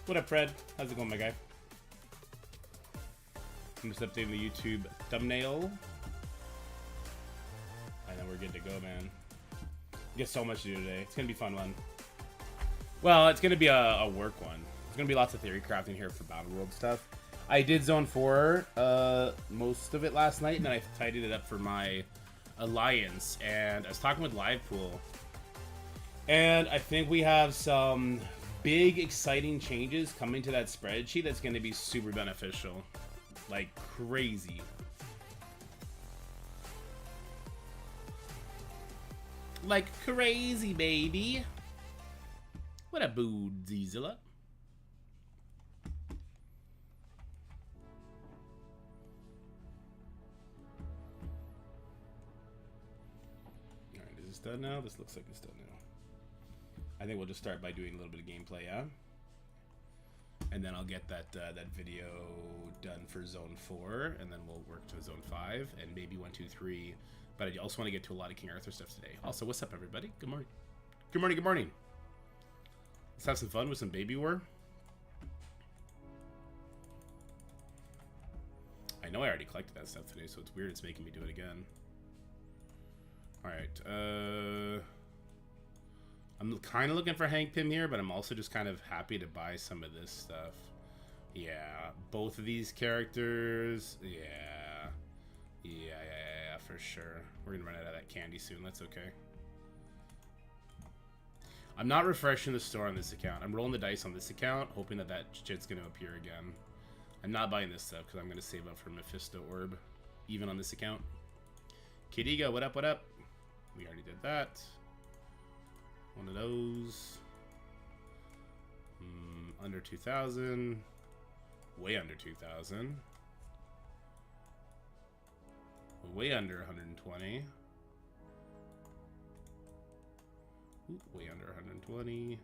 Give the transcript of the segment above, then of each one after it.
What up, Fred? How's it going, my guy? I'm just updating the YouTube thumbnail. And then we're good to go, man. We got so much to do today. It's gonna be a fun one. Well, it's gonna be a work one. There's gonna be lots of theory crafting here for Battle World stuff. I did Zone 4 most of it last night, and then I tidied it up for my Alliance. And I was talking with Livepool, and I think we have some big, exciting changes coming to that spreadsheet that's going to be super beneficial. Like, crazy. Like, crazy, baby. What a boo, Zizilla. Alright, is this done now? This looks like it's done now. I think we'll just start by doing a little bit of gameplay, yeah? And then I'll get that that video done for Zone 4, and then we'll work to Zone 5, and maybe 1, 2, 3. But I also want to get to a lot of King Arthur stuff today. Also, what's up, everybody? Good morning. Good morning, good morning. Let's have some fun with some Baby War. I know I already collected that stuff today, so it's weird it's making me do it again. Alright, I'm kind of looking for Hank Pym here, but I'm also just kind of happy to buy some of this stuff. Yeah, both of these characters. Yeah, for sure. We're gonna run out of that candy soon. That's okay. I'm not refreshing the store on this account. I'm rolling the dice on this account, hoping that that shit's gonna appear again. I'm not buying this stuff because I'm gonna save up for Mephisto Orb, even on this account. Kidiga, what up, what up? We already did that. One of those. Under 2,000. Way under 2,000. Way under 120. Ooh, way under 120.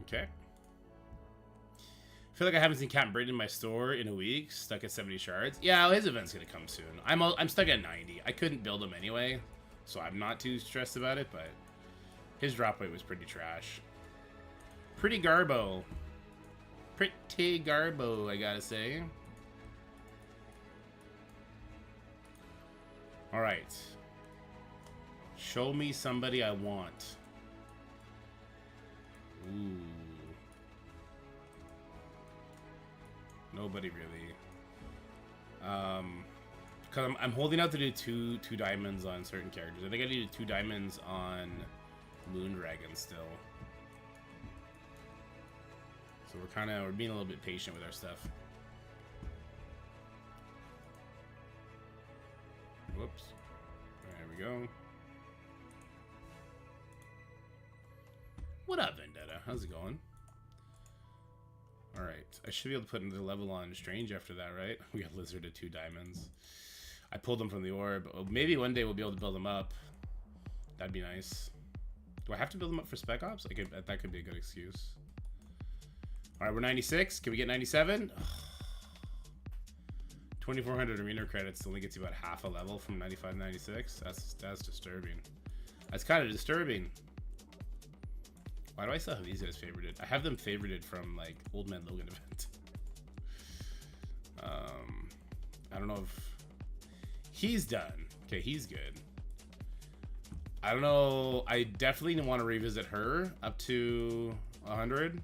Okay. I feel like I haven't seen Captain Britain in my store in a week. Stuck at 70 shards. Yeah, his event's gonna come soon. I'm stuck at 90. I couldn't build him anyway, so I'm not too stressed about it. But his drop weight was pretty trash. Pretty garbo. Pretty garbo, I gotta say. All right. Show me somebody I want. Ooh. Nobody really. Because I'm holding out to do two diamonds on certain characters. I think I need 2 diamonds on Moondragon still. So we're being a little bit patient with our stuff. Whoops. There we go. What up, Vendetta? How's it going? Alright, I should be able to put another level on Strange after that, right? We got Lizard at 2 diamonds. I pulled them from the orb. Oh, maybe one day we'll be able to build them up. That'd be nice. Do I have to build them up for Spec Ops? That could be a good excuse. Alright, we're 96. Can we get 97? 2,400 arena credits only gets you about half a level from 95 to 96. That's disturbing. That's kind of disturbing. Why do I still have these guys favorited? I have them favorited from, like, Old Man Logan event. I don't know if... He's done. Okay, he's good. I don't know. I definitely want to revisit her up to 100.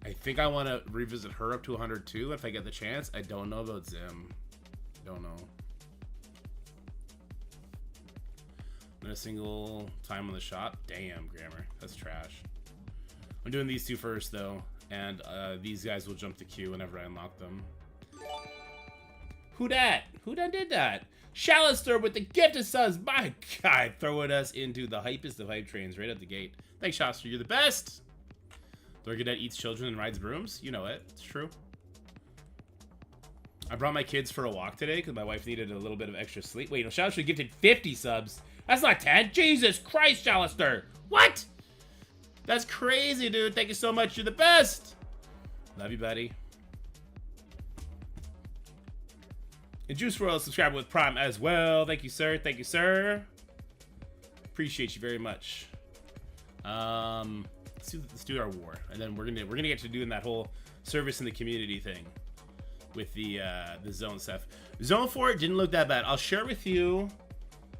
I think I want to revisit her up to 100 too if I get the chance. I don't know about Zim. Don't know. Not a single time on the shop. Damn, Grammar. That's trash. I'm doing these 2 first, though. And these guys will jump the queue whenever I unlock them. Who dat? Who done did that? Shalister with the gift of subs. My God, throwing us into the hypest of hype trains right at the gate. Thanks, Shalister. You're the best. Dorgadet eats children and rides brooms. You know it. It's true. I brought my kids for a walk today because my wife needed a little bit of extra sleep. Wait, no, Shalister gifted 50 subs. That's not 10. Jesus Christ, Shalister. What? That's crazy, dude. Thank you so much. You're the best. Love you, buddy. And Juice World subscriber with Prime as well. Thank you, sir. Thank you, sir. Appreciate you very much. Let's do our war, and then we're gonna get to doing that whole service in the community thing with the zone stuff. Zone 4 didn't look that bad. I'll share with you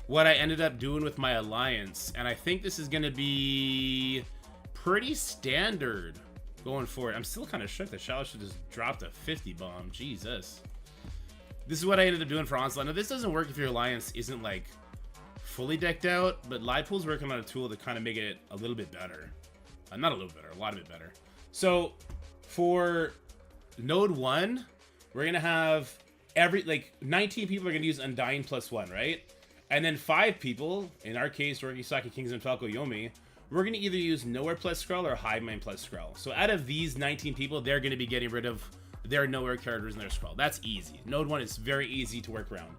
what I ended up doing with my alliance, and I think this is gonna be pretty standard going forward. I'm still kind of shook that Shalash just dropped a 50 bomb. Jesus. This is what I ended up doing for Onslaught. Now, this doesn't work if your alliance isn't like fully decked out, but Livepool's working on a tool to kind of make it a little bit better. Not a little better, a lot of it better. So for node 1, we're gonna have 19 people are gonna use Undying +1, right? And then 5 people, in our case, Dorky, Kingsman, Falco, Yomi, we're gonna either use Nowhere plus Skrull or Hive Mind plus Skrull. So out of these 19 people, they're gonna be getting rid of their Nowhere characters and their Skrull. That's easy. Node 1 is very easy to work around.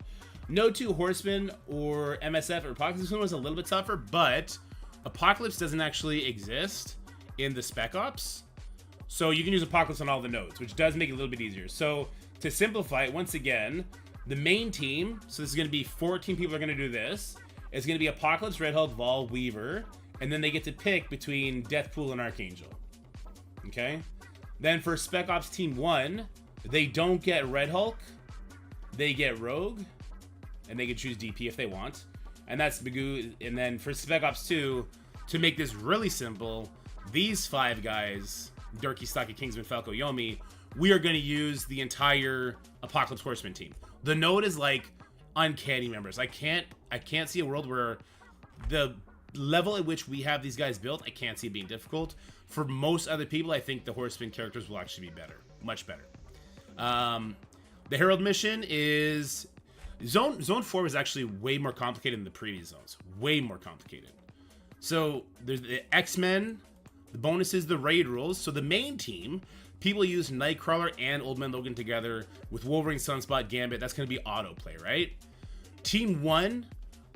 Node 2, Horseman or MSF or Apocalypse was a little bit tougher, but Apocalypse doesn't actually exist in the Spec Ops. So you can use Apocalypse on all the nodes, which does make it a little bit easier. So to simplify it, once again, the main team, so this is going to be 14 people are going to do this, is going to be Apocalypse, Red Hulk, Vol, Weaver, and then they get to pick between Deathpool and Archangel. Okay? Then for Spec Ops Team 1, they don't get Red Hulk, they get Rogue, and they can choose DP if they want. And that's Magoo. And then for Spec Ops 2, to make this really simple, these 5 guys, Dorky, Stocky, Kingsman, Falco, Yomi, we are going to use the entire Apocalypse Horseman team. The node is like uncanny members. I can't see a world where the level at which we have these guys built, I can't see it being difficult. For most other people, I think the Horseman characters will actually be better. Much better. The Herald mission is... Zone 4 was actually way more complicated than the previous zones. Way more complicated. So, there's the X-Men, the bonuses, the raid rules. So the main team, people use Nightcrawler and Old Man Logan together with Wolverine, Sunspot, Gambit. That's going to be autoplay, right? Team 1,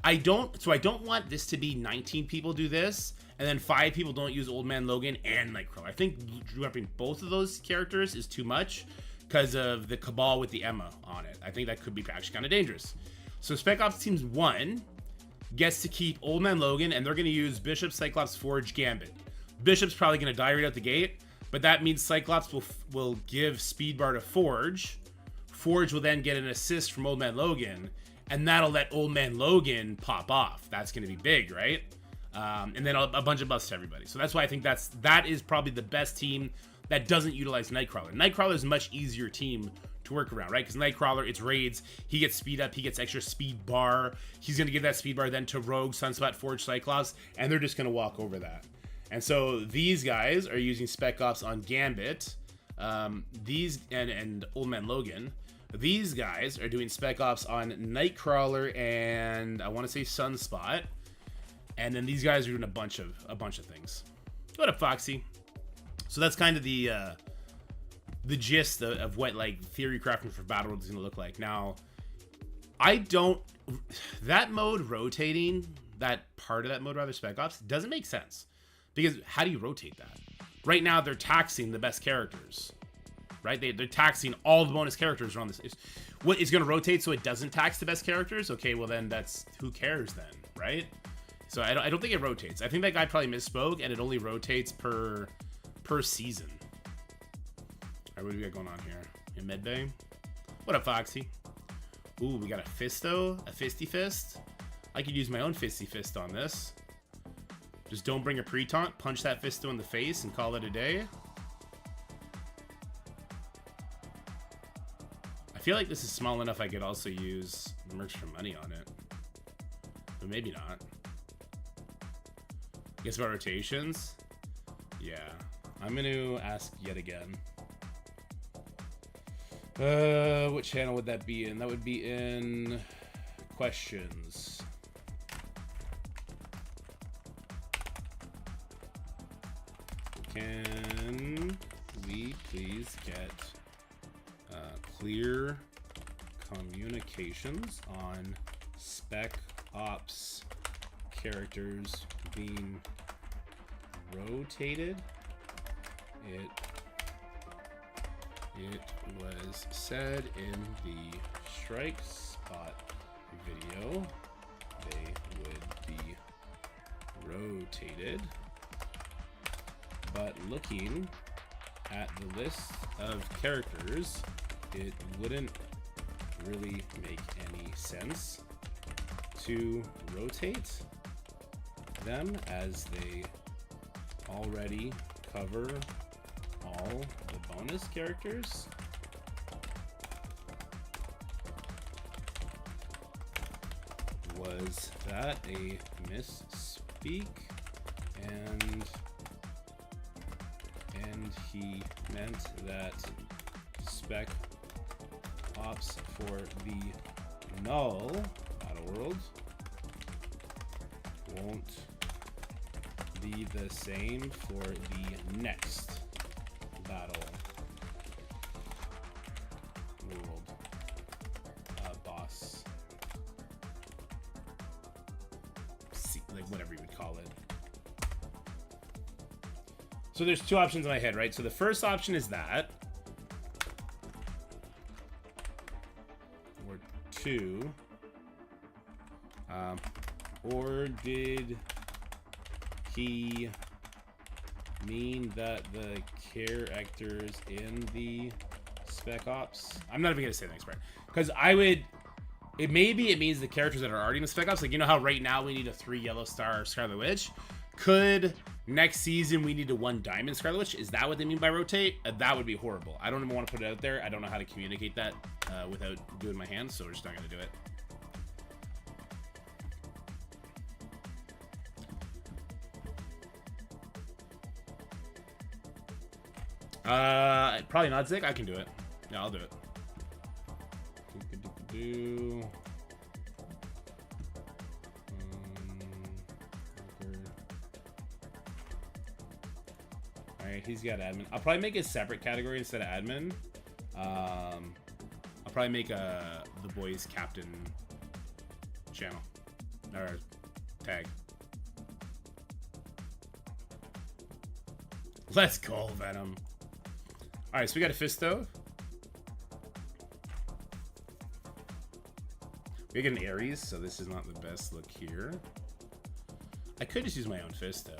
I don't want this to be 19 people do this, and then 5 people don't use Old Man Logan and Nightcrawler. I think dropping both of those characters is too much because of the Cabal with the Emma on it. I think that could be actually kind of dangerous. So Spec Ops Teams 1 gets to keep Old Man Logan, and they're going to use Bishop, Cyclops, Forge, Gambit. Bishop's probably going to die right out the gate, but that means Cyclops will give speed bar to Forge. Forge will then get an assist from Old Man Logan, and that'll let Old Man Logan pop off. That's going to be big, right? And then a bunch of buffs to everybody. So that's why I think that is probably the best team that doesn't utilize Nightcrawler. Nightcrawler is a much easier team to work around, right? Because Nightcrawler, it's raids, he gets speed up, he gets extra speed bar, he's going to give that speed bar then to Rogue, Sunspot, Forge, Cyclops, and they're just going to walk over that. And so these guys are using Spec Ops on Gambit, these and Old Man Logan. These guys are doing Spec Ops on Nightcrawler and I want to say Sunspot. And then these guys are doing a bunch of things. What up, Foxy? So that's kind of the gist of what like theory crafting for Battle World is going to look like. Now, that mode rotating, that part of that mode rather, Spec Ops, doesn't make sense. Because how do you rotate that? Right now, they're taxing the best characters. Right? They're taxing all the bonus characters around this. What is going to rotate so it doesn't tax the best characters? Okay, well then who cares then, right? So I don't think it rotates. I think that guy probably misspoke, and it only rotates per season. All right, what do we got going on here? In Medbay? What up, Foxy? Ooh, we got a Fisto, a Fisty Fist. I could use my own Fisty Fist on this. Just don't bring a pre-taunt, punch that Fisto in the face, and call it a day. I feel like this is small enough I could also use merch for money on it. But maybe not. Guess about rotations? Yeah. I'm going to ask yet again. What channel would that be in? That would be in questions. Can we please get clear communications on Spec Ops characters being rotated? It was said in the Strike Spot video they would be rotated. but looking at the list of characters, it wouldn't really make any sense to rotate them as they already cover all the bonus characters. Was that a misspeak? And he meant that Spec Ops for the null Battle World won't be the same for the next Battle World boss. Like whatever you would call it. So there's two options in my head, right? So the first option is that. Or two. Or did he mean that the characters in the Spec Ops? I'm not even going to say the next part. Because I would... Maybe it means the characters that are already in the Spec Ops. Like, you know how right now we need a 3 yellow star Scarlet Witch? Could next season we need a 1 diamond Scarlet Witch? Is that what they mean by rotate? That would be horrible. I don't even want to put it out there. I don't know how to communicate that without doing my hands, so we're just not going to do it. Probably not Zick. I can do it. Yeah, I'll do it. Alright, he's got admin. I'll probably make a separate category instead of admin. I'll probably make the boys captain channel or tag. Let's go, Venom. Alright, so we got a Fisto. We get an Ares, so this is not the best look here. I could just use my own Fisto.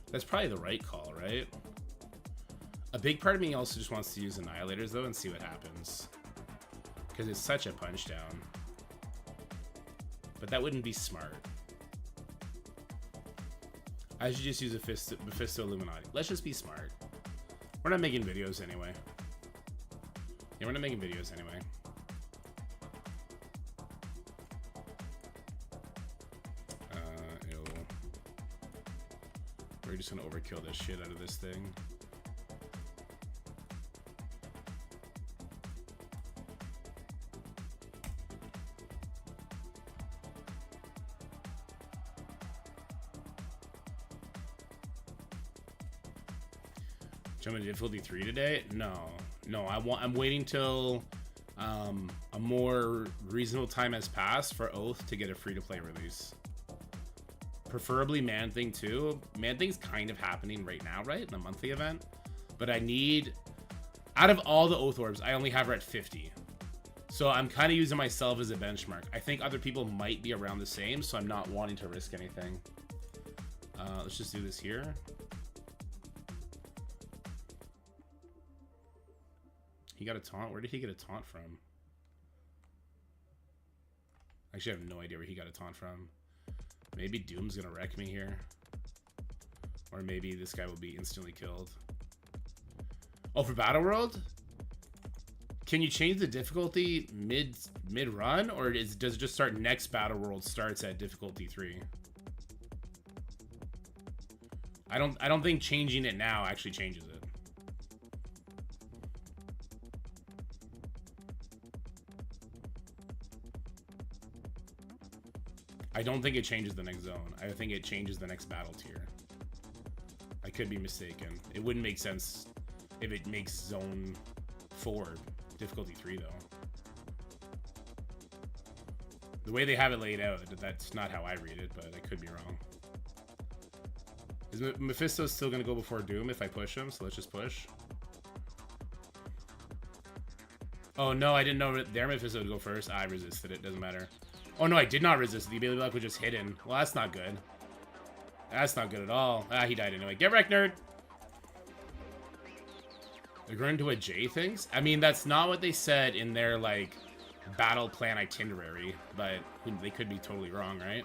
That's probably the right call, right? A big part of me also just wants to use Annihilators, though, and see what happens. Because it's such a punch down. But that wouldn't be smart. I should just use a Mephisto Illuminati. Let's just be smart. We're not making videos anyway. Yeah, we're not making videos anyway. We're just gonna overkill the shit out of this thing. Jump into difficulty 3 today? No, I'm waiting till a more reasonable time has passed for Oath to get a free-to-play release. Preferably Man-Thing too. Man-Thing's kind of happening right now, right? In a monthly event. But I need... Out of all the Oath Orbs, I only have her at 50. So I'm kind of using myself as a benchmark. I think other people might be around the same, so I'm not wanting to risk anything. Let's just do this here. He got a taunt? Where did he get a taunt from? Actually, I have no idea where he got a taunt from. Maybe Doom's gonna wreck me here. Or maybe this guy will be instantly killed. Oh, for Battle World? Can you change the difficulty mid-run? Or does it just start next Battle World starts at difficulty 3? I don't think changing it now actually changes it. I don't think it changes the next zone. I think it changes the next battle tier. I could be mistaken. It wouldn't make sense if it makes zone 4 difficulty 3 though. The way they have it laid out, that's not how I read it, but I could be wrong. Is Mephisto still gonna go before Doom if I push him? So let's just push. Oh no, I didn't know their Mephisto would go first. I resisted it, doesn't matter. Oh no, I did not resist. The ability block was just hidden. Well, that's not good. That's not good at all. Ah, he died anyway. Get wrecked, nerd. They're going to a J things? I mean, that's not what they said in their, like, battle plan itinerary, but they could be totally wrong, right?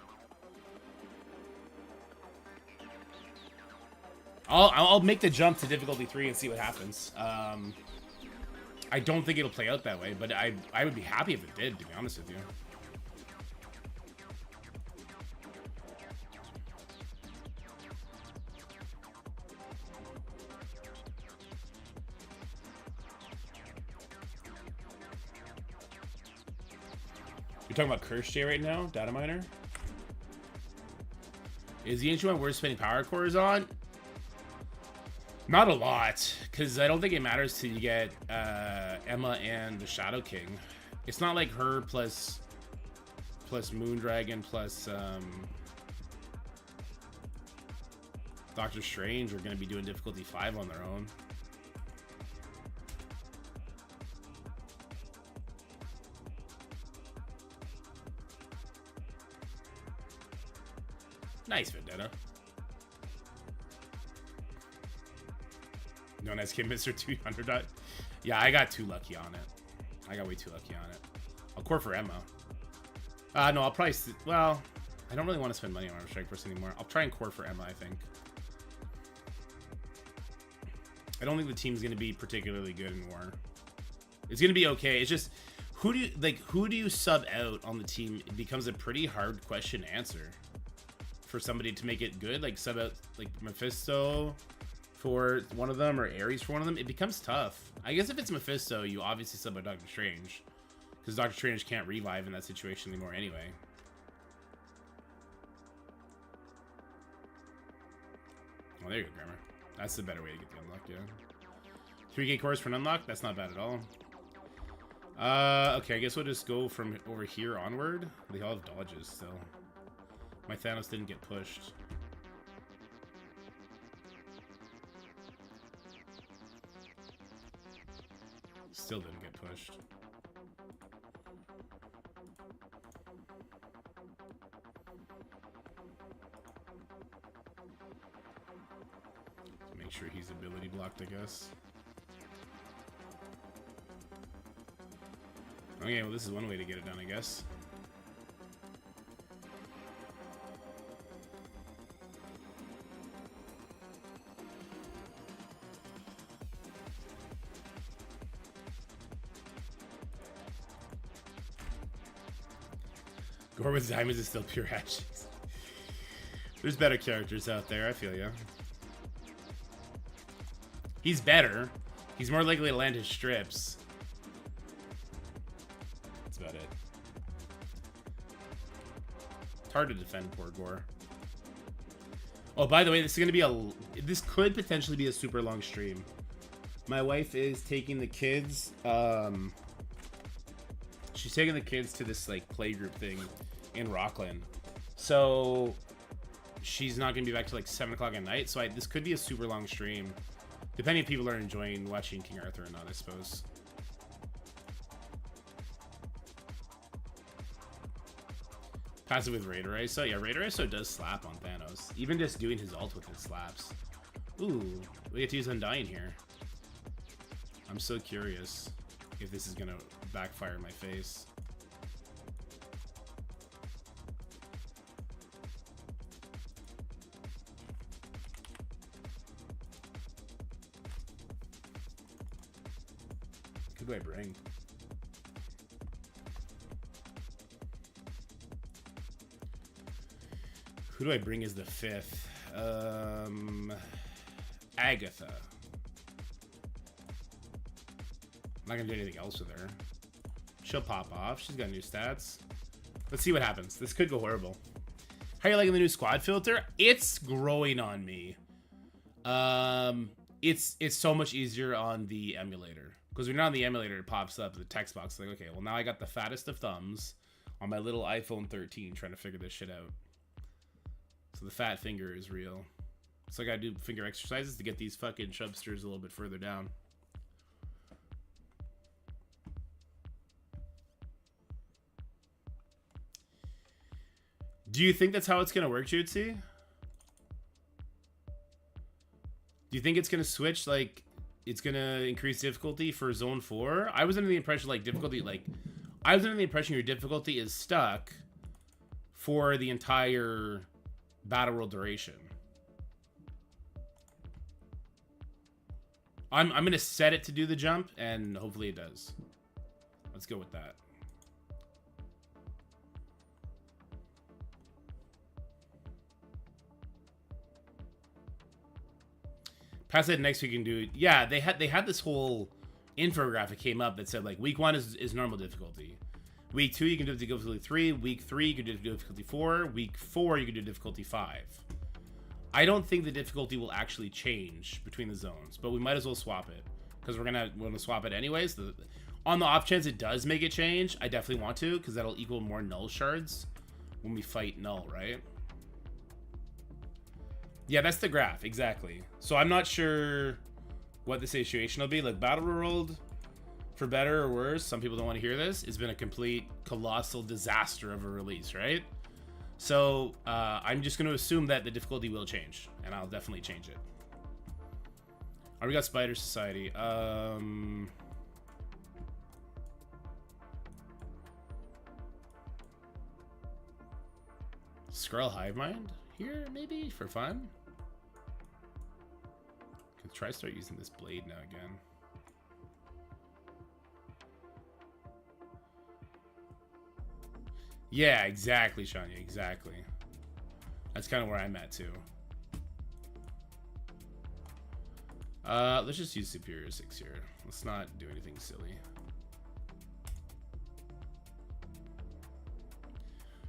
I'll make the jump to difficulty 3 and see what happens. I don't think it'll play out that way, but I would be happy if it did, to be honest with you. You're talking about Curse J right now, Data Miner? Is the Ancient One worth spending power cores on? Not a lot, because I don't think it matters till you get Emma and the Shadow King. It's not like her plus Moondragon plus Doctor Strange are going to be doing difficulty 5 on their own. Nice, Vendetta. Known as Kid Mr. 200. Yeah, I got too lucky on it. I got way too lucky on it. I'll core for Emma. No, I'll probably... Well, I don't really want to spend money on Armor Strike Force anymore. I'll try and core for Emma, I think. I don't think the team's going to be particularly good in War. It's going to be okay. It's just... Who do you sub out on the team? It becomes a pretty hard question to answer. For somebody to make it good. Like, sub out, like, Mephisto... for one of them, or Ares for one of them, it becomes tough. I guess if it's Mephisto, you obviously sub out Doctor Strange, because Doctor Strange can't revive in that situation anymore anyway. Oh, there you go, Grammar. That's the better way to get the unlock, yeah. 3K cores for an unlock? That's not bad at all. Okay, I guess we'll just go from over here onward. They all have dodges still. My Thanos didn't get pushed. Still didn't get pushed. Make sure he's ability blocked, I guess. Okay, well, this is one way to get it done, I guess. Gore with diamonds is still pure ashes. There's better characters out there, I feel ya. He's better. He's more likely to land his strips. That's about it. It's hard to defend poor Gore. Oh, by the way, this is gonna be this could potentially be a super long stream. My wife is taking the kids, she's taking the kids to this, like, play group thing in Rockland. So she's not gonna be back till like 7 o'clock at night. So this could be a super long stream, depending if people are enjoying watching King Arthur or not, I suppose. Passive with Raider ISO. Yeah, Raider ISO does slap on Thanos. Even just doing his ult with it slaps. Ooh, we have to use Undying here. I'm so curious if this is gonna backfire in my face. Who do I bring? Who do I bring as the 5th? Agatha. I'm not gonna do anything else with her. She'll pop off. She's got new stats. Let's see what happens. This could go horrible. How are you liking the new squad filter? It's growing on me. It's so much easier on the emulator. Because when you're on the emulator, it pops up the text box like, okay, well now I got the fattest of thumbs on my little iPhone 13 trying to figure this shit out. So the fat finger is real. So I gotta do finger exercises to get these fucking chubsters a little bit further down. Do you think that's how it's gonna work, Jutsi? Do you think it's gonna switch? Like, it's gonna increase difficulty for Zone 4? I was under the impression, like, I was under the impression your difficulty is stuck for the entire Battle World duration. I'm gonna set it to do the jump, and hopefully it does. Let's go with that. Pat said next week you can do it. Yeah, they had this whole infographic came up that said like week 1 is normal difficulty. Week 2 you can do difficulty 3. Week 3 you can do difficulty 4. Week 4 you can do difficulty 5. I don't think the difficulty will actually change between the zones, but we might as well swap it because we're gonna swap it anyways. On the off chance it does make it change, I definitely want to because that'll equal more null shards when we fight null, right? Yeah, that's the graph, exactly. So I'm not sure what the situation will be. Like, Battle World, for better or worse, some people don't want to hear this, it's been a complete colossal disaster of a release, right? So I'm just going to assume that the difficulty will change, and I'll definitely change it. Alright, we got Spider Society. Skrull Hive Mind here, maybe, for fun? Could try start using this blade now again. Yeah, exactly, Shania, exactly. That's kind of where I'm at, too. Let's just use Superior 6 here. Let's not do anything silly.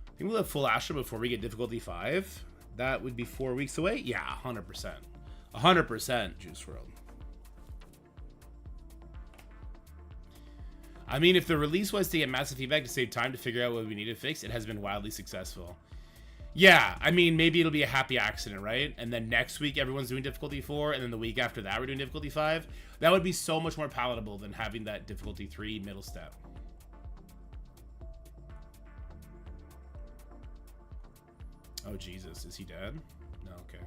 I think we'll have full Astra before we get difficulty 5. That would be 4 weeks away? Yeah, 100%. 100% Juice WRLD. I mean, if the release was to get massive feedback to save time to figure out what we need to fix, it has been wildly successful. Yeah, I mean, maybe it'll be a happy accident, right? And then next week, everyone's doing difficulty 4, and then the week after that, we're doing difficulty 5. That would be so much more palatable than having that difficulty 3 middle step. Oh, Jesus. Is he dead? No, okay.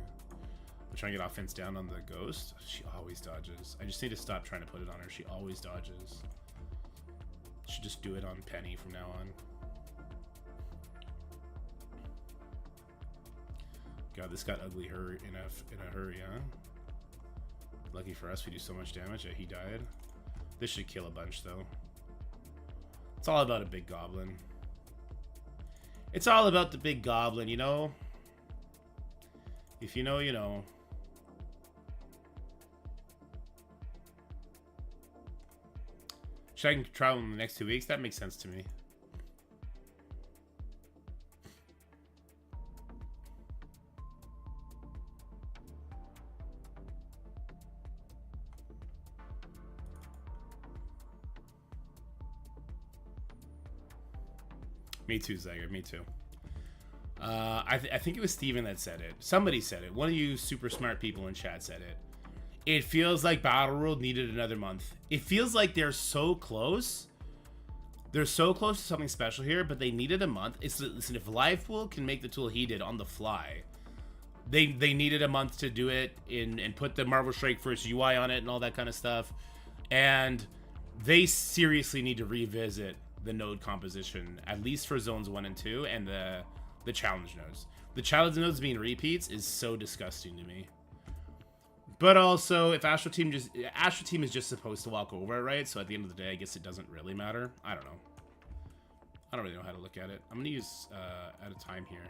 We're trying to get offense down on the ghost. She always dodges. I just need to stop trying to put it on her. She always dodges. Should just do it on Penny from now on. God, this got ugly in a hurry, huh? Lucky for us, we do so much damage. Yeah, he died. This should kill a bunch, though. It's all about a big goblin. It's all about the big goblin, you know? If you know, you know. Should I travel in the next 2 weeks? That makes sense to me. Me too, Zyger. Me too. I think it was Steven that said it. Somebody said it. One of you super smart people in chat said it. It feels like Battle World needed another month. It feels like they're so close. They're so close to something special here, but they needed a month. Listen, if LivePool can make the tool he did on the fly, they needed a month to do it and put the Marvel Strike Force UI on it and all that kind of stuff. And they seriously need to revisit the node composition, at least for zones 1 and 2, and the challenge nodes. The challenge nodes being repeats is so disgusting to me. But also, if Astro Team is just supposed to walk over it, right? So at the end of the day, I guess it doesn't really matter. I don't know. I don't really know how to look at it. I'm gonna use at a time here.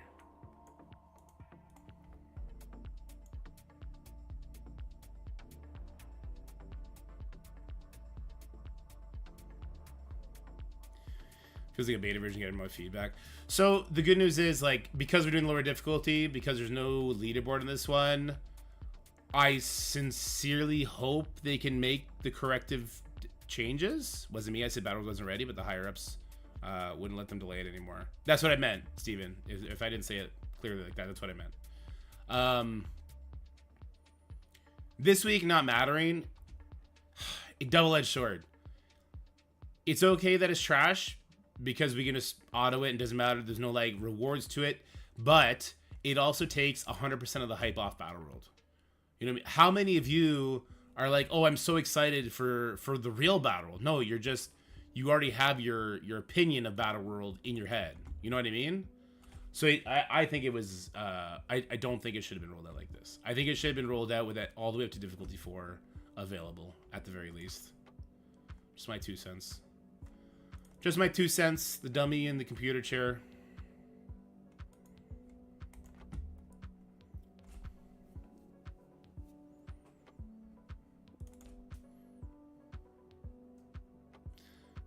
Feels like a beta version getting more feedback. So the good news is, like, because we're doing lower difficulty, because there's no leaderboard in this one, I sincerely hope they can make the corrective changes. Wasn't me, I said Battle wasn't ready, but the higher ups wouldn't let them delay it anymore. That's what I meant, Steven. If I didn't say it clearly like that, that's what I meant. This week not mattering, a double-edged sword. It's okay that it's trash, because we can just auto it and it doesn't matter. There's no like rewards to it, but it also takes 100% of the hype off Battle World. You know what I mean? How many of you are like, oh, I'm so excited for the real Battle World? No, you already have your opinion of Battle World in your head. You know what I mean? So I think it was, I don't think it should have been rolled out like this. I think it should have been rolled out with that all the way up to difficulty 4 available, at the very least. Just my 2 cents. Just my 2 cents, the dummy in the computer chair.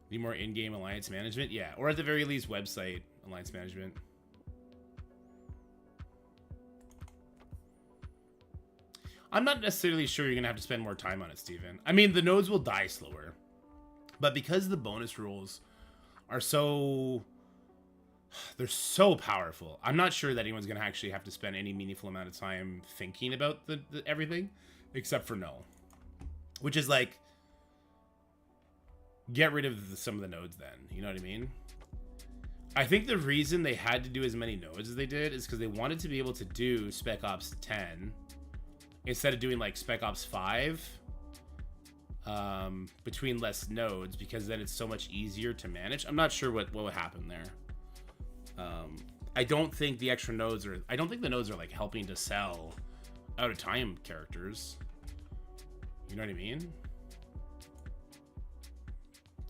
Need more in-game alliance management? Yeah, or at the very least, website alliance management. I'm not necessarily sure you're going to have to spend more time on it, Steven. I mean, the nodes will die slower. But because the bonus rules are so... They're so powerful. I'm not sure that anyone's going to actually have to spend any meaningful amount of time thinking about the everything. Except for Null. Which is like... Get rid of some of the nodes then. You know what I mean? I think the reason they had to do as many nodes as they did is because they wanted to be able to do Spec Ops 10... Instead of doing like Spec Ops 5 between less nodes, because then it's so much easier to manage. I'm not sure what would happen there. I don't think the extra nodes are... I don't think the nodes are like helping to sell out of time characters. You know what I mean?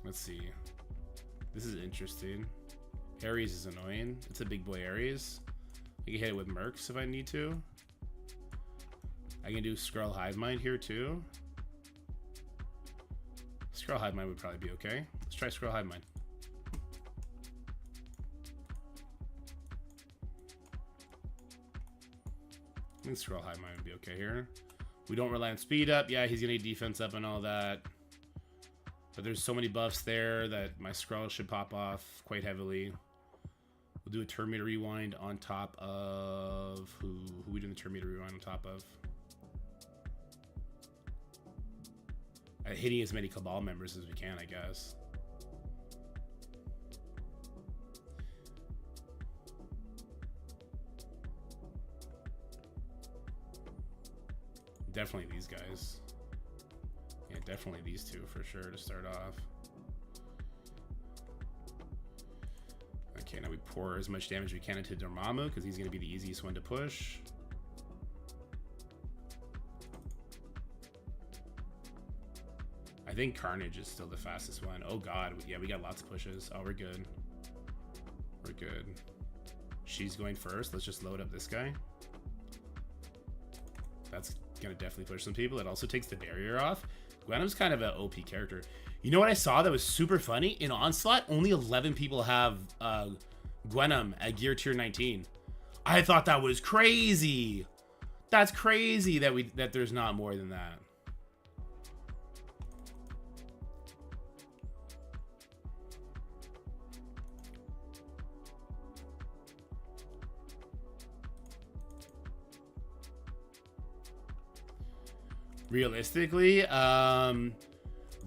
Let's see. This is interesting. Ares is annoying. It's a big boy Ares. I can hit it with Mercs if I need to. I can do Skrull Hive Mind here too. Skrull Hive Mind would probably be okay. Let's try Skrull Hive Mind. I think Skrull Hive Mind would be okay here. We don't rely on speed up. Yeah, he's gonna need defense up and all that. But there's so many buffs there that my Skrull should pop off quite heavily. We'll do a Terminator Rewind on top of... Who we doing the Terminator Rewind on top of? Hitting as many Cabal members as we can, I guess. Definitely these guys. Yeah, definitely these two for sure to start off. Okay, now we pour as much damage as we can into Dormammu because he's going to be the easiest one to push. I think Carnage is still the fastest one. Oh god, yeah, we got lots of pushes. Oh, we're good. We're good. She's going first. Let's just load up this guy. That's gonna definitely push some people. It also takes the barrier off. Gwenum's kind of an OP character. You know what I saw that was super funny? In Onslaught, only 11 people have Gwenum at gear tier 19. I thought that was crazy. That's crazy that there's not more than that. Realistically,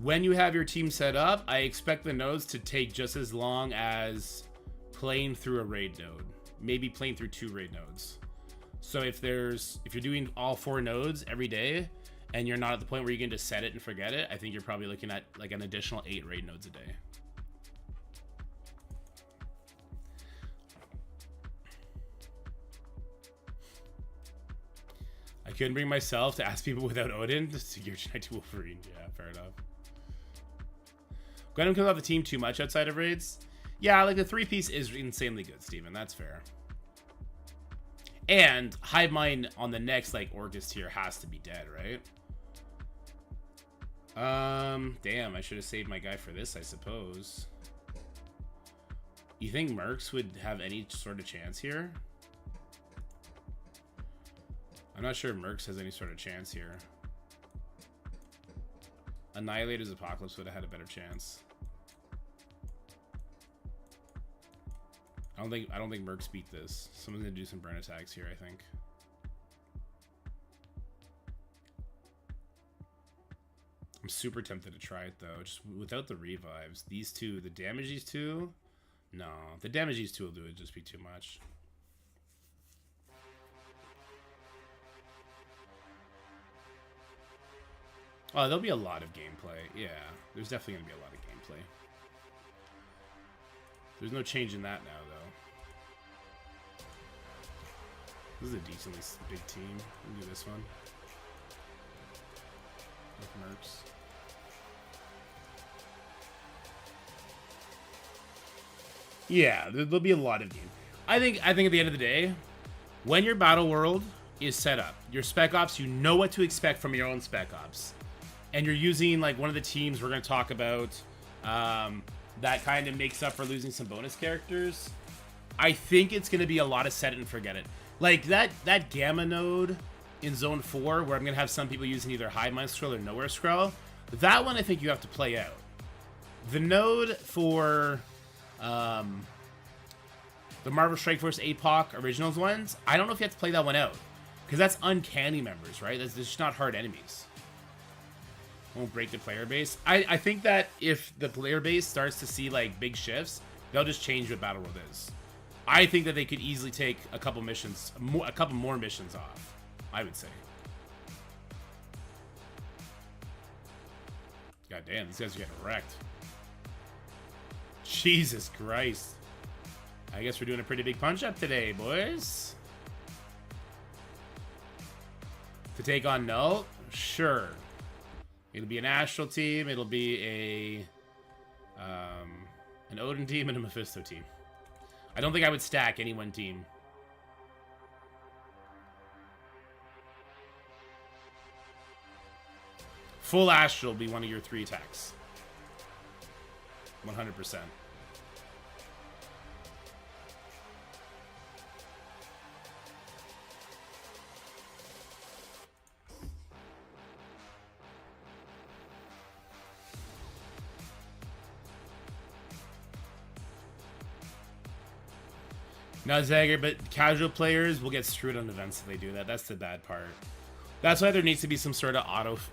when you have your team set up, I expect the nodes to take just as long as playing through a raid node. Maybe playing through 2 raid nodes. So if you're doing all 4 nodes every day, and you're not at the point where you can just set it and forget it, I think you're probably looking at like an additional 8 raid nodes a day. I couldn't bring myself to ask people without Odin to gear 92 Wolverine. Yeah, fair enough. Gwenum comes off the team too much outside of raids. Yeah, like the 3-piece is insanely good, Steven. That's fair. And Hive Mind on the next like Orcus tier has to be dead, right? Damn, I should have saved my guy for this, I suppose. You think Mercs would have any sort of chance here? I'm not sure Mercs has any sort of chance here. Annihilator's Apocalypse would have had a better chance. I don't think Mercs beat this. Someone's gonna do some burn attacks here, I think. I'm super tempted to try it though, just without the revives. These two, the damage these two? No, the damage these two will do would just be too much. Oh, there'll be a lot of gameplay. Yeah, there's definitely going to be a lot of gameplay. There's no change in that now, though. This is a decently big team. We'll do this one. With Mercs. Yeah, there'll be a lot of game. I think at the end of the day, when your battle world is set up, your Spec Ops, you know what to expect from your own Spec Ops. And you're using like one of the teams we're going to talk about that kind of makes up for losing some bonus characters. I think it's going to be a lot of set it and forget it. Like that Gamma node in Zone 4, where I'm going to have some people using either Hive Mind Scroll or Nowhere Scroll, that one I think you have to play out. The node for the Marvel Strike Force APOC Originals ones, I don't know if you have to play that one out. Because that's uncanny members, right? That's just not hard enemies. Won't break the player base. I think that if the player base starts to see like big shifts, they'll just change what Battle World is. I think that they could easily take a couple missions, a couple more missions off, I would say. God damn, these guys are getting wrecked. Jesus Christ. I guess we're doing a pretty big punch up today, boys. To take on Null? Sure. It'll be an Astral team, it'll be an Odin team, and a Mephisto team. I don't think I would stack any one team. Full Astral will be one of your 3 attacks. 100%. Not Zagger, but casual players will get screwed on events if they do that. That's the bad part. That's why there needs to be some sort of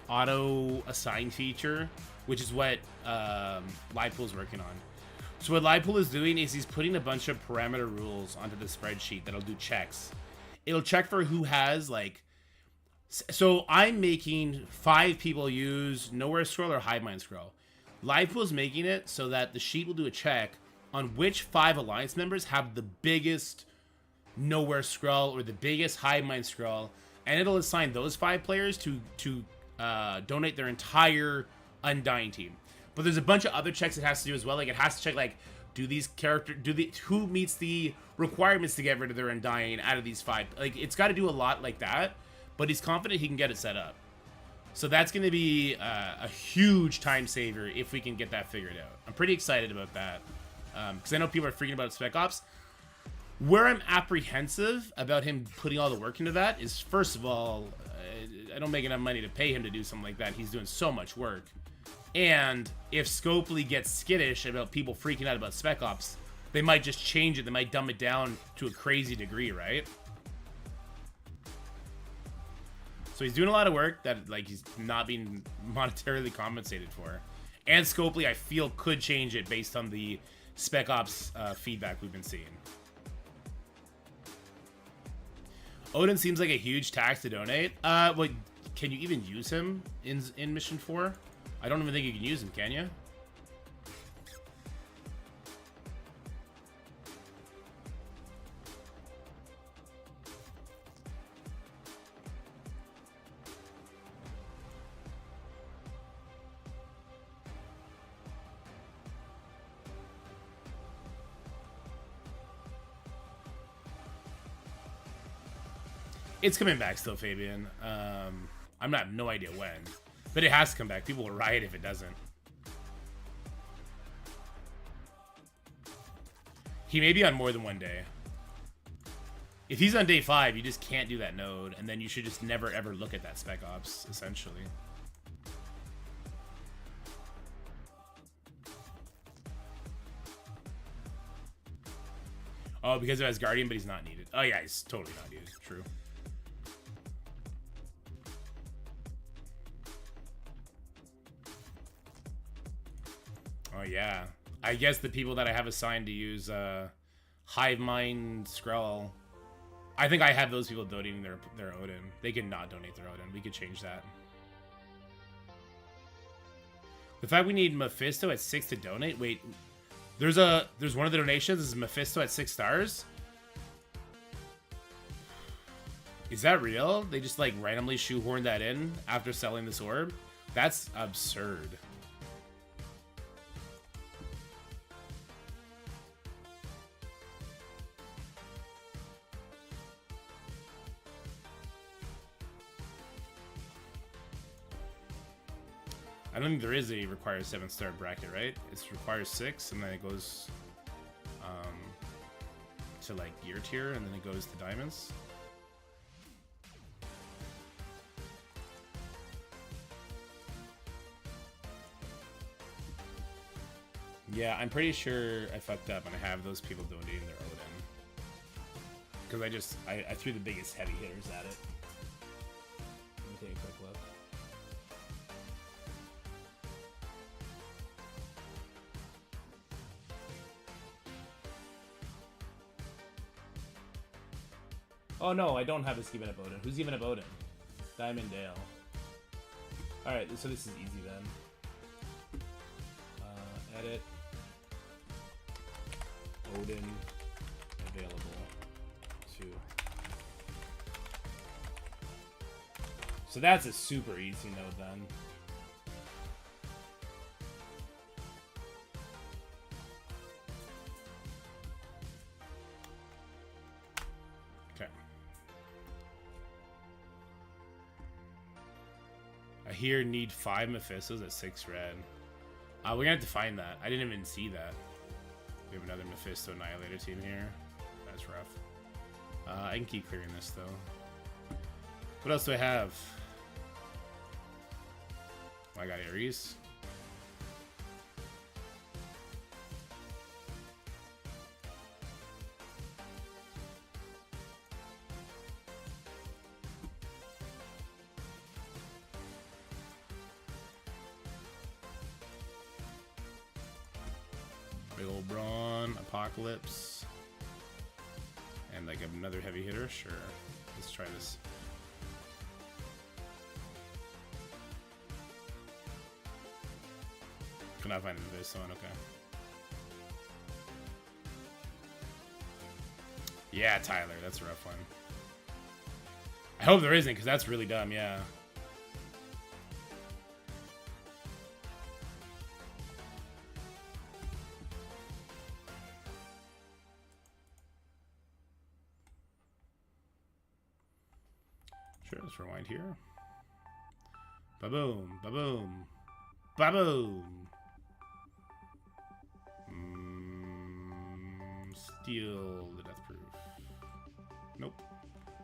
auto assign feature, which is what Livepool's working on. So what Livepool is doing is he's putting a bunch of parameter rules onto the spreadsheet that'll do checks. It'll check for who has like. So I'm making 5 people use Nowhere Scroll or Hive Mind Scroll. Livepool's making it so that the sheet will do a check on which 5 alliance members have the biggest Nowhere Scroll or the biggest Hive Mind Scroll, and it'll assign those 5 players to donate their entire Undying team. But there's a bunch of other checks it has to do as well. Like it has to check like, who meets the requirements to get rid of their Undying out of these 5? Like it's got to do a lot like that. But he's confident he can get it set up. So that's going to be a huge time saver if we can get that figured out. I'm pretty excited about that. Because I know people are freaking about Spec Ops. Where I'm apprehensive about him putting all the work into that is, first of all, I don't make enough money to pay him to do something like that. He's doing so much work. And if Scopely gets skittish about people freaking out about Spec Ops, they might just change it. They might dumb it down to a crazy degree, right? So he's doing a lot of work that like he's not being monetarily compensated for. And Scopely, I feel, could change it based on the Spec Ops feedback we've been seeing. Odin seems like a huge tax to donate. Like, can you even use him in Mission 4? I don't even think you can use him, can you? It's coming back still, Fabian. I'm not no idea when, but it has to come back. People will riot if it doesn't. He may be on more than one day. If he's on day 5, you just can't do that node, and then you should just never ever look at that Spec Ops, essentially. Oh, because it has Guardian, but he's not needed. Oh yeah, he's totally not needed. True. Oh yeah, I guess the people that I have assigned to use Hive Mind Scroll, I think I have those people donating their Odin. They can not donate their Odin. We could change that. The fact we need Mephisto at 6 to donate. Wait, there's one of the donations is Mephisto at 6 stars. Is that real? They just like randomly shoehorned that in after selling this orb? That's absurd. I don't think there is a required 7-star bracket, right? It requires 6, and then it goes to like gear tier, and then it goes to diamonds. Yeah, I'm pretty sure I fucked up and I have those people donating their Odin. Because I threw the biggest heavy hitters at it. Let me take a quick look. Oh no, I don't have a Steven up Odin. Who's even up Odin? Diamond Dale. Alright, so this is easy then. Edit. Odin available to. So that's a super easy node then. Okay. I here need 5 Mephistos at 6 red. We're gonna have to find that. I didn't even see that. We have another Mephisto Annihilator team here. That's rough. I can keep clearing this though. What else do I have? Oh, I got Ares. Big old Brawn, Apocalypse, and like another heavy hitter. Sure, let's try this. Cannot find this one. Okay. Yeah, Tyler, that's a rough one. I hope there isn't, because that's really dumb. Yeah. Sure, let's rewind here. Ba-boom, ba-boom, ba-boom. Steal the death proof. Nope.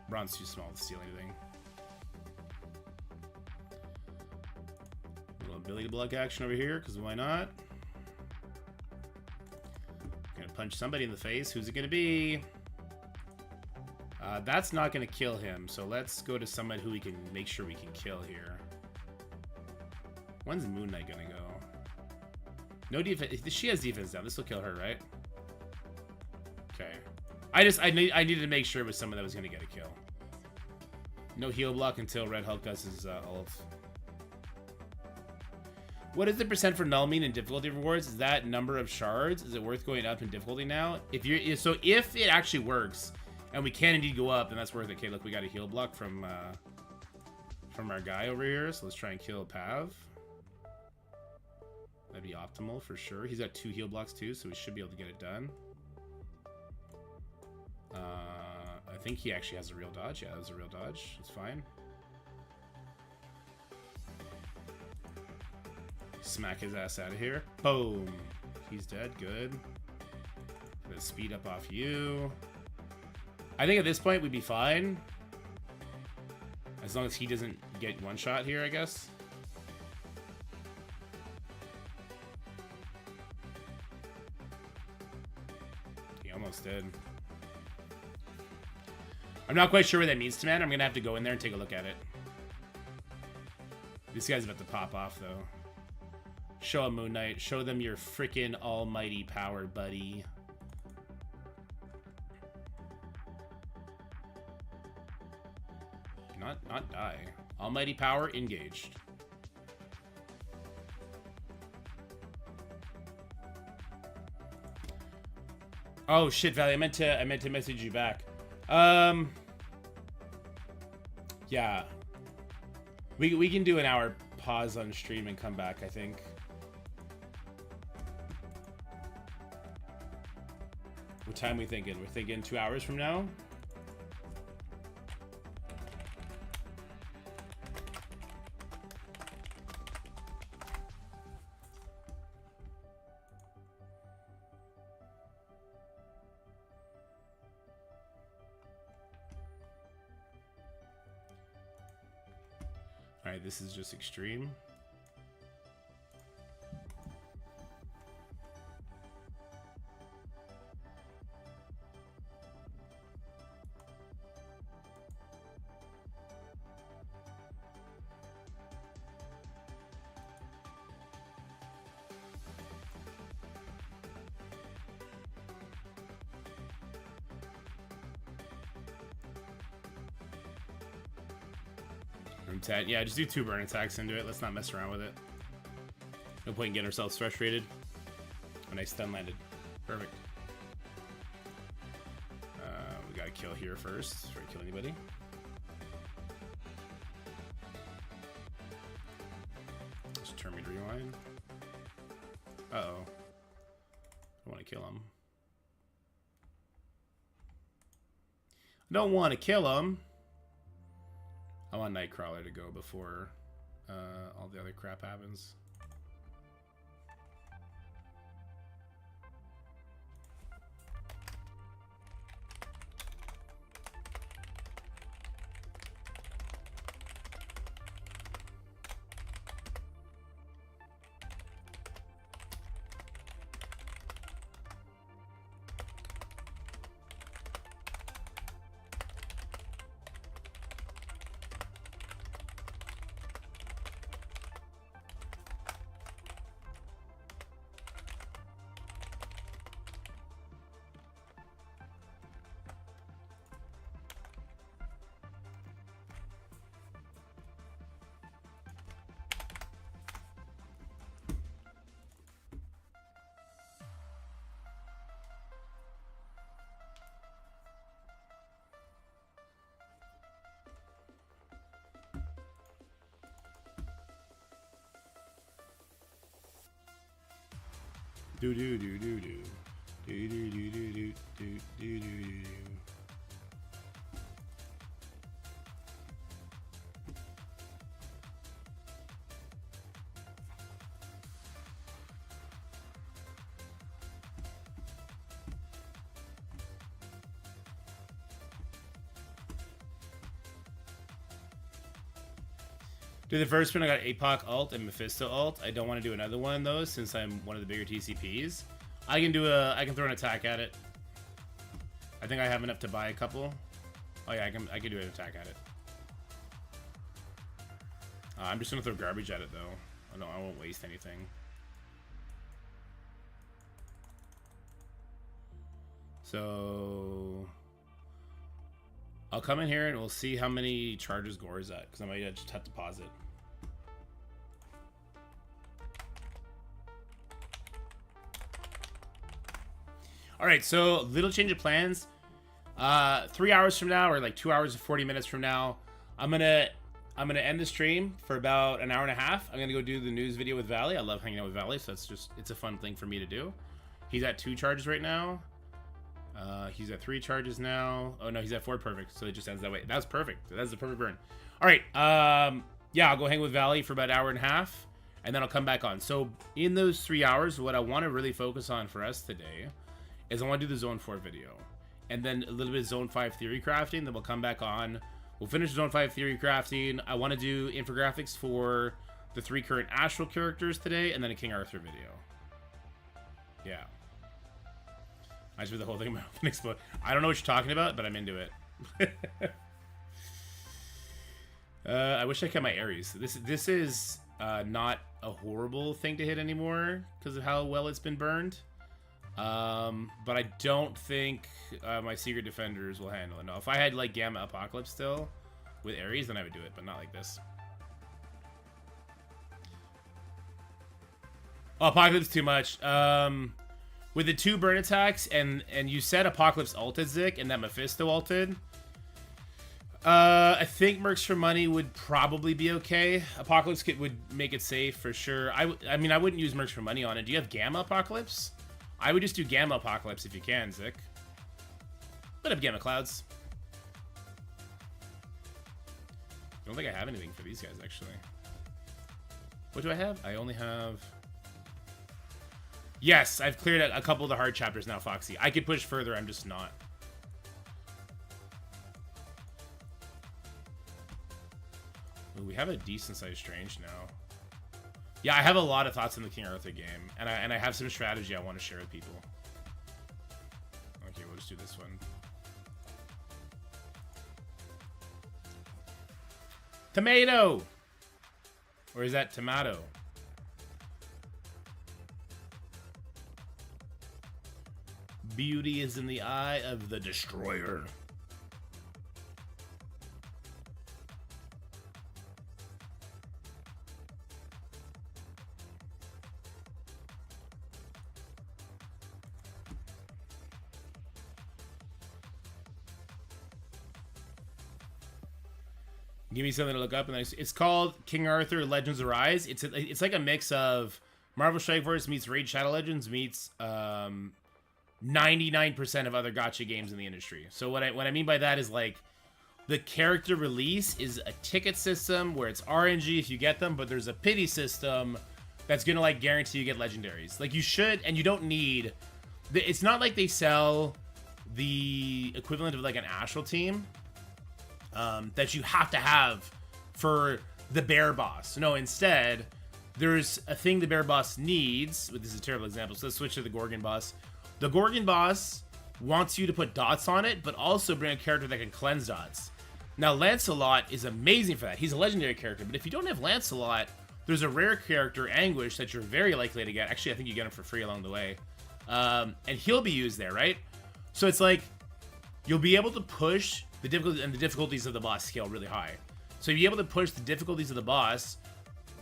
Bronze too small to steal anything. A little ability block action over here, because why not? Gonna punch somebody in the face. Who's it gonna be? That's not going to kill him, so let's go to someone who we can make sure we can kill here. When's Moon Knight going to go? No defense. She has defense down. This will kill her, right? Okay. I needed to make sure it was someone that was going to get a kill. No heal block until Red Hulk does his ult. What does the percent for null mean in difficulty rewards? Is that number of shards? Is it worth going up in difficulty now? If it actually works, and we can indeed go up, and that's worth it. Okay, look, we got a heal block from our guy over here, so let's try and kill Pav. That'd be optimal for sure. He's got 2 heal blocks too, so we should be able to get it done. I think he actually has a real dodge. Yeah, that was a real dodge. It's fine. Smack his ass out of here. Boom. He's dead. Good. Gonna speed up off you. I think at this point we'd be fine. As long as he doesn't get one shot here, I guess. He almost did. I'm not quite sure what that means to man. I'm gonna have to go in there and take a look at it. This guy's about to pop off though. Show him Moon Knight. Show them your freaking almighty power, buddy. Not die. Almighty power engaged. Oh shit, Valley. I meant to message you back. Yeah. We can do an hour pause on stream and come back, I think. What time are we thinking? We're thinking 2 hours from now? Alright, this is just extreme. Room 10. Yeah, just do 2 burn attacks into it. Let's not mess around with it. No point in getting ourselves frustrated. A nice stun landed. Perfect. We gotta kill here first before we kill anybody. Just turn me to rewind. Uh-oh. I want to kill him. I don't want to kill him. I want Nightcrawler to go before all the other crap happens. Do do do do do do do do do do do do do. Do the first one, I got APOC ult and Mephisto ult. I don't want to do another one of those since I'm one of the bigger TCPs. I can throw an attack at it. I think I have enough to buy a couple. Oh yeah, I can do an attack at it. I'm just gonna throw garbage at it though. I won't waste anything. So I'll come in here and we'll see how many charges Gore is at, because I might just have to pause it. All right, so little change of plans. 3 hours from now, or like 2 hours and 40 minutes from now, I'm gonna end the stream for about an hour and a half. I'm gonna go do the news video with Valley. I love hanging out with Valley, so it's a fun thing for me to do. He's at 2 charges right now. He's at 3 charges now. Oh no, he's at 4. Perfect. So it just ends that way. That's perfect. That's the perfect burn. All right. Yeah, I'll go hang with Valley for about an hour and a half, and then I'll come back on. So in those 3 hours, what I want to really focus on for us today is I want to do the Zone 4 video, and then a little bit of Zone 5 theory crafting. Then we'll come back on. We'll finish Zone 5 theory crafting. I want to do infographics for the 3 current Astral characters today, and then a King Arthur video. Yeah. I just read the whole thing about explode. I don't know what you're talking about, but I'm into it. I wish I kept my Ares. This is not a horrible thing to hit anymore because of how well it's been burned. But I don't think my Secret Defenders will handle it. No, if I had like Gamma Apocalypse still with Ares, then I would do it, but not like this. Oh, Apocalypse too much. with the 2 burn attacks and you said Apocalypse ulted Zik and that Mephisto ulted, I think Mercs for Money would probably be okay. Apocalypse would make it safe for sure. I mean, I wouldn't use Mercs for Money on it. Do you have Gamma Apocalypse? I would just do Gamma Apocalypse if you can, Zik. Put up Gamma Clouds. I don't think I have anything for these guys, actually. What do I have? I only have... Yes, I've cleared a couple of the hard chapters now, Foxy. I could push further, I'm just not. Ooh, we have a decent-sized Strange now. Yeah, I have a lot of thoughts on the King Arthur game, and I have some strategy I want to share with people. Okay, we'll just do this one. Tomato! Or is that tomato? Beauty is in the eye of the destroyer. Give me something to look up, and it's called King Arthur: Legends Arise. It's like a mix of Marvel Strike Force meets Raid Shadow Legends meets 99% of other gacha games in the industry. So what I mean by that is, like, the character release is a ticket system where it's RNG if you get them, but there's a pity system that's gonna, like, guarantee you get legendaries. Like, you should, and you don't need. It's not like they sell the equivalent of like an Astral Team. That you have to have for the bear boss. No, instead, there's a thing the bear boss needs. This is a terrible example, so let's switch to the Gorgon boss. The Gorgon boss wants you to put dots on it, but also bring a character that can cleanse dots. Now, Lancelot is amazing for that. He's a legendary character, but if you don't have Lancelot, there's a rare character, Anguish, that you're very likely to get. Actually, I think you get him for free along the way. And he'll be used there, right? So it's like, you'll be able to push the difficulties of the boss scale really high. So you'll be able to push the difficulties of the boss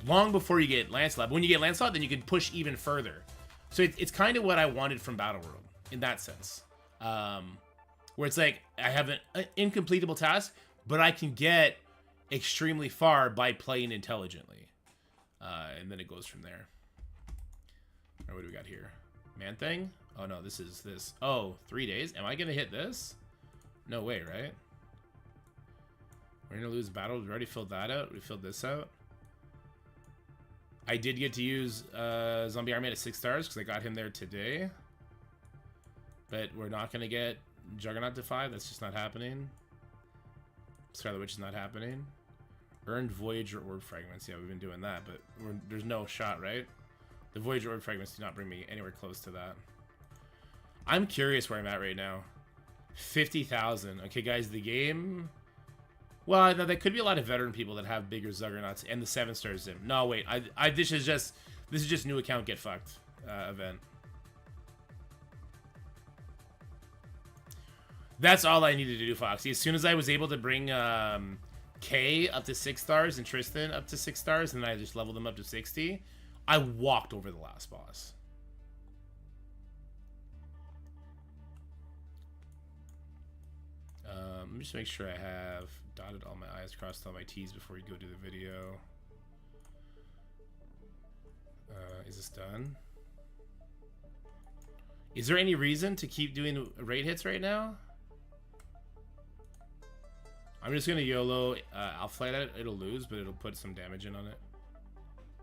long before you get Lancelot. But when you get Lancelot, then you can push even further. So it's kind of what I wanted from Battle World in that sense. Where it's like, I have an incompletable task, but I can get extremely far by playing intelligently. And then it goes from there. All right, what do we got here? Man thing? Oh no, this is this. Oh, 3 days? Am I gonna hit this? No way, right? We're gonna lose battle. We already filled that out. We filled this out. I did get to use Zombie Army at 6 stars because I got him there today. But we're not gonna get Juggernaut to 5. That's just not happening. Scarlet Witch is not happening. Earned Voyager Orb Fragments. Yeah, we've been doing that, but there's no shot, right? The Voyager Orb Fragments do not bring me anywhere close to that. I'm curious where I'm at right now. 50,000. Okay, guys, the game... Well, no, there could be a lot of veteran people that have bigger Zuggernauts and the 7-star Zim. No, wait. This is just new account get fucked event. That's all I needed to do, Foxy. As soon as I was able to bring Kay up to 6 stars and Tristan up to 6 stars, and then I just leveled them up to 60, I walked over the last boss. Let me just make sure I have dotted all my I's, crossed all my T's before we go do the video. Is this done? Is there any reason to keep doing raid hits right now? I'm just gonna YOLO Alpha Flight at it. It'll lose, but it'll put some damage in on it.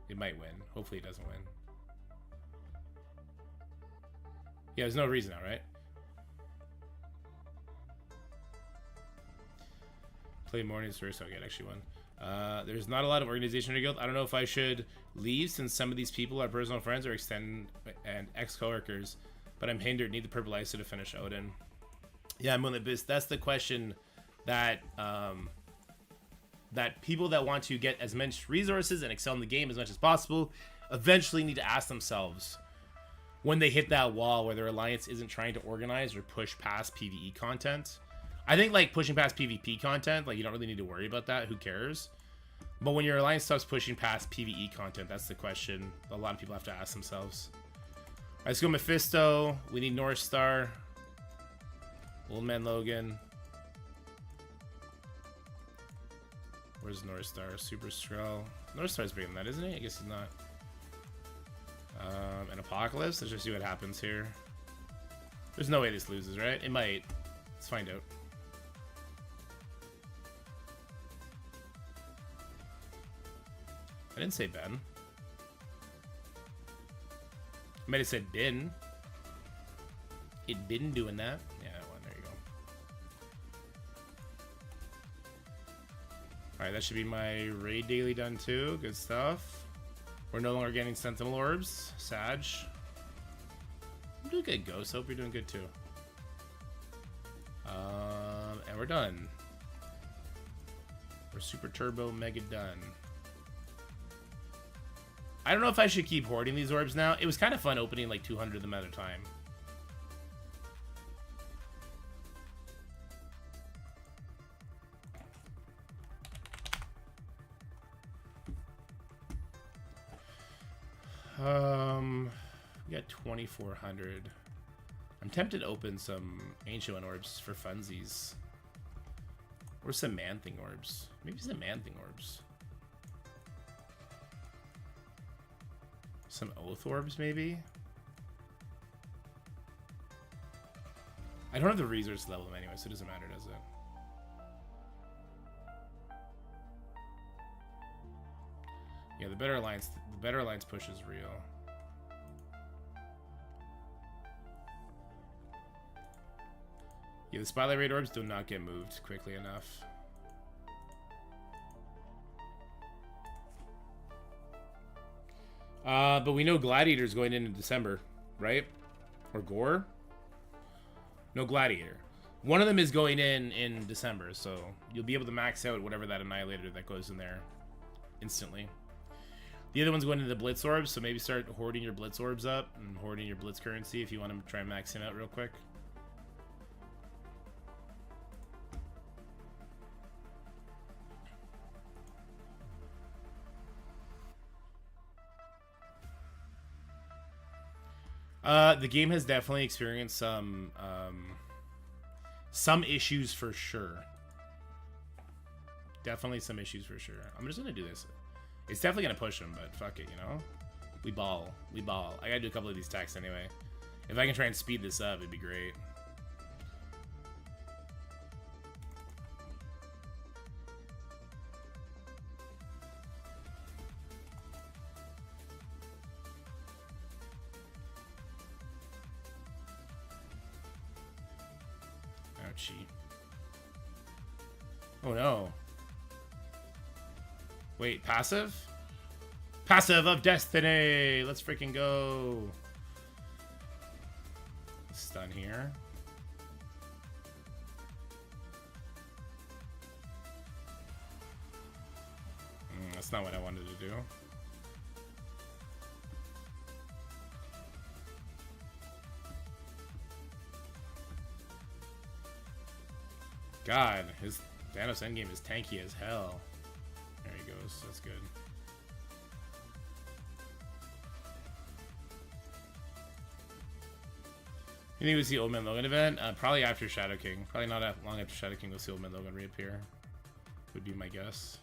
It might win. Hopefully it doesn't win. Yeah, there's no reason now, right? Play mornings first. Okay, it actually won. There's not a lot of organization in your guild. I don't know if I should leave since some of these people are personal friends or extend and ex-coworkers, but I'm hindered. Need the purple ISO to finish Odin. Yeah, I'm on the biz. That's the question that that people that want to get as much resources and excel in the game as much as possible eventually need to ask themselves when they hit that wall where their alliance isn't trying to organize or push past PvE content. I think, like, pushing past PvP content, like, you don't really need to worry about that. Who cares? But when your alliance starts pushing past PvE content, that's the question a lot of people have to ask themselves. Let's go Mephisto. We need North Star. Old Man Logan. Where's North Star? Super Skrull. North Star's bigger than that, isn't he? I guess he's not. An Apocalypse. Let's just see what happens here. There's no way this loses, right? It might. Let's find out. I didn't say Ben. I might have said bin. It been doing that. Yeah, well, there you go. Alright, that should be my raid daily done too. Good stuff. We're no longer getting Sentinel Orbs. Sag. I'm doing good, Ghost. Hope you're doing good too. And we're done. We're super turbo mega done. I don't know if I should keep hoarding these orbs now. It was kind of fun opening like 200 of them at a time. We got 2,400. I'm tempted to open some Ancient One orbs for funsies. Or some Man-Thing orbs. Maybe some Man-Thing orbs. Some Oath orbs, maybe? I don't have the resource level them anyway, so it doesn't matter, does it? Yeah, the Better Alliance push is real. Yeah, the Spotlight Raid orbs do not get moved quickly enough. But we know Gladiator's going in December, right? Or Gore? No, Gladiator. One of them is going in December, so you'll be able to max out whatever that Annihilator that goes in there instantly. The other one's going into the Blitz orbs, so maybe start hoarding your Blitz orbs up and hoarding your Blitz currency if you want to try and max it out real quick. The game has definitely experienced some issues for sure. Definitely some issues for sure. I'm just gonna do this. It's definitely gonna push them, but fuck it, you know? We ball. We ball. I gotta do a couple of these attacks anyway. If I can try and speed this up, it'd be great. Ouchie. Oh no. Wait, passive? Passive of Destiny! Let's freaking go! Stun here. That's not what I wanted to do. God, his Thanos endgame is tanky as hell. There he goes. That's good. You think we see Old Man Logan event? Probably after Shadow King. Probably not long after Shadow King we'll see Old Man Logan reappear. Would be my guess.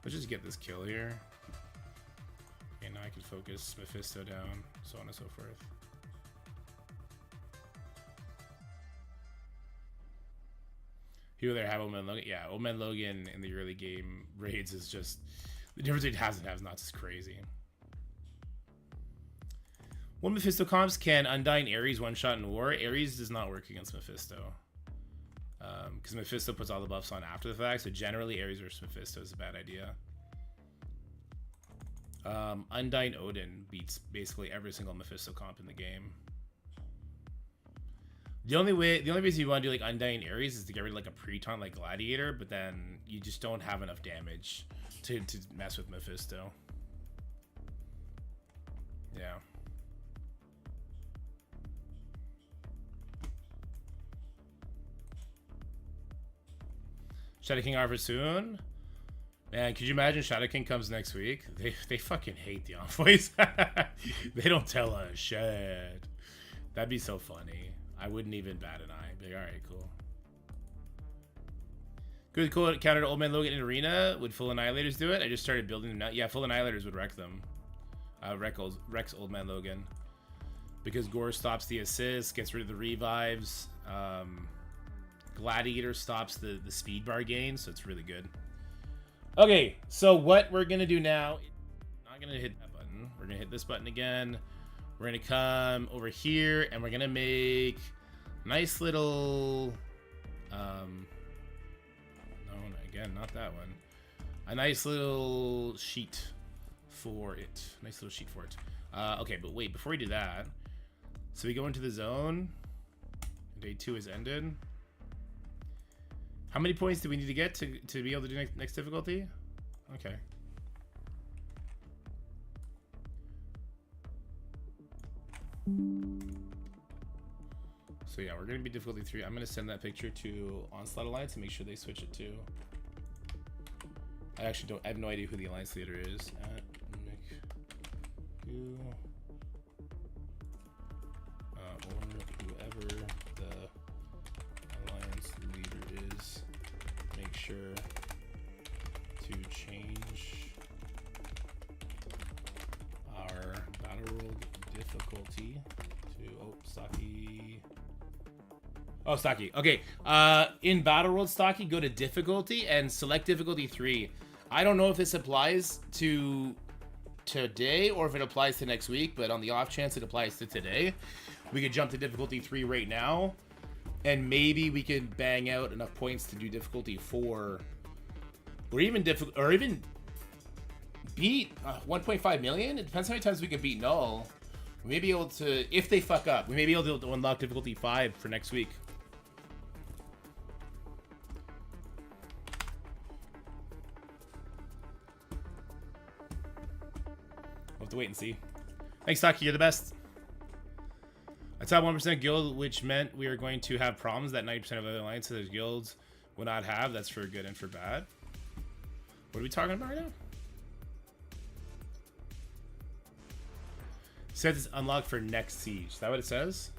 Let's just get this kill here. Okay, now I can focus Mephisto down, so on and so forth. People there have Old Man Logan. Yeah, Old Man Logan in the early game raids is just... The difference between has and have-nots is crazy. One Mephisto comps can Undying Ares one-shot in war. Ares does not work against Mephisto. Because Mephisto puts all the buffs on after the fact, so generally Ares versus Mephisto is a bad idea. Undying Odin beats basically every single Mephisto comp in the game. The only reason you want to do like Undying Ares is to get rid of like a pre-taunt like Gladiator, but then you just don't have enough damage to mess with Mephisto. Yeah. Shadow King offer soon. Man, could you imagine Shadow King comes next week? They fucking hate the envoys. They don't tell us shit. That'd be so funny. I wouldn't even bat an eye. Be like, alright, cool. Good cool counter to Old Man Logan in Arena. Would full Annihilators do it? I just started building them now. Yeah, full Annihilators would wreck them. Wrecks Old Man Logan. Because Gore stops the assist, gets rid of the revives. Gladiator stops the speed bar gain, so it's really good. Okay, so what we're going to do now, not going to hit that button. We're going to hit this button again. We're going to come over here, and we're going to make a nice little... Again, not that one. A nice little sheet for it. Nice little sheet for it. Okay, but wait, before we do that, so we go into the zone. Day 2 is ended. How many points do we need to get to be able to do next difficulty? Okay. So yeah, we're gonna be difficulty 3. I'm gonna send that picture to Onslaught Alliance and make sure they switch it too. I actually don't. I have no idea who the alliance leader is. Or whoever the alliance leader is, make sure to change our battle world difficulty to Stocky. Oh, Stocky. Okay. In Battle World Stocky, go to difficulty and select difficulty 3. I don't know if this applies to today or if it applies to next week, but on the off chance it applies to today, we could jump to difficulty 3 right now, and maybe we could bang out enough points to do difficulty 4, or even beat 1.5 million. It depends how many times we can beat Null. We may be able to, if they fuck up, we may be able to unlock difficulty 5 for next week. We'll have to wait and see. Thanks, Taki. You're the best. A top 1% guild, which meant we are going to have problems that 90% of other alliances guilds will not have. That's for good and for bad. What are we talking about right now? It says it's unlocked for next siege. Is that what it says?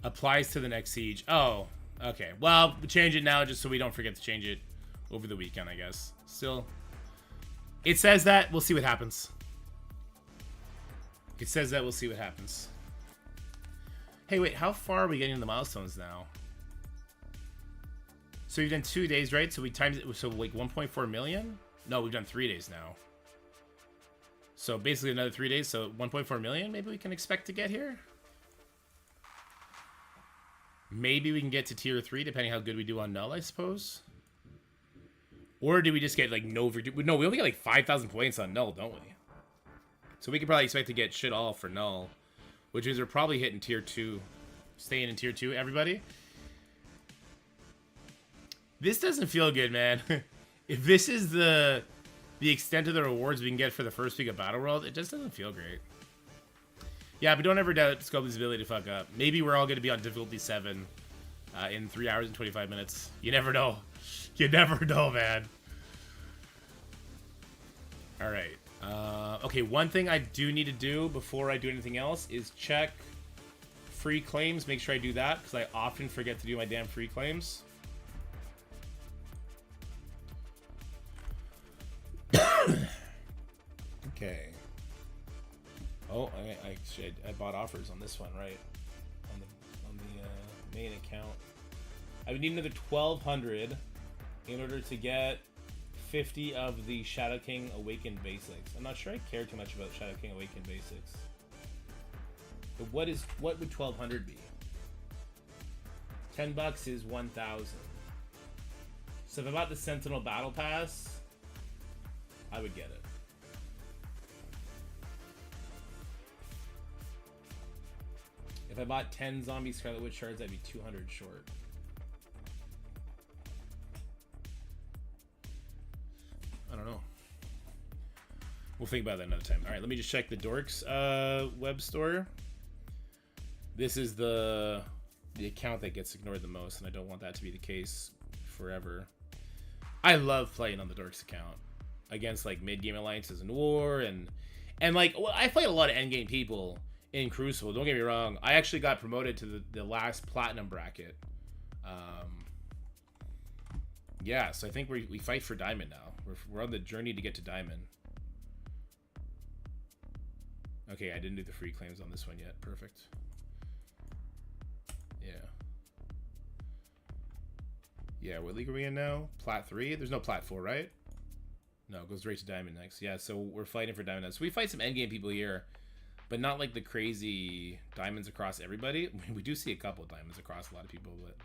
Applies to the next siege. Oh, okay. Well, we change it now just so we don't forget to change it over the weekend, I guess. Still, it says that. We'll see what happens. It says that. We'll see what happens. Hey, wait. How far are we getting in the milestones now? So we've done 2 days, right? So we times it. So like 1.4 million? No, we've done 3 days now. So basically another 3 days. So 1.4 million maybe we can expect to get here. Maybe we can get to tier 3 depending how good we do on Null, I suppose. Or do we just get like no, we only get like 5,000 points on Null, don't we? So we could probably expect to get shit all for Null, which means we're probably hitting tier 2, staying in tier 2, everybody. This doesn't feel good, man. If this is the extent of the rewards we can get for the first week of Battle World, it just doesn't feel great. Yeah, but don't ever doubt Scopely's ability to fuck up. Maybe we're all going to be on difficulty 7 in 3 hours and 25 minutes. You never know. You never know, man. All right. Okay, one thing I do need to do before I do anything else is check free claims. Make sure I do that, because I often forget to do my damn free claims. Okay. Oh, I bought offers on this one, right? On the main account. I would need another 1,200 in order to get 50 of the Shadow King Awakened basics. I'm not sure I care too much about Shadow King Awakened basics. But what would 1,200 be? $10 is 1,000. So if I bought the Sentinel Battle Pass, I would get it. If I bought 10 Zombie Scarlet Witch shards, I'd be 200 short. I don't know. We'll think about that another time. All right, let me just check the Dorks web store. This is the account that gets ignored the most, and I don't want that to be the case forever. I love playing on the Dorks account against like mid game alliances in war and like well, I played a lot of end game people in Crucible. Don't get me wrong. I actually got promoted to the last platinum bracket. Yeah, so I think we fight for diamond now. We're on the journey to get to diamond. Okay, I didn't do the free claims on this one yet. Perfect. Yeah. Yeah, what league are we in now? Plat 3? There's no Plat 4, right? No, it goes right to diamond next. Yeah, so we're fighting for diamond next. So we fight some endgame people here, but not like the crazy diamonds across everybody. We do see a couple of diamonds across a lot of people, but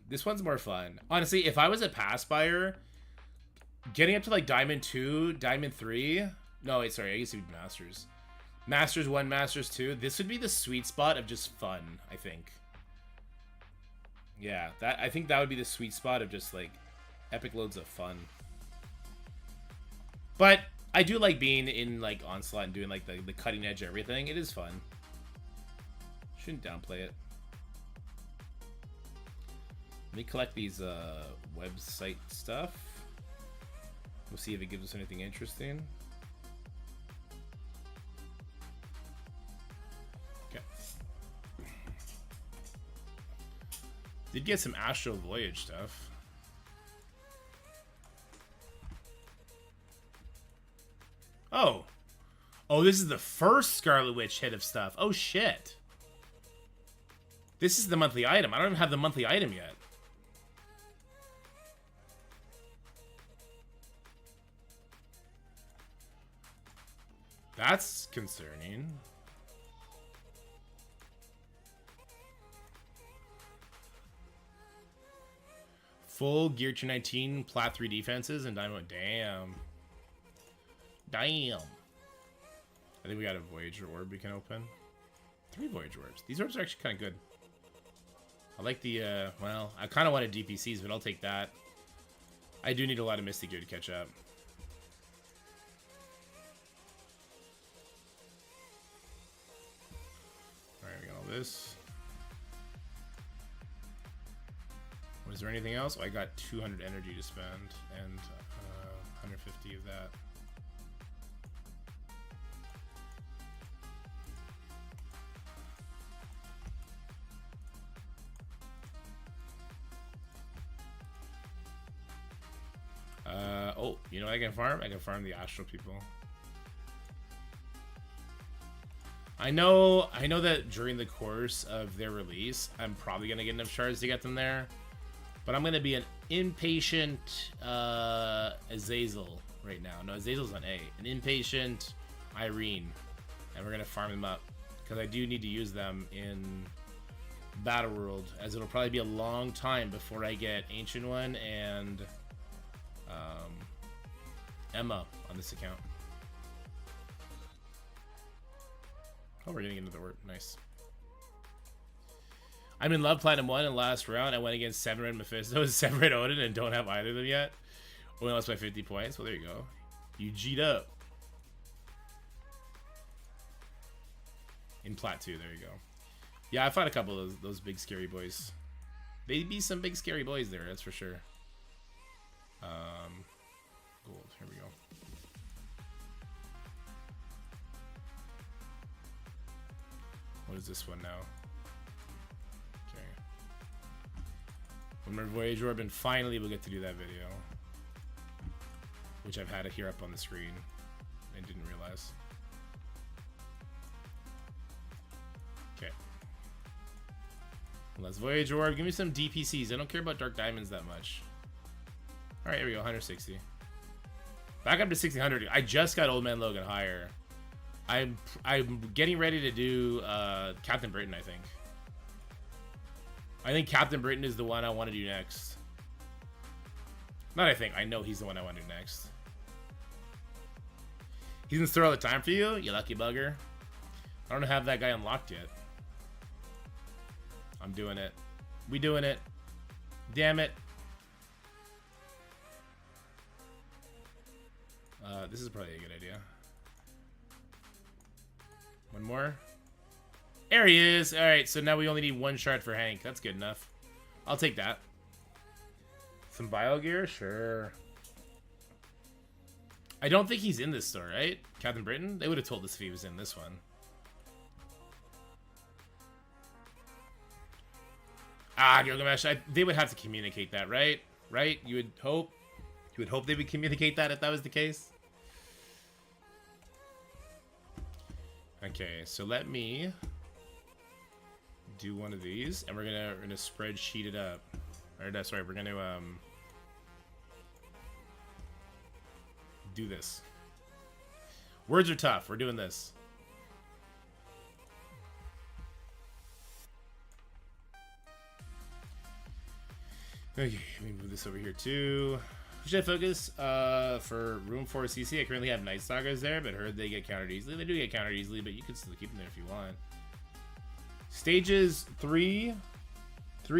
this one's more fun. Honestly, if I was a pass buyer, getting up to like diamond 2, diamond 3. No, wait, sorry, I guess it would be masters. Masters 1, masters 2. This would be the sweet spot of just fun, I think. Yeah, I think that would be the sweet spot of just like epic loads of fun. But I do like being in like Onslaught and doing like the cutting edge everything. It is fun. Shouldn't downplay it. Let me collect these website stuff. We'll see if it gives us anything interesting. Okay. Did get some Astral Voyage stuff. Oh. Oh, this is the first Scarlet Witch hit of stuff. Oh, shit. This is the monthly item. I don't even have the monthly item yet. That's concerning. Full Gear 219, Plat 3 defenses, and Diamond. Damn. Damn. I think we got a Voyager orb we can open. 3 Voyager orbs. These orbs are actually kind of good. I like the, well, I kind of wanted DPCs, but I'll take that. I do need a lot of Mystic Gear to catch up. Alright, we got all this. Was there anything else? Oh, I got 200 energy to spend, and 150 of that. Oh, you know what I can farm? I can farm the Astral people. I know that during the course of their release, I'm probably gonna get enough shards to get them there. But I'm gonna be an impatient Azazel right now. No, Azazel's on A. An impatient Irene. And we're gonna farm them up. Because I do need to use them in Battle World, as it'll probably be a long time before I get Ancient One and Emma on this account. Oh, we're getting into the word. Nice. I'm in Love Platinum 1 in last round. I went against 7 Red Mephisto and 7 Red Odin and don't have either of them yet. Only lost by 50 points. Well, there you go. You G'd up. In Plat 2, there you go. Yeah, I fought a couple of those big scary boys. They'd be some big scary boys there, that's for sure. Gold, here we go. What is this one now? Okay. When my Voyage Orb, and finally we'll get to do that video. Which I've had it here up on the screen. I didn't realize. Okay. Let's Voyage Orb. Give me some DPCs. I don't care about Dark Diamonds that much. Alright, here we go. 160. Back up to 1600. I just got Old Man Logan higher. I'm getting ready to do Captain Britain, I think. I think Captain Britain is the one I want to do next. Not I think. I know he's the one I want to do next. He's in store all the time for you? You lucky bugger. I don't have that guy unlocked yet. I'm doing it. We doing it. Damn it. This is probably a good idea. One more. There he is. Alright, so now we only need 1 shard for Hank. That's good enough. I'll take that. Some bio gear? Sure. I don't think he's in this store, right? Captain Britain? They would have told us if he was in this one. Ah, Gilgamesh. They would have to communicate that, right? Right? You would hope. You would hope they would communicate that if that was the case. Okay, so let me do one of these, and we're gonna spreadsheet it up. Or no, sorry, we're gonna do this. Words are tough. We're doing this. Okay, let me move this over here too. Should I focus for room 4 CC? I currently have Night Sagas there, but heard they get countered easily. They do get countered easily, but you can still keep them there if you want. Stages 3,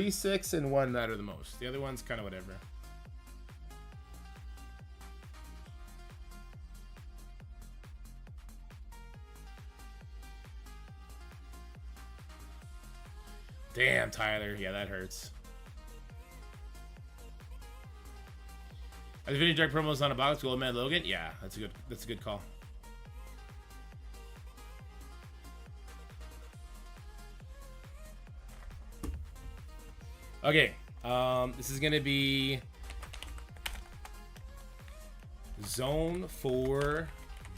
6, and 1 matter the most. The other one's kind of whatever. Damn, Tyler. Yeah, that hurts. Are the video direct promos on a box with Old Man Logan? Yeah, that's a good call. Okay, this is gonna be Zone 4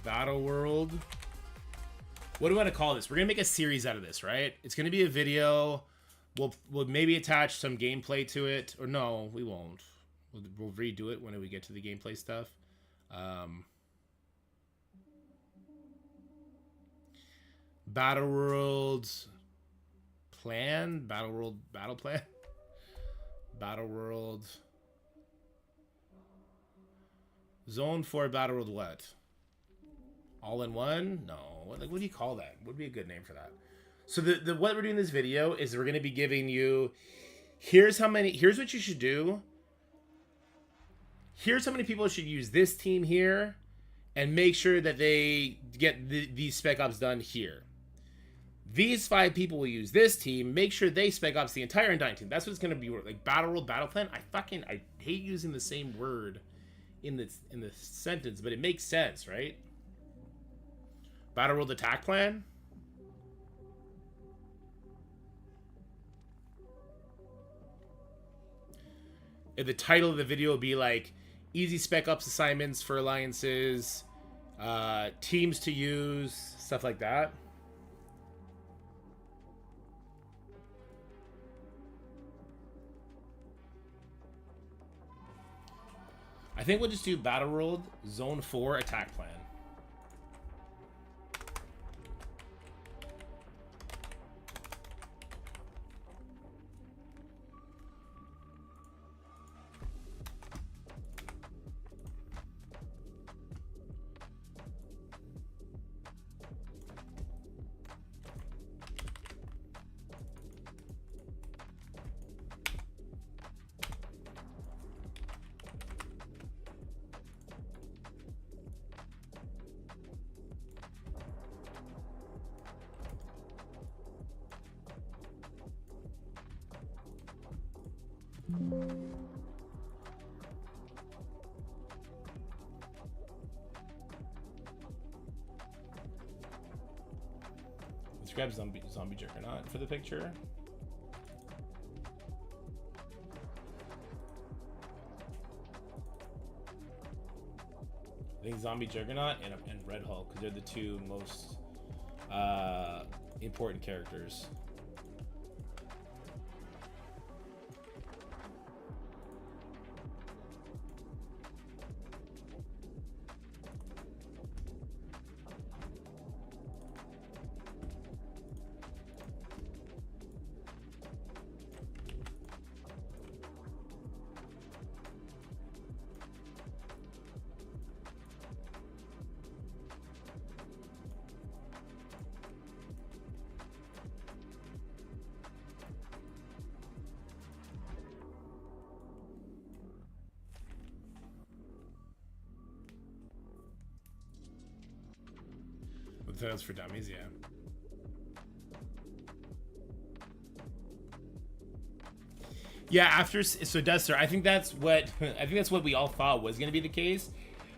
Battle World. What do we want to call this? We're gonna make a series out of this, right? It's gonna be a video. We'll maybe attach some gameplay to it, or no, we won't. We'll redo it when we get to the gameplay stuff. Battle World plan, Battle World battle plan, Battle World Zone 4 Battle World what? All in one? No. What do you call that? What would be a good name for that? So the what we're doing in this video is we're going to be giving you here's what you should do. Here's how many people should use this team here, and make sure that they get these spec ops done here. These 5 people will use this team. Make sure they spec ops the entire Undying team. That's what it's gonna be like. Battle World battle plan. I hate using the same word in the sentence, but it makes sense, right? Battle World attack plan. And the title of the video will be like easy spec ops assignments for alliances, teams to use, stuff like that. I think we'll just do Battle World Zone 4 attack plan. Let's grab zombie Juggernaut for the picture. I think Zombie Juggernaut and Red Hulk, because they're the 2 most important characters. That's for dummies, yeah. Yeah, after so Duster, I think that's what we all thought was going to be the case,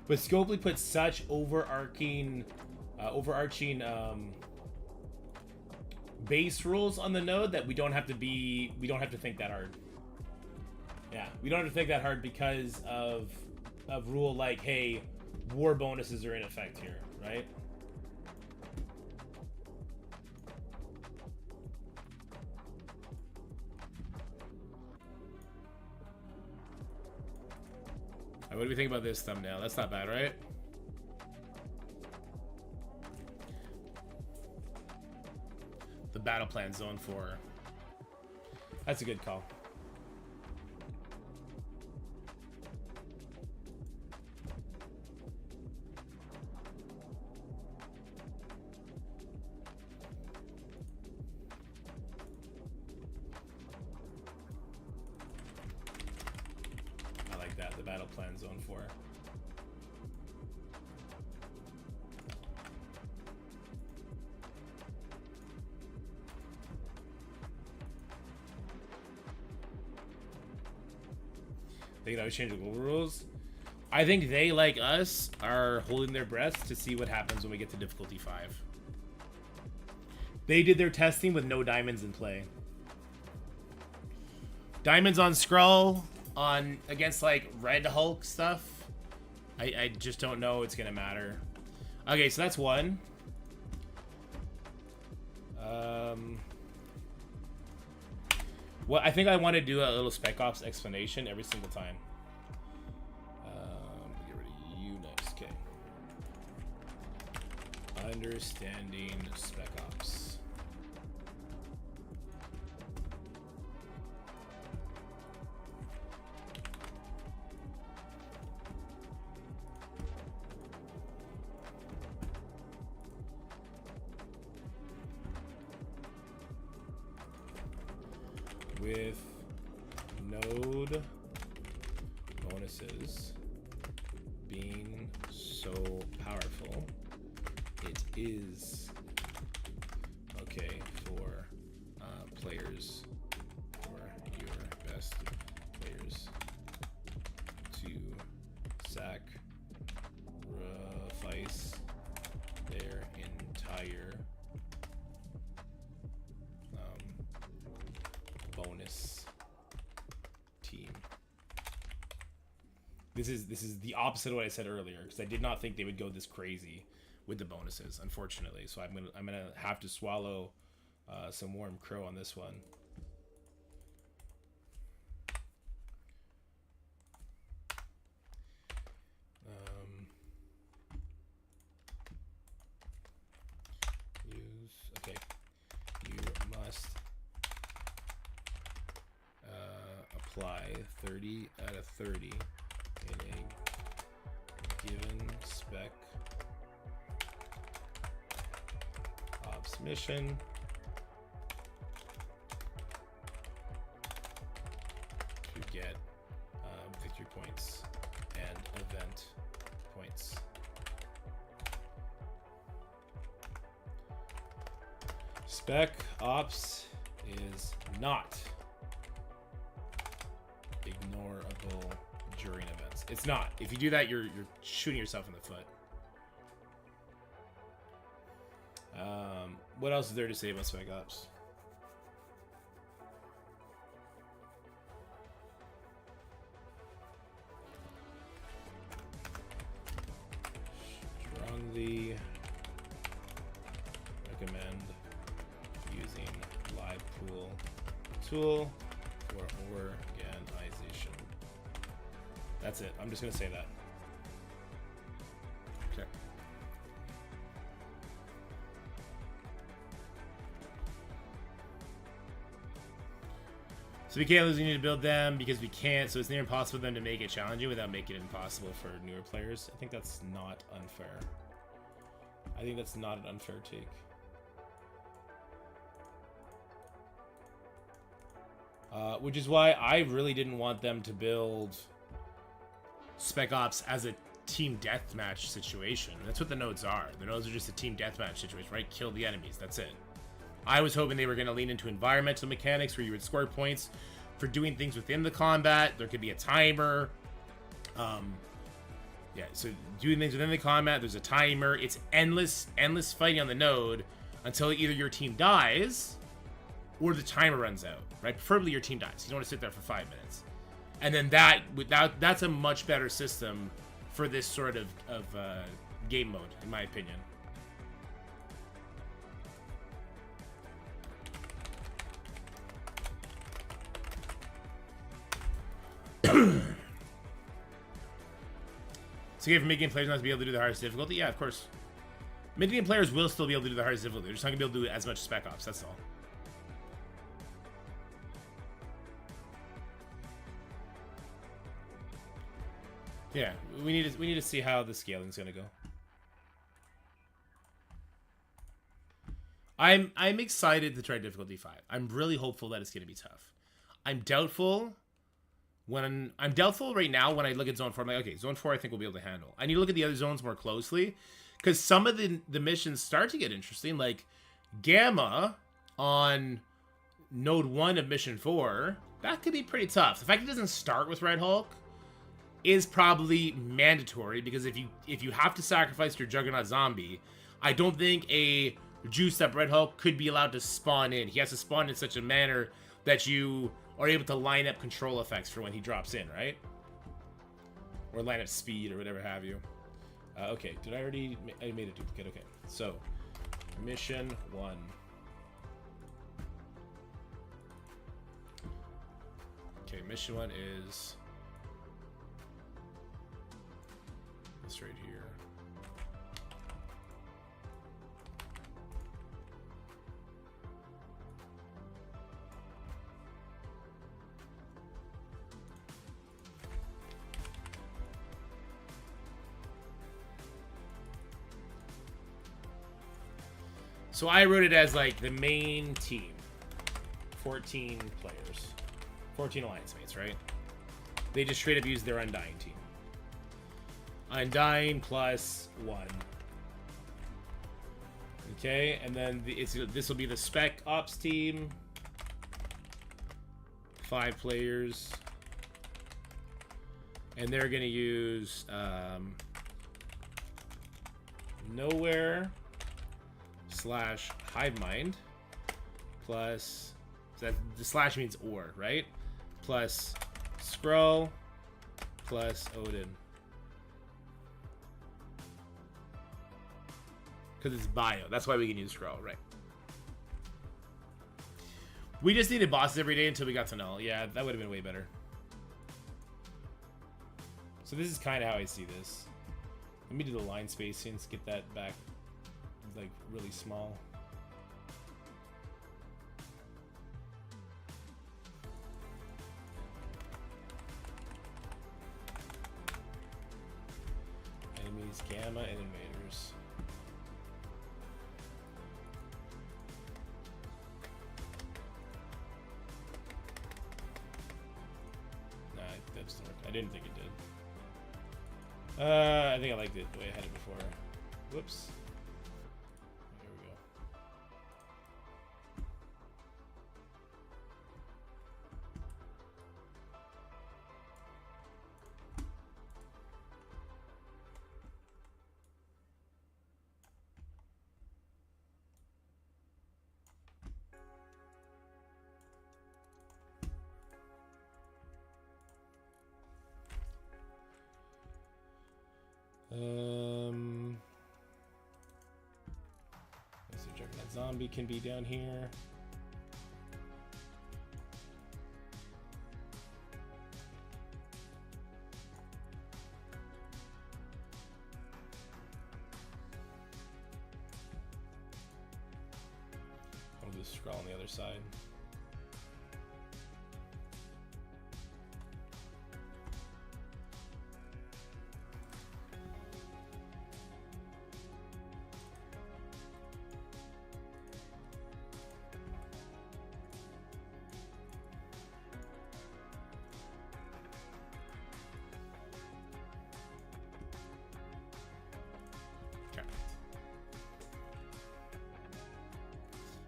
but Scopely put such overarching base rules on the node that we don't have to think that hard. Yeah, we don't have to think that hard because of rule like, hey, war bonuses are in effect here, right? What do we think about this thumbnail? That's not bad, right? The battle plan zone 4. That's a good call. The battle plan zone 4. Think that would change the global rules? I think they, like us, are holding their breath to see what happens when we get to difficulty 5. They did their testing with no diamonds in play. Diamonds on Skrull against like Red Hulk stuff, I just don't know it's gonna matter. Okay, so that's one. Well, I think I want to do a little Spec Ops explanation every single time. Get rid of you next. Okay. Understanding Spec Ops. With node bonuses being so powerful, it is okay for players, or your best players, to sacrifice their entire bonus team. This is the opposite of what I said earlier, because I did not think they would go this crazy with the bonuses, unfortunately. So I'm gonna have to swallow some warm crow on this one. Okay. You must apply 30 out of 30 in a given Spec Ops mission to get victory points and event points. Spec Ops is not ignorable during events. It's not. If you do that, you're shooting yourself in the foot. What else is there to say about Spec Ops? Strongly recommend using live pool tool for organization. That's it. I'm just gonna say that. Okay. So we can't lose. We need to build them because we can't. So it's near impossible for them to make it challenging without making it impossible for newer players. I think that's not unfair. I think that's not an unfair take. Which is why I really didn't want them to build Spec Ops as a team deathmatch situation. That's what the nodes are. The nodes are just a team deathmatch situation, right? Kill the enemies. That's it. I was hoping they were going to lean into environmental mechanics where you would score points for doing things within the combat. There could be a timer. Yeah, so doing things within the combat, there's a timer. It's endless fighting on the node until either your team dies or the timer runs out, right? Preferably your team dies. You don't want to sit there for 5 minutes. And then that's a much better system for this sort of game mode, in my opinion. So yeah, for mid-game players not to be able to do the hardest difficulty, yeah, of course. Mid-game players will still be able to do the hardest difficulty. They're just not gonna be able to do it as much Spec Ops. That's all. Yeah, we need to see how the scaling's gonna go. I'm excited to try difficulty 5. I'm really hopeful that it's gonna be tough. I'm doubtful right now when I look at Zone 4. I'm like, okay, Zone 4 I think we'll be able to handle. I need to look at the other zones more closely, because some of the missions start to get interesting. Like Gamma on Node 1 of Mission 4, that could be pretty tough. The fact it doesn't start with Red Hulk is probably mandatory, because if you have to sacrifice your Juggernaut zombie, I don't think a juiced up Red Hulk could be allowed to spawn in. He has to spawn in such a manner that you are able to line up control effects for when he drops in, right? Or line up speed or whatever have you. Okay, I made a duplicate. Okay, so mission 1. Okay, mission 1 is this right here. So I wrote it as like the main team. 14 players. 14 alliance mates, right? They just straight up use their Undying team. Undying plus 1. Okay, and then this will be the Spec Ops team. 5 players. And they're going to use Nowhere / Hivemind plus, so that the slash means or, right? Plus Skrull plus Odin. Because it's bio. That's why we can use Skrull, right? We just needed bosses every day until we got to Null. Yeah, that would have been way better. So this is kind of how I see this. Let me do the line spacings, get that back like really small. Enemies, Gamma, and invaders. Nah, that doesn't work. I didn't think it did. I think I liked it the way I had it before. Whoops. Here we go. Let's see, Juggernaut Zombie can be down here. I'll just scroll on the other side.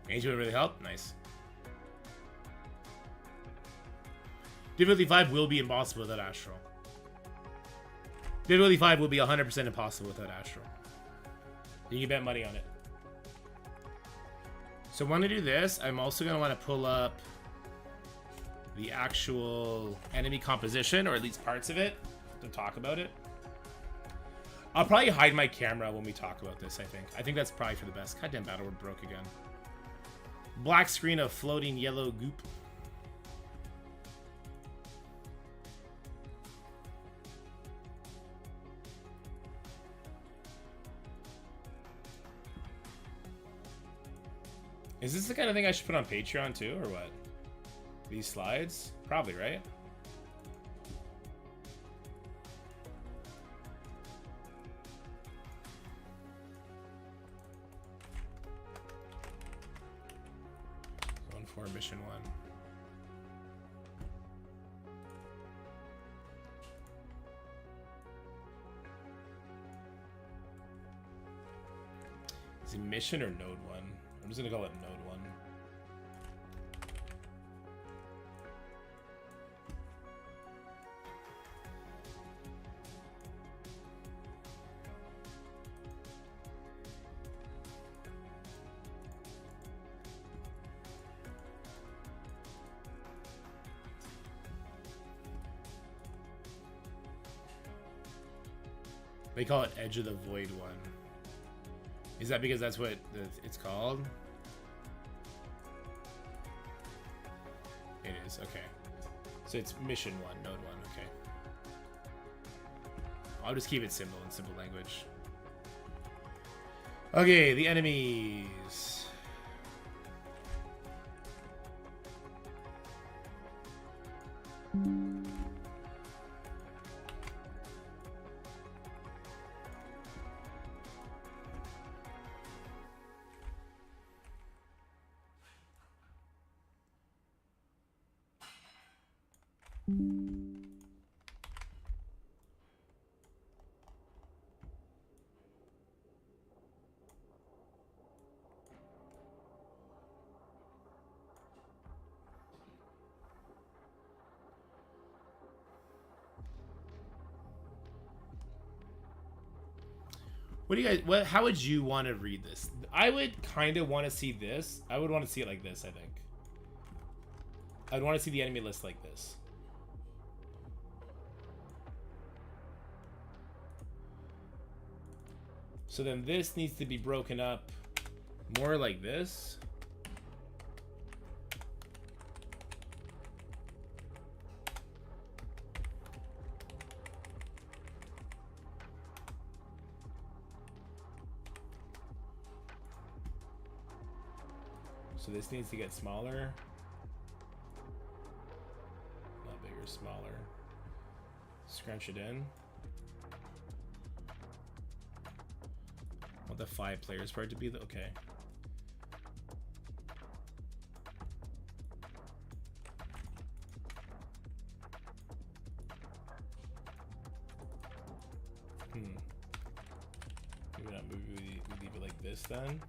Angel would really help. Nice. Difficulty 5 will be impossible without Astral. Difficulty 5 will be 100% impossible without Astral. You can bet money on it. So when I do this, I'm also going to want to pull up the actual enemy composition, or at least parts of it, to talk about it. I'll probably hide my camera when we talk about this, I think. I think that's probably for the best. Goddamn, Battleworld broke again. Black screen of floating yellow goop. Is this the kind of thing I should put on Patreon too, or what? These slides? Probably, right? Zone 4, Mission 1. Is it Mission or Node 1? I'm just gonna call it Node 1. They call it Edge of the Void 1. Is that because that's what it's called? It is, okay. So it's Mission 1, Node 1, okay. I'll just keep it simple in simple language. Okay, the enemies. What do you guys, how would you want to read this? I would kind of want to see this. I would want to see it like this, I think. I'd want to see the enemy list like this. So then this needs to be broken up more like this. So this needs to get smaller. Not bigger, smaller. Scrunch it in. Want the 5 players part to be the, okay. Maybe we leave it like this then.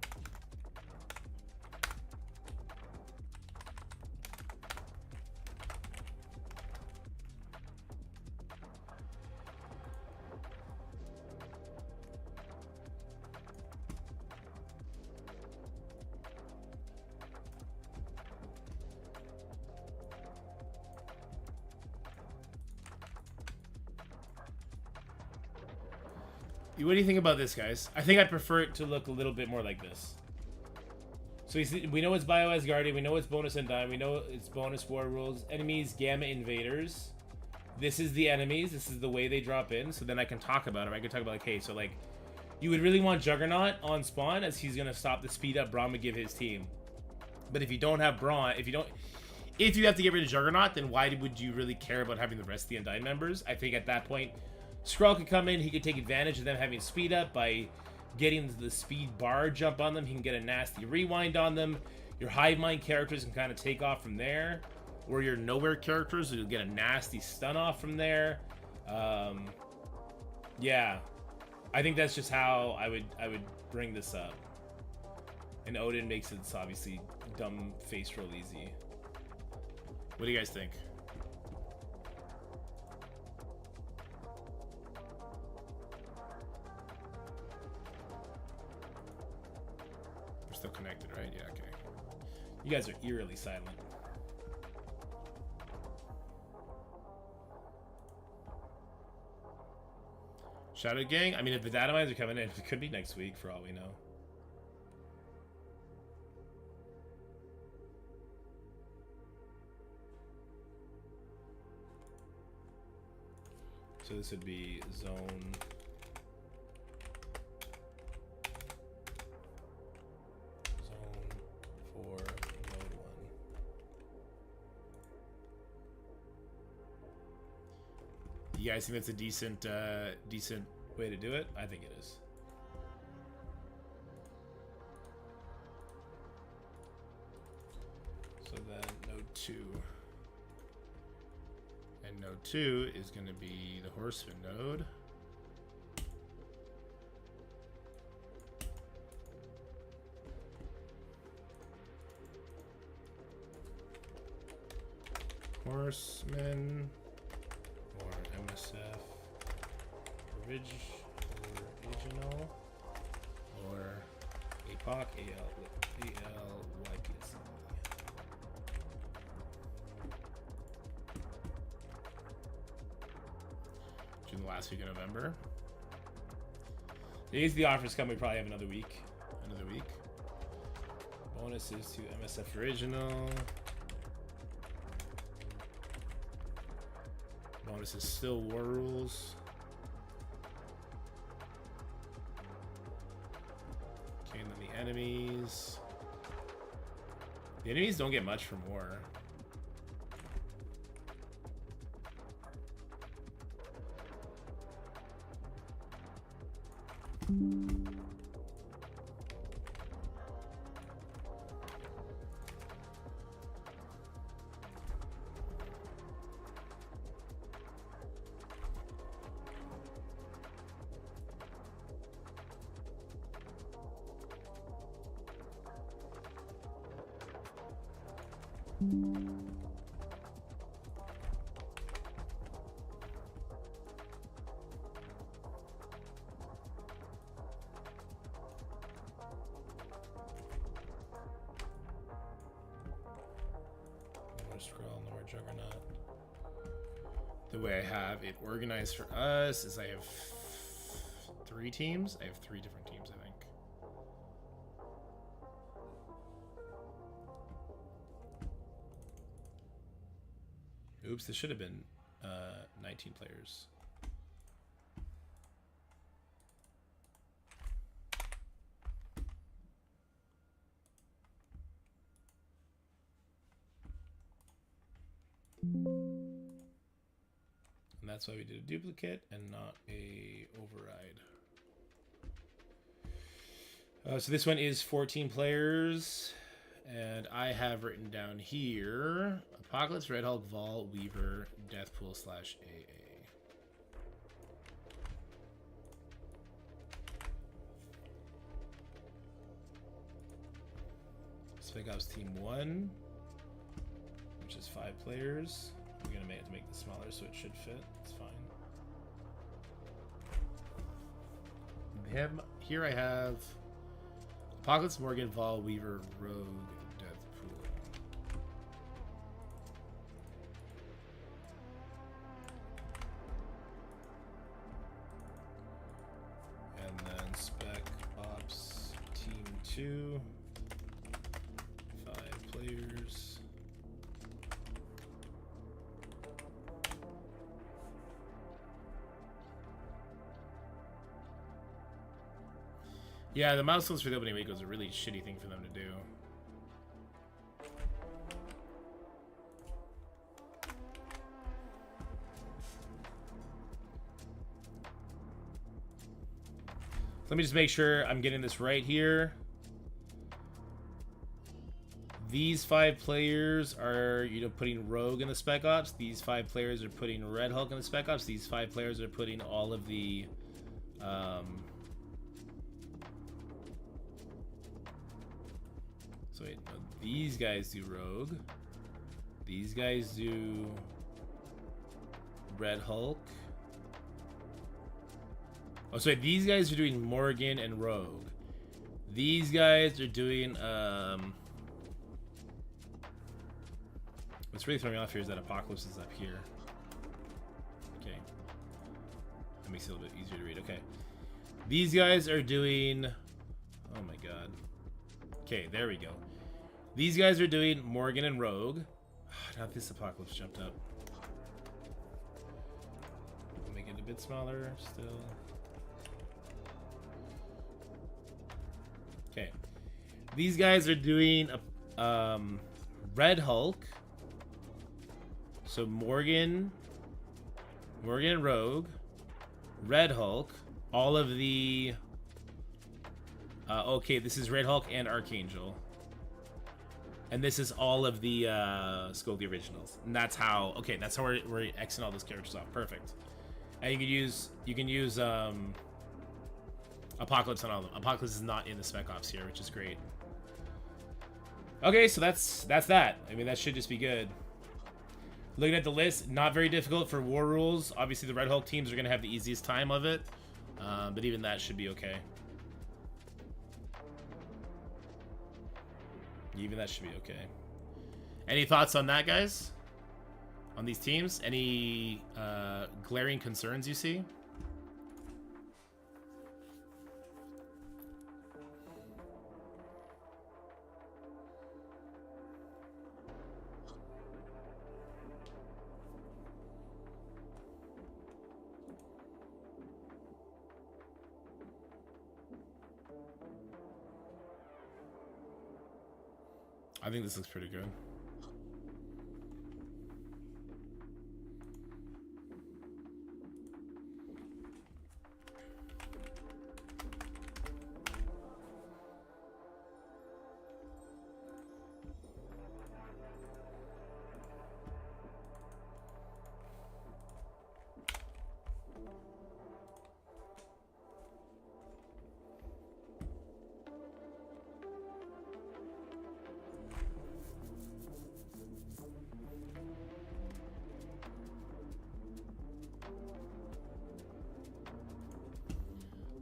What do you think about this, guys? I think I'd prefer it to look a little bit more like this. So we know it's Bio Asgardian, we know it's bonus Undyne, we know it's bonus War Rules, enemies, Gamma Invaders. This is the enemies, this is the way they drop in, so then I can talk about it. I can talk about, like, hey, so, like, you would really want Juggernaut on spawn, as he's gonna stop the speed up Braum would give his team. But if you don't have Braum, if you have to get rid of Juggernaut, then why would you really care about having the rest of the Undyne members? I think at that point, Skrull could come in, he could take advantage of them having speed up by getting the speed bar jump on them. He can get a nasty rewind on them. Your Hive Mind characters can kind of take off from there. Or your Nowhere characters will get a nasty stun off from there. Yeah. I think that's just how I would bring this up. And Odin makes it obviously dumb face roll easy. What do you guys think? still connected, right? Yeah, okay. You guys are eerily silent. Shadow Gang? I mean, if the data mines are coming in, it could be next week for all we know. So this would be zone. Zone 4, node 1. You guys think that's a decent way to do it? I think it is. So then node 2. And node 2 is going to be the Horseman node. Horseman or MSF original or APOC ALYPC. In the last week of November. Days the offers come, we probably have another week. Bonuses to MSF original. Bonuses still war rules. Okay, and then the enemies. The enemies don't get much from war. Scroll, no more Juggernaut. The way I have it organized for us is I have 3 teams. I have 3 different teams, I think. Oops, this should have been 19 players. And that's why we did a duplicate and not a override. So this one is 14 players. And I have written down here Apocalypse, Red Hulk, Vol, Weaver, Deathpool / AA. Spec Ops Team 1, which is 5 players. We're going to have to make this smaller so it should fit. It's fine. Here I have Apocalypse, Morgan, Vol, Weaver, Rogue, Deathpool. And then Spec Ops Team 2. 5 players. Yeah, the milestones for the opening week was a really shitty thing for them to do. Let me just make sure I'm getting this right here. These 5 players are, putting Rogue in the Spec Ops. These 5 players are putting Red Hulk in the Spec Ops. These 5 players are putting all of the so wait, no, these guys do Rogue. These guys do Red Hulk. Oh, sorry, these guys are doing Morgan and Rogue. These guys are doing what's really throwing me off here is that Apocalypse is up here. Okay. That makes it a little bit easier to read. Okay. These guys are doing, oh my god. Okay, there we go. These guys are doing Morgan and Rogue. Now this Apocalypse jumped up. Make it a bit smaller still. Okay. These guys are doing a Red Hulk. So Morgan and Rogue, Red Hulk, all of the okay, this is Red Hulk and Archangel. And this is all of the Skull the Originals. And that's how, okay, that's how we're Xing all those characters off. Perfect. And you can use Apocalypse on all of them. Apocalypse is not in the Spec Ops here, which is great. Okay, so that's that. I mean, that should just be good. Looking at the list, not very difficult for War Rules. Obviously, the Red Hulk teams are going to have the easiest time of it. But even that should be okay. Even that should be okay. Any thoughts on that, guys? On these teams? Any glaring concerns you see? I think this looks pretty good.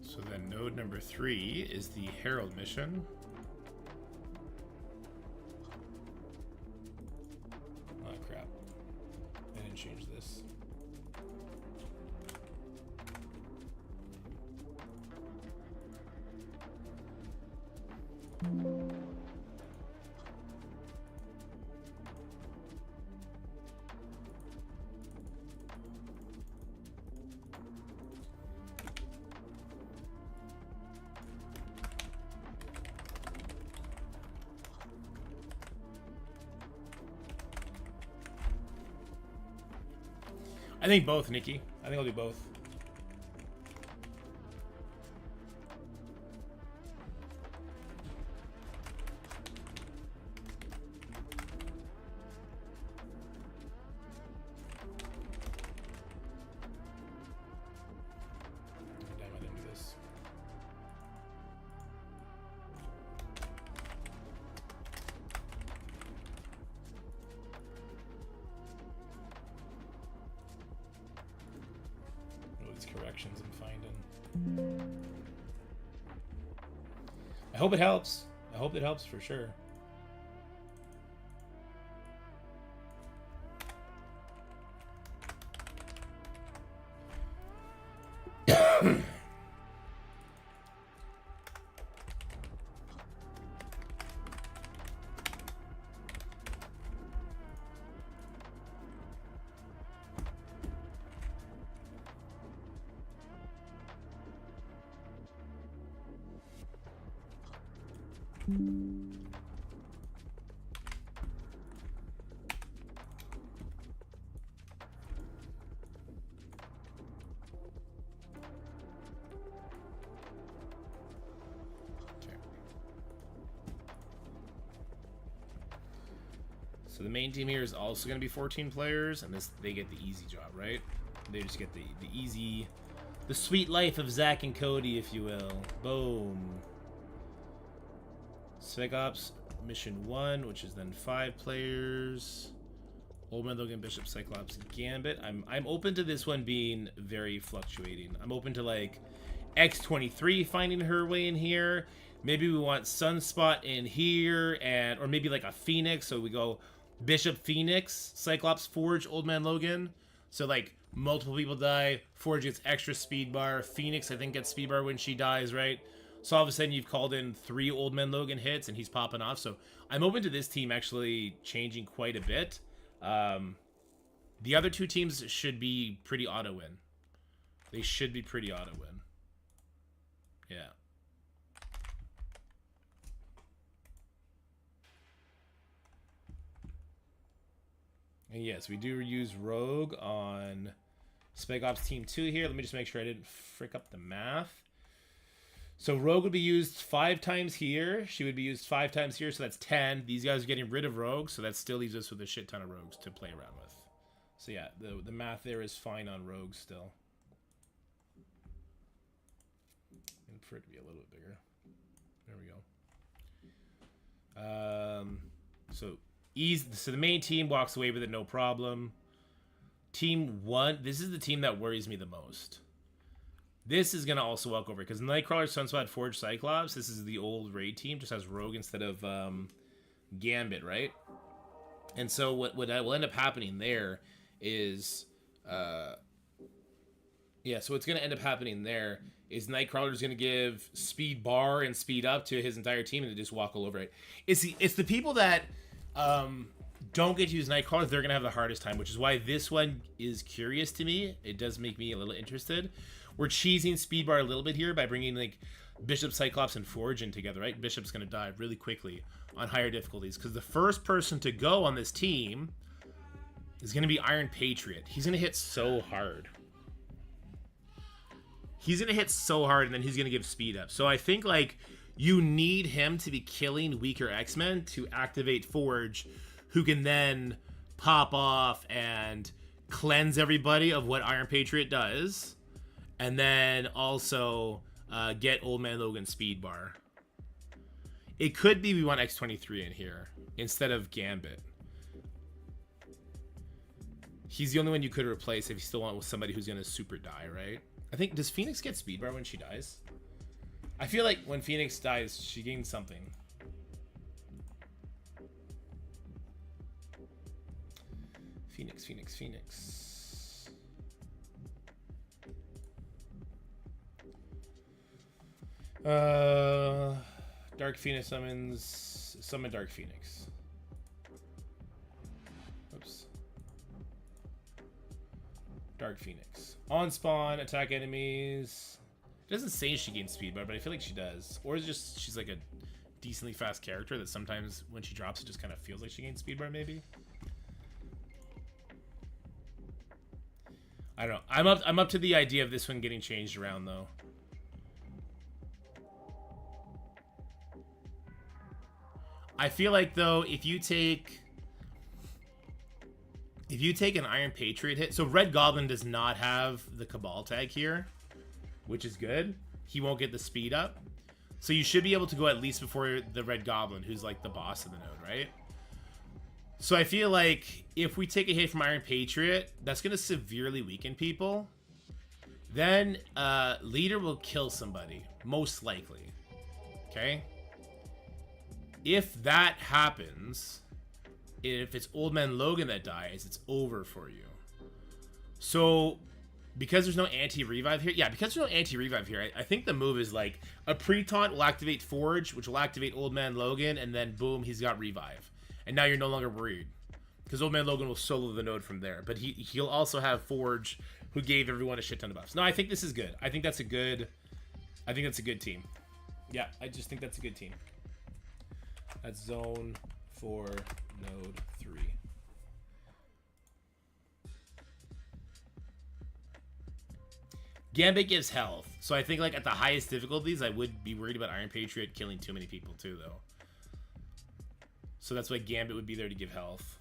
So then node number 3 is the Herald mission. Oh crap. I didn't change this. I think both, Nikki. I think I'll do both. Damn, I didn't do this. Corrections I'm finding. I hope it helps. I hope it helps for sure. So the main team here is also going to be 14 players, and they get the easy job, right? They just get the easy, the sweet life of Zach and Cody, if you will. Boom. Spec Ops Mission 1, which is then 5 players. Old Man Logan, Bishop, Cyclops, Gambit. I'm open to this one being very fluctuating. I'm open to like X23 finding her way in here. Maybe we want Sunspot in here, and or maybe like a Phoenix. So we go Bishop, Phoenix, Cyclops, Forge, Old Man Logan. So like multiple people die. Forge gets extra speed bar. Phoenix, I think, gets speed bar when she dies, right? So all of a sudden you've called in 3 Old Man Logan hits, and he's popping off. So I'm open to this team actually changing quite a bit. The other 2 teams should be pretty auto win. They should be pretty auto win. Yeah. And yes, we do use Rogue on Spec Ops Team 2 here. Let me just make sure I didn't frick up the math. So Rogue would be used 5 times here. She would be used 5 times here, so that's 10. These guys are getting rid of Rogue, so that still leaves us with a shit ton of Rogues to play around with. So yeah, the math there is fine on Rogue still. And for it to be a little bit bigger. There we go. So the main team walks away with it, no problem. Team 1, this is the team that worries me the most. This is going to also walk over, because Nightcrawler, Sunspot, Forge, Cyclops, this is the old raid team, just has Rogue instead of Gambit, right? And so what will end up happening there is, so what's going to end up happening there is Nightcrawler's going to give speed bar and speed up to his entire team, and they just walk all over it. It's the people that don't get to use Nightcrawler, they're going to have the hardest time, which is why this one is curious to me. It does make me a little interested. We're cheesing speed bar a little bit here by bringing like Bishop, Cyclops, and Forge in together, right? Bishop's going to die really quickly on higher difficulties, because the first person to go on this team is going to be Iron Patriot. He's going to hit so hard. He's going to hit so hard, and then he's going to give speed up. So I think, like, you need him to be killing weaker X-Men to activate Forge, who can then pop off and cleanse everybody of what Iron Patriot does, and then also get Old Man Logan speed bar. It could be we want X-23 in here instead of Gambit. He's the only one you could replace if you still want with somebody who's going to super die, right? I think, does Phoenix get speed bar when she dies? I feel like when Phoenix dies, she gains something. Phoenix. Dark Phoenix summon Dark Phoenix. Oops. Dark Phoenix. On spawn, attack enemies. It doesn't say she gains speed bar, but I feel like she does. Or is just she's like a decently fast character that sometimes when she drops it just kind of feels like she gains speed bar, maybe. I don't know. I'm up to the idea of this one getting changed around though. I feel like though if you take an Iron Patriot hit, so Red Goblin does not have the Cabal tag here, which is good. He won't get the speed up. So you should be able to go at least before the Red Goblin, who's like the boss of the node, right? So I feel like if we take a hit from Iron Patriot, that's going to severely weaken people. Then Leader will kill somebody, most likely. Okay? If that happens, if it's Old Man Logan that dies, it's over for you. So, because there's no anti-revive here, I think the move is like a pre-taunt will activate Forge, which will activate Old Man Logan, and then boom, he's got revive. And now you're no longer worried. Because Old Man Logan will solo the node from there. But he'll also have Forge, who gave everyone a shit ton of buffs. No, I think this is good. I think that's a good team. Yeah, I just think that's a good team. That's zone for node 3. Gambit gives health. So I think like at the highest difficulties, I would be worried about Iron Patriot killing too many people too, though. So that's why Gambit would be there to give health.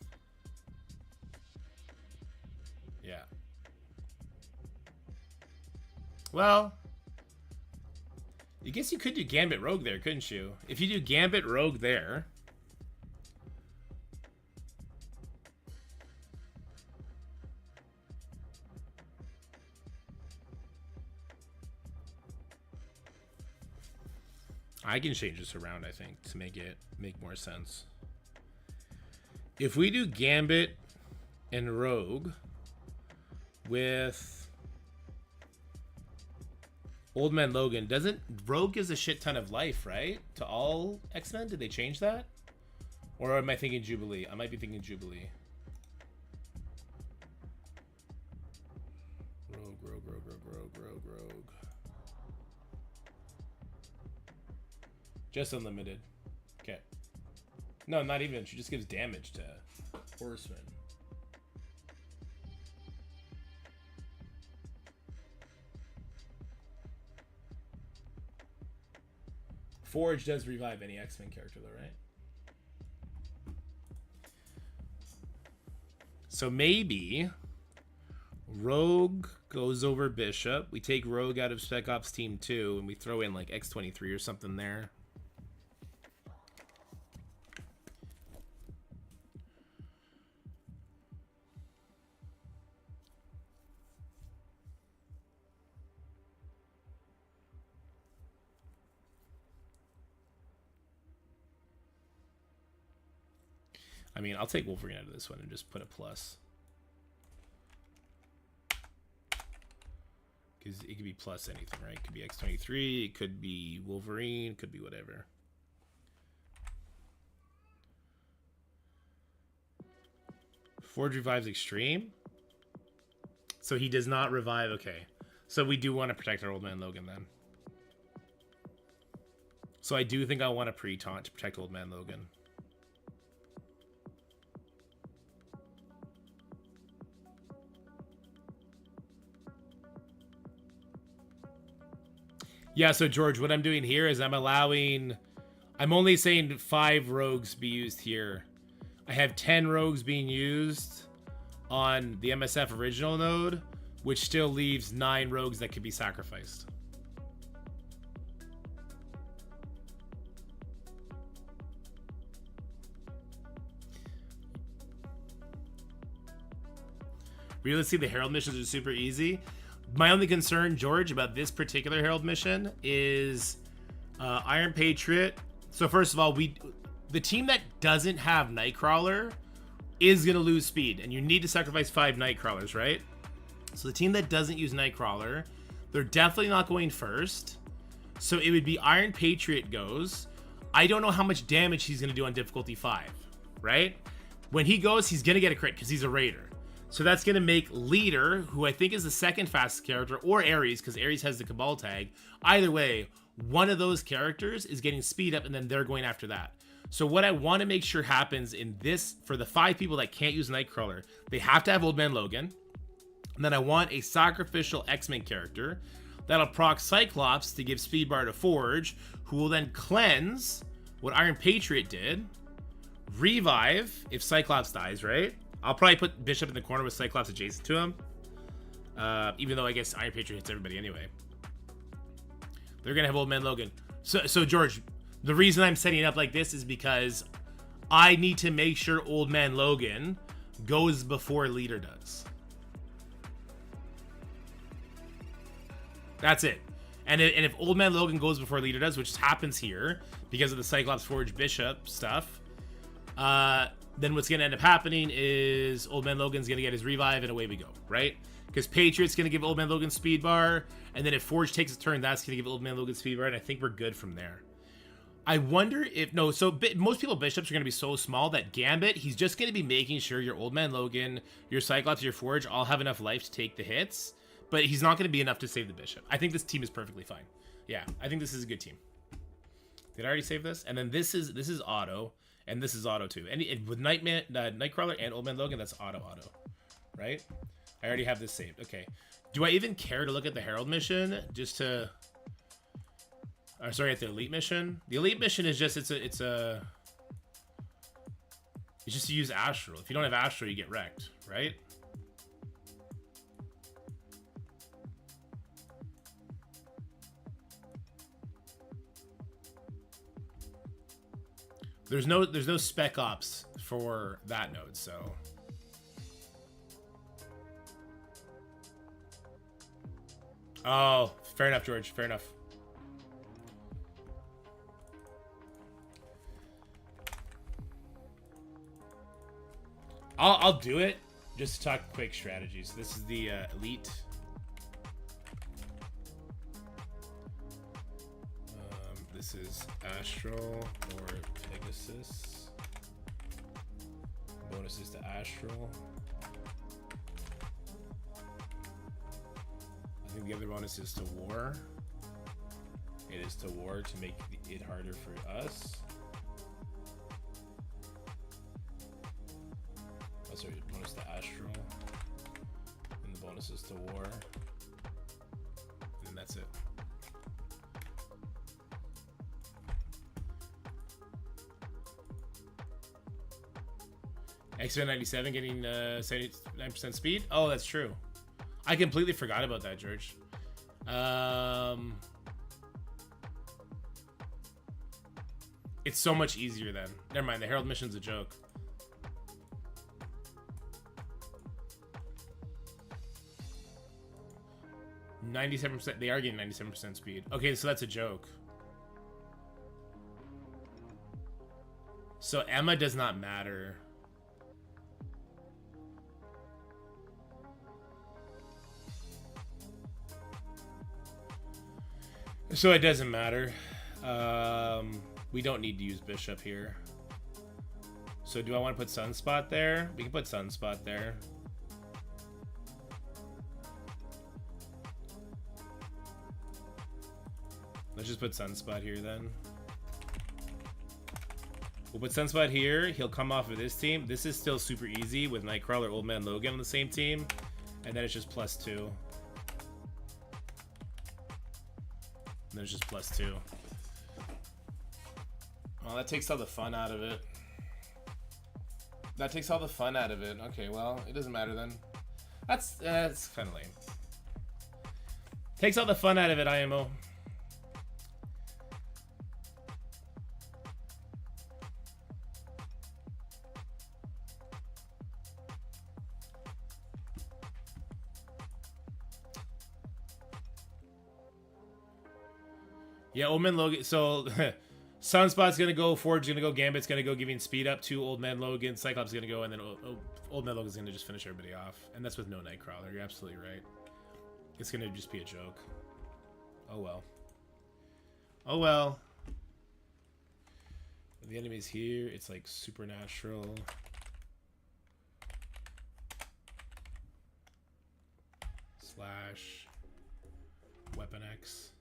Yeah. Well, I guess you could do Gambit Rogue there, couldn't you? If you do Gambit Rogue there... I can change this around, I think, to make more sense. If we do Gambit and Rogue with Old Man Logan, doesn't Rogue gives a shit ton of life, right? To all X-Men? Did they change that? Or am I thinking Jubilee? I might be thinking Jubilee. Rogue. Just unlimited. Okay. No, not even. She just gives damage to Horseman. Forge does revive any X-Men character, though, right? So maybe Rogue goes over Bishop. We take Rogue out of Spec Ops Team 2 and we throw in like X-23 or something there. I mean, I'll take Wolverine out of this one and just put a plus. Because it could be plus anything, right? It could be X-23, it could be Wolverine, it could be whatever. Forge revives Extreme. So he does not revive, okay. So we do want to protect our Old Man Logan then. So I do think I want a pre-taunt to protect Old Man Logan. Yeah, so George, what I'm doing here is I'm only saying 5 rogues be used here. I have 10 rogues being used on the MSF original node, which still leaves 9 rogues that could be sacrificed. Realistically, the Herald missions are super easy. My only concern, George, about this particular Herald mission is Iron Patriot. So first of all, the team that doesn't have Nightcrawler is going to lose speed, and you need to sacrifice 5 Nightcrawlers, right? So the team that doesn't use Nightcrawler, they're definitely not going first. So it would be Iron Patriot goes. I don't know how much damage he's going to do on difficulty 5, right? When he goes, he's going to get a crit because he's a Raider. So that's going to make Leader, who I think is the second fastest character, or Ares, because Ares has the Cabal tag. Either way, one of those characters is getting speed up, and then they're going after that. So what I want to make sure happens in this, for the 5 people that can't use Nightcrawler, they have to have Old Man Logan. And then I want a sacrificial X-Men character that'll proc Cyclops to give speed bar to Forge, who will then cleanse what Iron Patriot did, revive if Cyclops dies, right? I'll probably put Bishop in the corner with Cyclops adjacent to him. Even though I guess Iron Patriot hits everybody anyway. They're going to have Old Man Logan. So George, the reason I'm setting it up like this is because I need to make sure Old Man Logan goes before Leader does. That's it. And if Old Man Logan goes before Leader does, which happens here because of the Cyclops Forge Bishop stuff, then what's going to end up happening is Old Man Logan's going to get his revive and away we go, right? Because Patriot's going to give Old Man Logan speed bar, and then if Forge takes a turn, that's going to give Old Man Logan speed bar, and I think we're good from there. I wonder if... No, so most people Bishops are going to be so small that Gambit, he's just going to be making sure your Old Man Logan, your Cyclops, your Forge all have enough life to take the hits, but he's not going to be enough to save the Bishop. I think this team is perfectly fine. Yeah, I think this is a good team. Did I already save this? And then this is auto. And this is auto too. And with Nightcrawler and Old Man Logan, that's auto, right? I already have this saved. Okay. Do I even care to look at the Herald mission just to? Or sorry, at the Elite mission. The Elite mission is just it's just to use Astral. If you don't have Astral, you get wrecked, right? There's no Spec Ops for that node, so. Oh, fair enough, George. Fair enough. I'll do it. Just to talk quick strategies. This is the elite. This is Astral or Pegasus. Bonuses to Astral. I think the other bonus is to War. It is to War to make it harder for us. Oh, sorry, bonus to Astral. And the bonus is to War. And that's it. X-Men 97 getting 79% speed? Oh, that's true. I completely forgot about that, George. It's so much easier then. Never mind, the Herald mission's a joke. %. They are getting 97% speed. Okay, so that's a joke. So Emma does not matter. So it doesn't matter. We don't need to use Bishop here. So do I want to put Sunspot there? We can put Sunspot there. Let's just put Sunspot here then. We'll put Sunspot here. He'll come off of this team. This is still super easy with Nightcrawler, Old Man Logan on the same team. And then it's just +2. And then it's just +2. Well, that takes all the fun out of it. That takes all the fun out of it. Okay, well, it doesn't matter then. That's kind of lame. Takes all the fun out of it, IMO. Yeah, Old Man Logan. So, Sunspot's gonna go, Forge's gonna go, Gambit's gonna go, giving speed up to Old Man Logan. Cyclops is gonna go, and then Old Man Logan's gonna just finish everybody off. And that's with no Nightcrawler. You're absolutely right. It's gonna just be a joke. Oh well. Oh well. The enemy's here. It's like Supernatural. / Weapon X.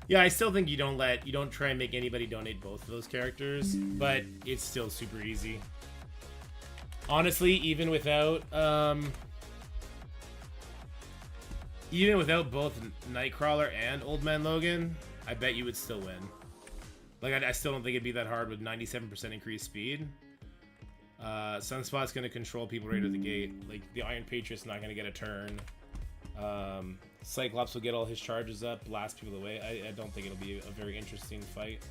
Yeah, I still think you don't try and make anybody donate both of those characters, but it's still super easy. Honestly, even without both Nightcrawler and Old Man Logan, I bet you would still win. Like, I still don't think it'd be that hard with 97% increased speed. Sunspot's gonna control people right at the gate. Like, the Iron Patriot's not gonna get a turn. Cyclops will get all his charges up, blast people away. I don't think it'll be a very interesting fight.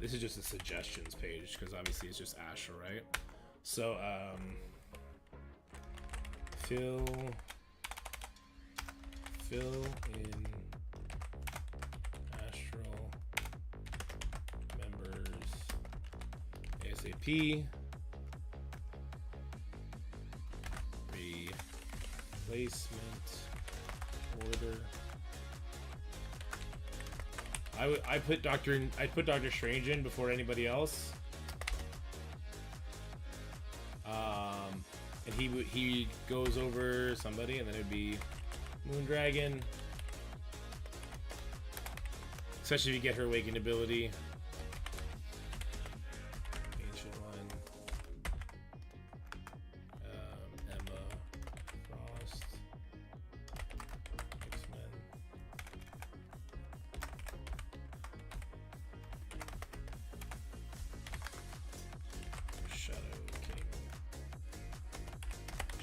This is just a suggestions page because obviously it's just Astral, right? So, fill in Astral members ASAP. Replacement order. I put Doctor Strange in before anybody else. And he goes over somebody, and then it'd be Moondragon. Especially if you get her awakened ability. Ancient one. Emma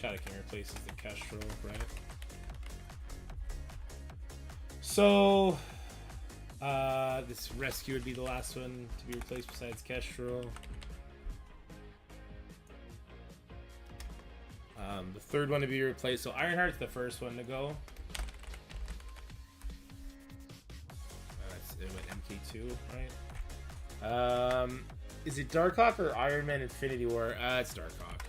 Calican replaces the Kestrel, right? So, this rescue would be the last one to be replaced besides Kestrel. The third one to be replaced. So Ironheart's the first one to go. That's it with MK2, right? Is it Darkhawk or Iron Man Infinity War? It's Darkhawk.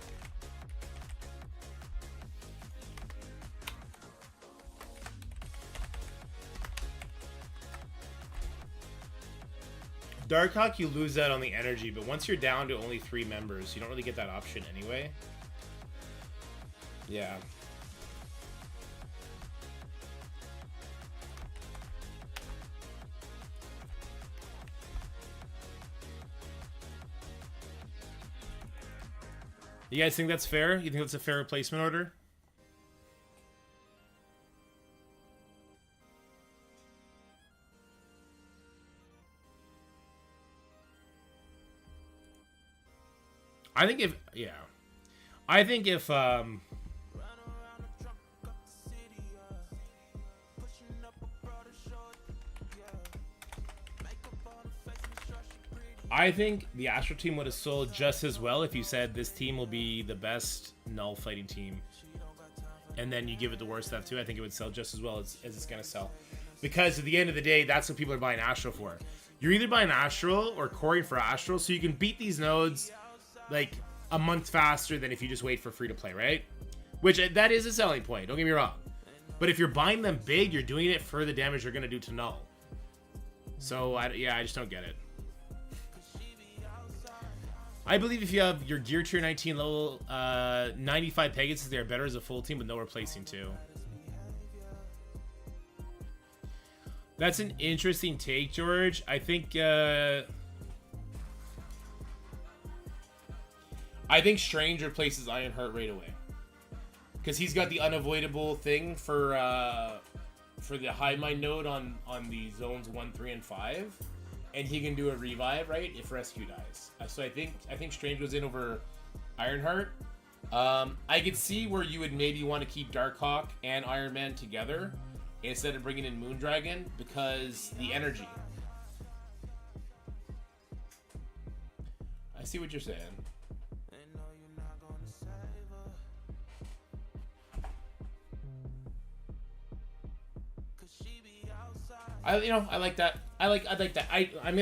Darkhawk, you lose that on the energy, but once you're down to only 3 members, you don't really get that option anyway. Yeah. You guys think that's fair? You think that's a fair replacement order? I think if I think the Astro team would have sold just as well if you said this team will be the best null fighting team, and then you give it the worst stuff too. I think it would sell just as well as it's gonna sell, because at the end of the day, that's what people are buying Astro for. You're either buying Astral or coring for Astral, so you can beat these nodes like a month faster than if you just wait for free to play, right? Which that is a selling point. Don't get me wrong, but if you're buying them big, you're doing it for the damage they're gonna do to null. So I just don't get it. I believe if you have your Gear Tier 19 level 95 Pegasus, they are better as a full team with no replacing too. That's an interesting take, George. I think Strange replaces Ironheart right away, because he's got the unavoidable thing for the Hive Mind node on the zones 1, 3, and 5. And he can do a revive, right, if Rescue dies. So I think Strange goes in over Ironheart. I could see where you would maybe want to keep Darkhawk and Iron Man together instead of bringing in Moondragon, because the energy. I see what you're saying. I like that. I like that. I'm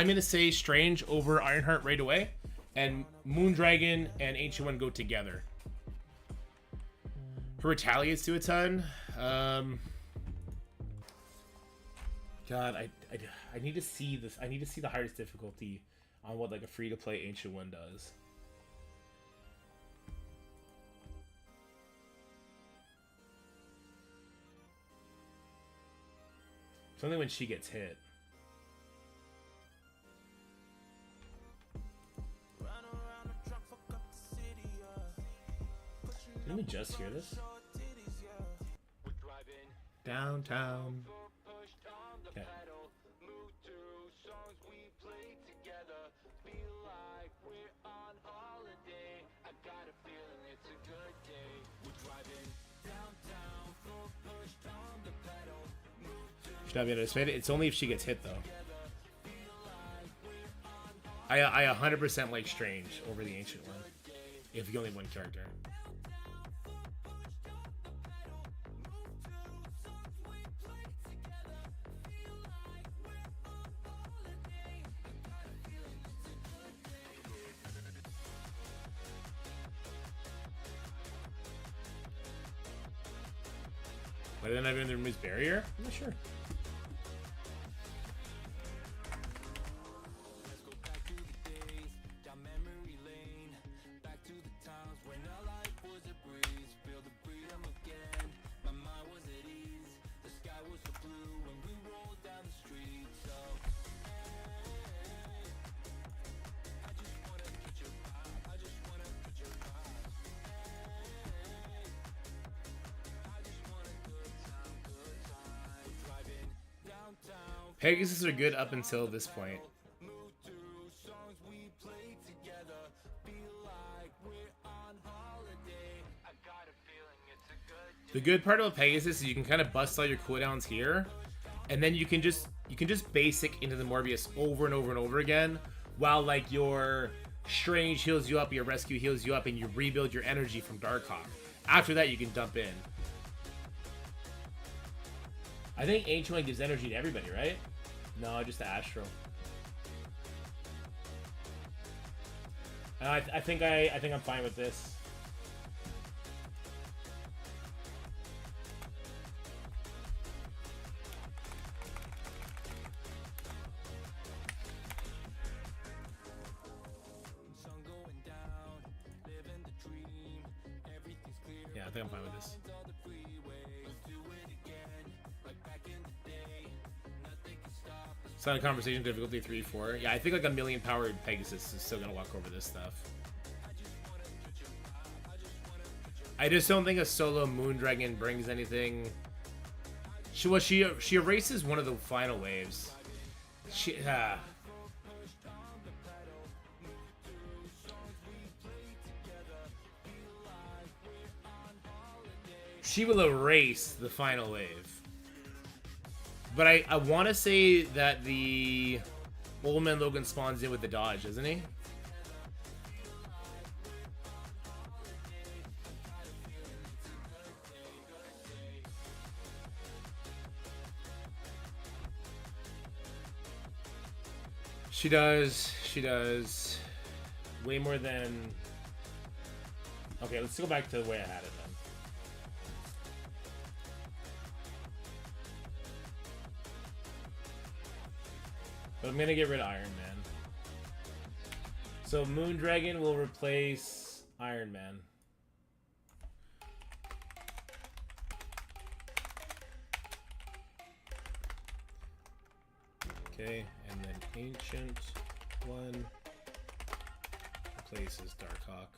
gonna say Strange over Ironheart right away, and Moondragon and Ancient One go together. Who retaliates to a ton? God, I need to see this. I need to see the hardest difficulty on what like a free to play Ancient One does. It's only when she gets hit. Didn't we just hear this? Downtown. Okay. Should not be underestimated. It's only if she gets hit, though. I 100% like Strange over the Ancient One, if you only have one character. Why didn't I remove his barrier? I'm not sure. Pegasus are good up until this point. The good part about Pegasus is you can kind of bust all your cooldowns here, and then you can just basic into the Morbius over and over and over again, while like your Strange heals you up, your Rescue heals you up, and you rebuild your energy from Darkhawk. After that, you can dump in. I think Ancient One gives energy to everybody, right? No, just to Astro. I think I'm fine with this. Yeah, I think I'm fine with this. Silent Conversation difficulty 3, 4. Yeah, I think like a million powered Pegasus is still gonna walk over this stuff. I just don't think a solo Moondragon brings anything. She erases one of the final waves. She will erase the final wave. But I want to say that the Old Man Logan spawns in with the dodge, doesn't he? She does. She does. Way more than... Okay, let's go back to the way I had it then. But I'm gonna get rid of Iron Man. So Moondragon will replace Iron Man. Okay, and then Ancient One replaces Darkhawk.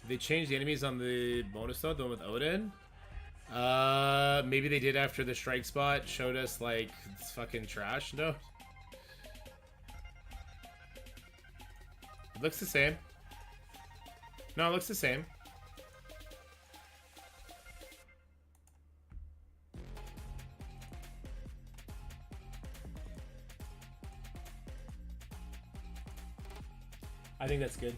They changed the enemies on the bonus though, the one with Odin. Maybe they did after the strike spot showed us like it's fucking trash. No, it looks the same. No, it looks the same. I think that's good.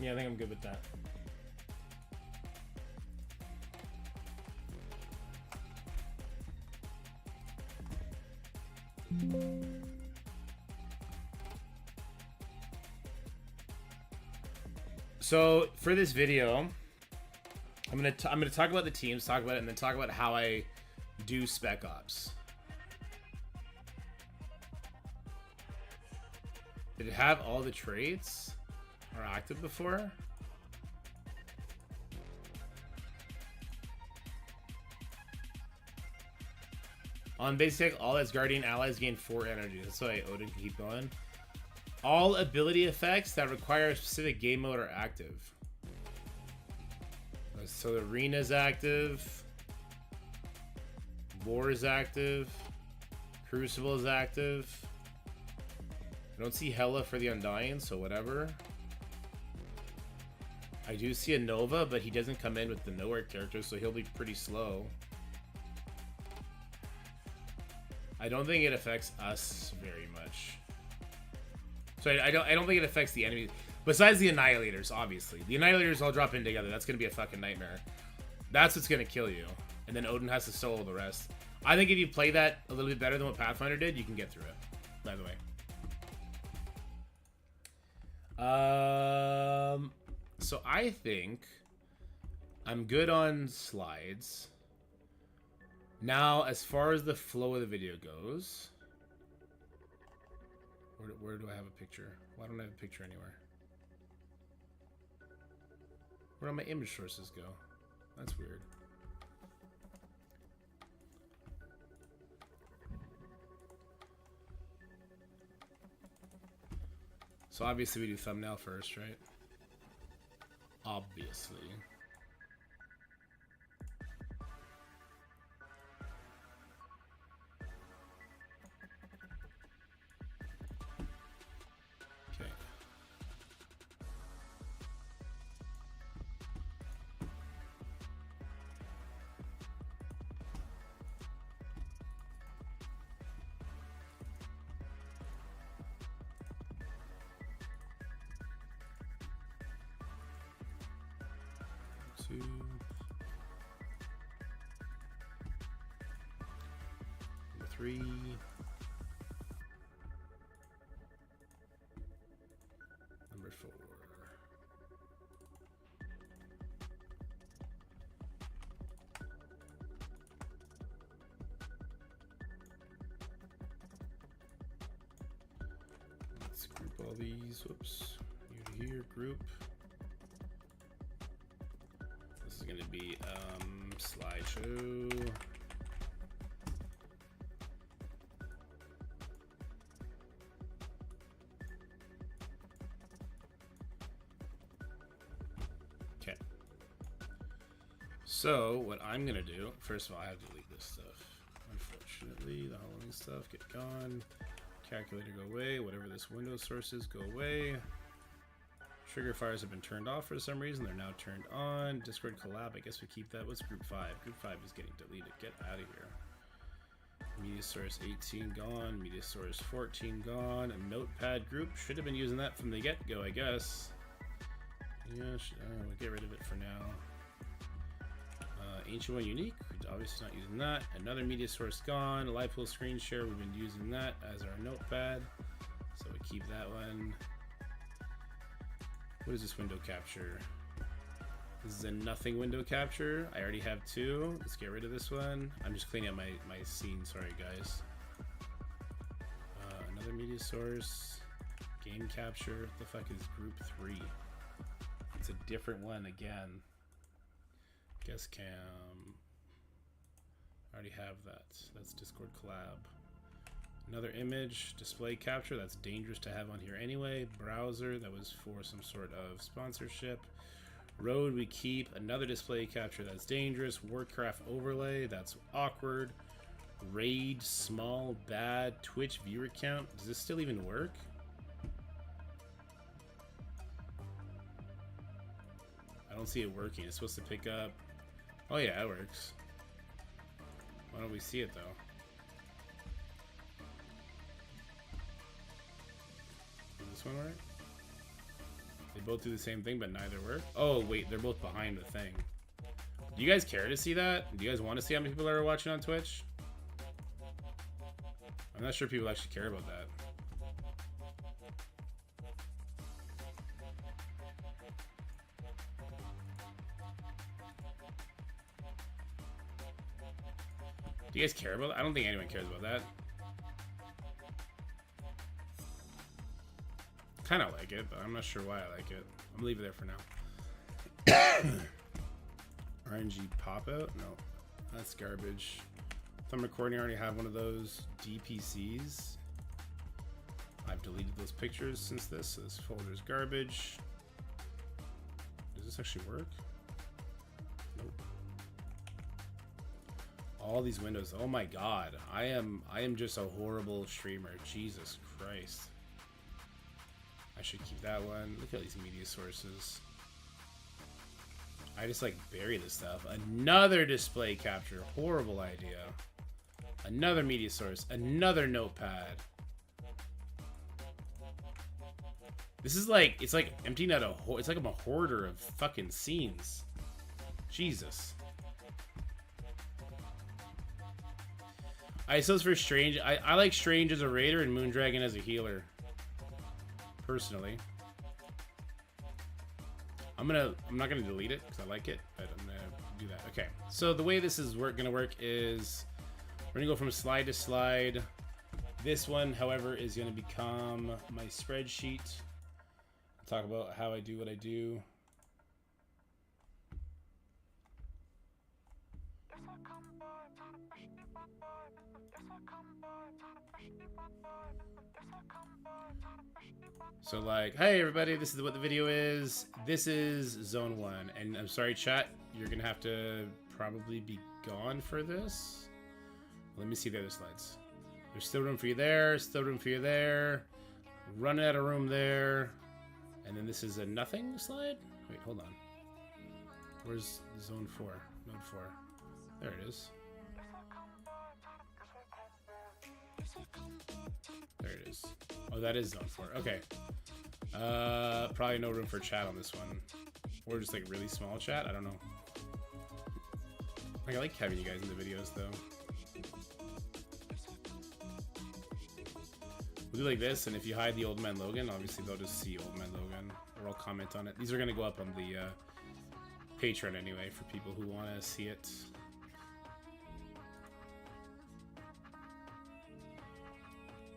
Yeah, I think I'm good with that. So for this video, I'm gonna talk about the teams, talk about it, and then talk about how I do Spec Ops. Did it have all the traits? Are active before? On basic, all Asgardian allies gain 4 energy. That's why Odin can keep going. All ability effects that require a specific game mode are active. So the Arena is active. War is active. Crucible is active. I don't see Hela for the Undying, so whatever. I do see a Nova, but he doesn't come in with the Nowhere character, so he'll be pretty slow. I don't think it affects us very much. So I don't think it affects the enemies. Besides the Annihilators, obviously. The Annihilators all drop in together. That's going to be a fucking nightmare. That's what's going to kill you. And then Odin has to solo the rest. I think if you play that a little bit better than what Pathfinder did, you can get through it. By the way. So I think I'm good on slides. Now, as far as the flow of the video goes, where do I have a picture? Why don't I have a picture anywhere? Where do my image sources go? That's weird. So obviously we do thumbnail first, right? Obviously. Okay. Two. Number 3. Number 4. Let's group all these. Whoops. You to here, group. This is gonna be slideshow. Okay. So what I'm gonna do, first of all, I have to delete this stuff. Unfortunately, the Halloween stuff, get gone. Calculator go away. Whatever this window source is, go away. Trigger fires have been turned off for some reason. They're now turned on. Discord collab. I guess we keep that. What's group 5? Group 5 is getting deleted. Get out of here. Media source 18 gone. Media source 14 gone. A notepad group. Should have been using that from the get-go, I guess. Yeah, we'll get rid of it for now. Ancient one unique. We're obviously not using that. Another media source gone. Live pool screen share. We've been using that as our notepad. So we keep that one. What is this window capture? This is a nothing window capture. I already have 2. Let's get rid of this one. I'm just cleaning up my scene. Sorry, guys. Another media source. Game capture. What the fuck is group 3? It's a different one again. Guest cam. I already have that. That's Discord collab. Another image, display capture, that's dangerous to have on here anyway. Browser, that was for some sort of sponsorship. Road, we keep. Another display capture, that's dangerous. Warcraft overlay, that's awkward. Raid, small, bad. Twitch viewer count, does this still even work? I don't see it working. It's supposed to pick up. Oh yeah, it works. Why don't we see it though? This one work? They both do the same thing, but neither work. Oh wait, they're both behind the thing. Do you guys care to see that? Do you guys want to see how many people are watching on Twitch? I'm not sure people actually care about that. Do you guys care about that? I don't think anyone cares about that. Kind of like it, but I'm not sure why I like it. I'm gonna leave it there for now. RNG pop out? No, that's garbage. Thumb recording, I already have one of those. DPCs. I've deleted those pictures since this, so this folder's garbage. Does this actually work? Nope. All these windows. Oh my god. I am just a horrible streamer. Jesus Christ. I should keep that one. Look at these media sources. I just like bury this stuff. Another display capture. Horrible idea. Another media source. Another notepad. This is like, it's like emptying out it's like I'm a hoarder of fucking scenes. Jesus. ISOs for Strange. I like Strange as a raider and Moondragon as a healer. Personally. I'm not gonna delete it because I like it, but I'm gonna do that. Okay. So the way this is gonna work is we're gonna go from slide to slide. This one, however, is gonna become my spreadsheet. Talk about how I do what I do. So like, hey everybody, this is what the video is. This is Zone 1. And I'm sorry, chat, you're gonna have to probably be gone for this. Let me see the other slides. There's still room for you there, still room for you there. Running out of room there. And then this is a nothing slide? Wait, hold on. Where's Zone 4? Node 4. There it is. There it is. Oh, that is Zone 4. Okay. Probably no room for chat on this one. Or just like really small chat. I don't know. Like, I like having you guys in the videos though. We'll do like this, and if you hide the Old Man Logan, obviously they'll just see Old Man Logan, or I'll comment on it. These are gonna go up on the Patreon anyway for people who want to see it.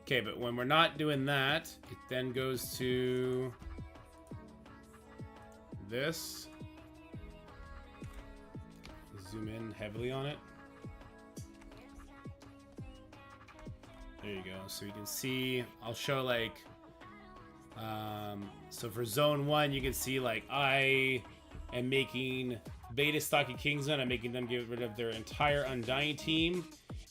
Okay, but when we're not doing that, it then goes to this. Zoom in heavily on it. There you go. So you can see, I'll show like, so for Zone 1, you can see like I am making Beta Stocky Kingsman. I'm making them get rid of their entire Undying team.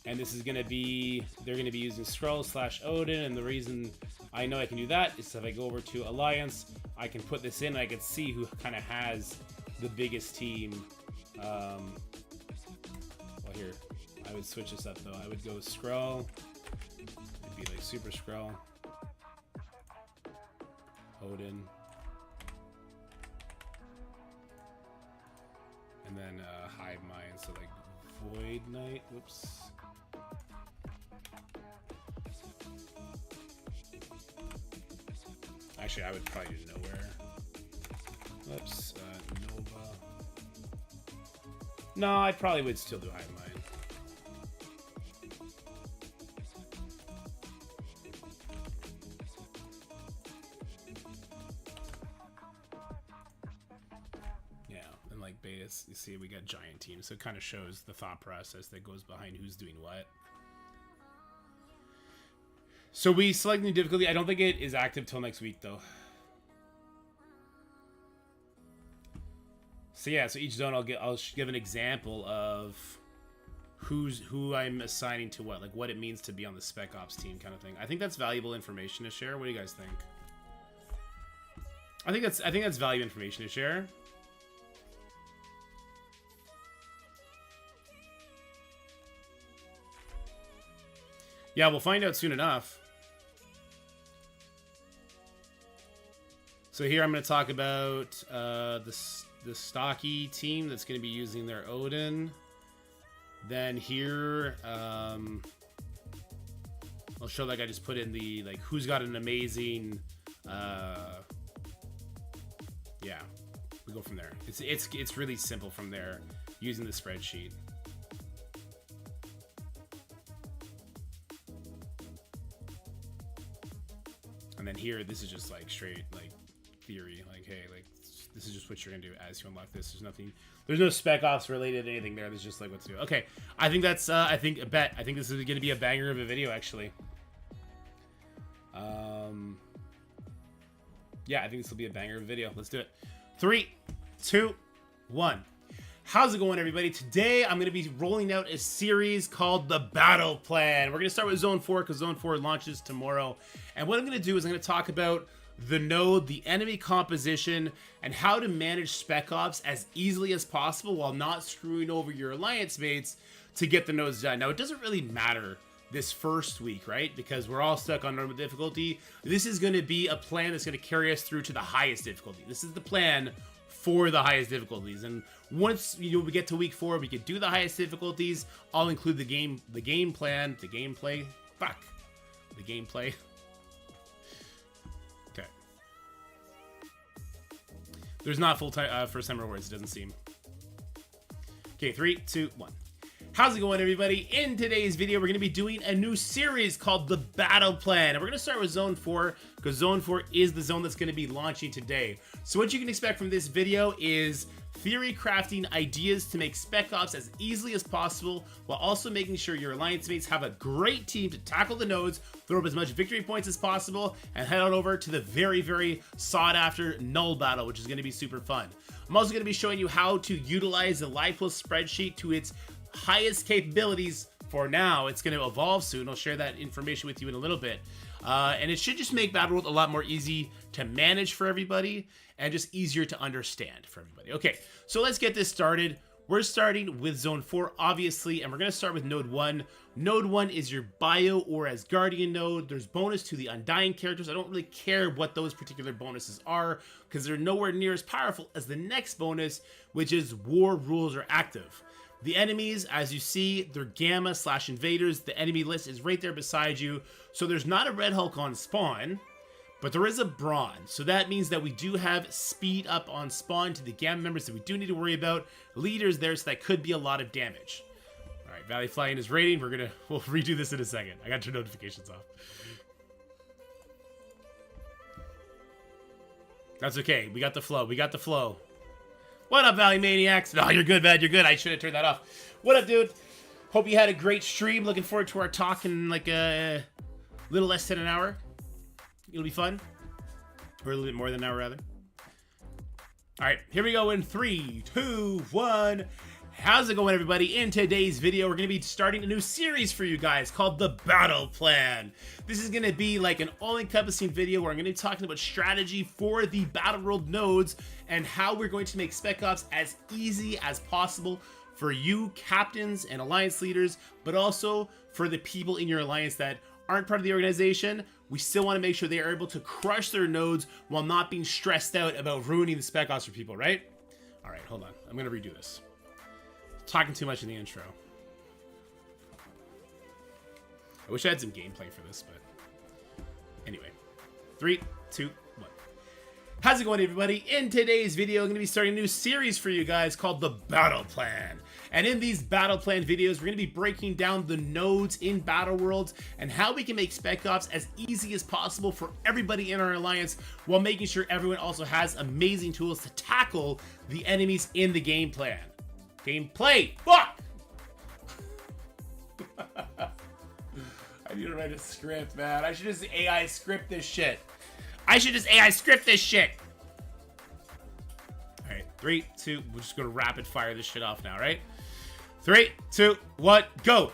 And this is going to be, they're going to be using Skrull/Odin. And the reason I know I can do that is if I go over to Alliance, I can put this in and I can see who kind of has the biggest team. Well, here, I would switch this up though. I would go Skrull. It'd be like Super Skrull. Odin. And then Hive Mind, so like Void Knight. Whoops. Actually, I would probably do Nowhere. Whoops. Nova. No, I probably would still do Hive Mind. Yeah, and like Betas, you see we got giant teams, so it kind of shows the thought process that goes behind who's doing what. So we select new difficulty. I don't think it is active till next week, though. So yeah, so each zone I'll give an example of who I'm assigning to what, like what it means to be on the Spec Ops team, kind of thing. I think that's valuable information to share. What do you guys think? I think that's valuable information to share. Yeah, we'll find out soon enough. So here I'm going to talk about the stocky team that's going to be using their Odin. Then here, I'll show like I just put in the like who's got an amazing. Yeah, we go from there. It's really simple from there using the spreadsheet. And then here, this is just like straight like theory. Like, hey, like this is just what you're gonna do as you unlock this. There's nothing. There's no Spec Ops related to anything there. There's just like what to do. Okay, I think that's. I think this is gonna be a banger of a video actually. Yeah, I think this will be a banger of a video. Let's do it. 3, 2, 1. How's it going, everybody? Today, I'm going to be rolling out a series called The Battle Plan. We're going to start with Zone 4 because Zone 4 launches tomorrow. And what I'm going to do is I'm going to talk about the node, the enemy composition, and how to manage Spec Ops as easily as possible while not screwing over your alliance mates to get the nodes done. Now, it doesn't really matter this first week, right? Because we're all stuck on normal difficulty. This is going to be a plan that's going to carry us through to the highest difficulty. This is the plan for the highest difficulties, and once we get to week 4, we can do the highest difficulties. I'll include the gameplay. Okay. There's not full time first time rewards. It doesn't seem. Okay, 3, 2, 1. How's it going, everybody? In today's video, we're going to be doing a new series called The Battle Plan. And we're going to start with Zone 4, because Zone 4 is the zone that's going to be launching today. So what you can expect from this video is theory crafting ideas to make Spec Ops as easily as possible, while also making sure your alliance mates have a great team to tackle the nodes, throw up as much victory points as possible, and head on over to the very, very sought after Null Battle, which is going to be super fun. I'm also going to be showing you how to utilize the Live Plus spreadsheet to its highest capabilities for now. It's going to evolve soon. I'll share that information with you in a little bit. And it should just make Battleworld a lot more easy to manage for everybody and just easier to understand for everybody. Okay, so let's get this started. We're starting with Zone 4, obviously, and we're going to start with Node 1. Node 1 is your Bio or Asgardian node. There's bonus to the Undying characters. I don't really care what those particular bonuses are, because they're nowhere near as powerful as the next bonus, which is War Rules are active. The enemies, as you see, they're Gamma/invaders. The enemy list is right there beside you. So there's not a Red Hulk on spawn, but there is a Brawn. So that means that we do have speed up on spawn to the Gamma members that we do need to worry about. Leaders there, so that could be a lot of damage. All right, Valley Flying is raiding. We'll redo this in a second. I got your notifications off. That's okay. We got the flow. We got the flow. What up, Valley Maniacs? No, you're good, man. You're good. I should have turned that off. What up, dude? Hope you had a great stream. Looking forward to our talk in like a little less than an hour. It'll be fun. Or a little bit more than an hour, rather. All right, here we go in 3, 2, 1. How's it going, everybody? In today's video, we're going to be starting a new series for you guys called The Battle Plan. This is going to be like an all-encompassing video where I'm going to be talking about strategy for the Battleworld nodes and how we're going to make Spec Ops as easy as possible for you captains and alliance leaders, but also for the people in your alliance that aren't part of the organization. We still want to make sure they are able to crush their nodes while not being stressed out about ruining the Spec Ops for people, right? All right, hold on. I'm going to redo this. Talking too much in the intro. I wish I had some gameplay for this, but anyway. 3, 2, 1. How's it going, everybody? In today's video, I'm going to be starting a new series for you guys called The Battle Plan. And in these Battle Plan videos, we're going to be breaking down the nodes in Battleworlds and how we can make Spec Ops as easy as possible for everybody in our alliance, while making sure everyone also has amazing tools to tackle the enemies in the game plan. Gameplay! Fuck! I need to write a script, man. I should just AI script this shit. Alright, 3, 2, we're just gonna rapid fire this shit off now, right? 3, 2, 1, go!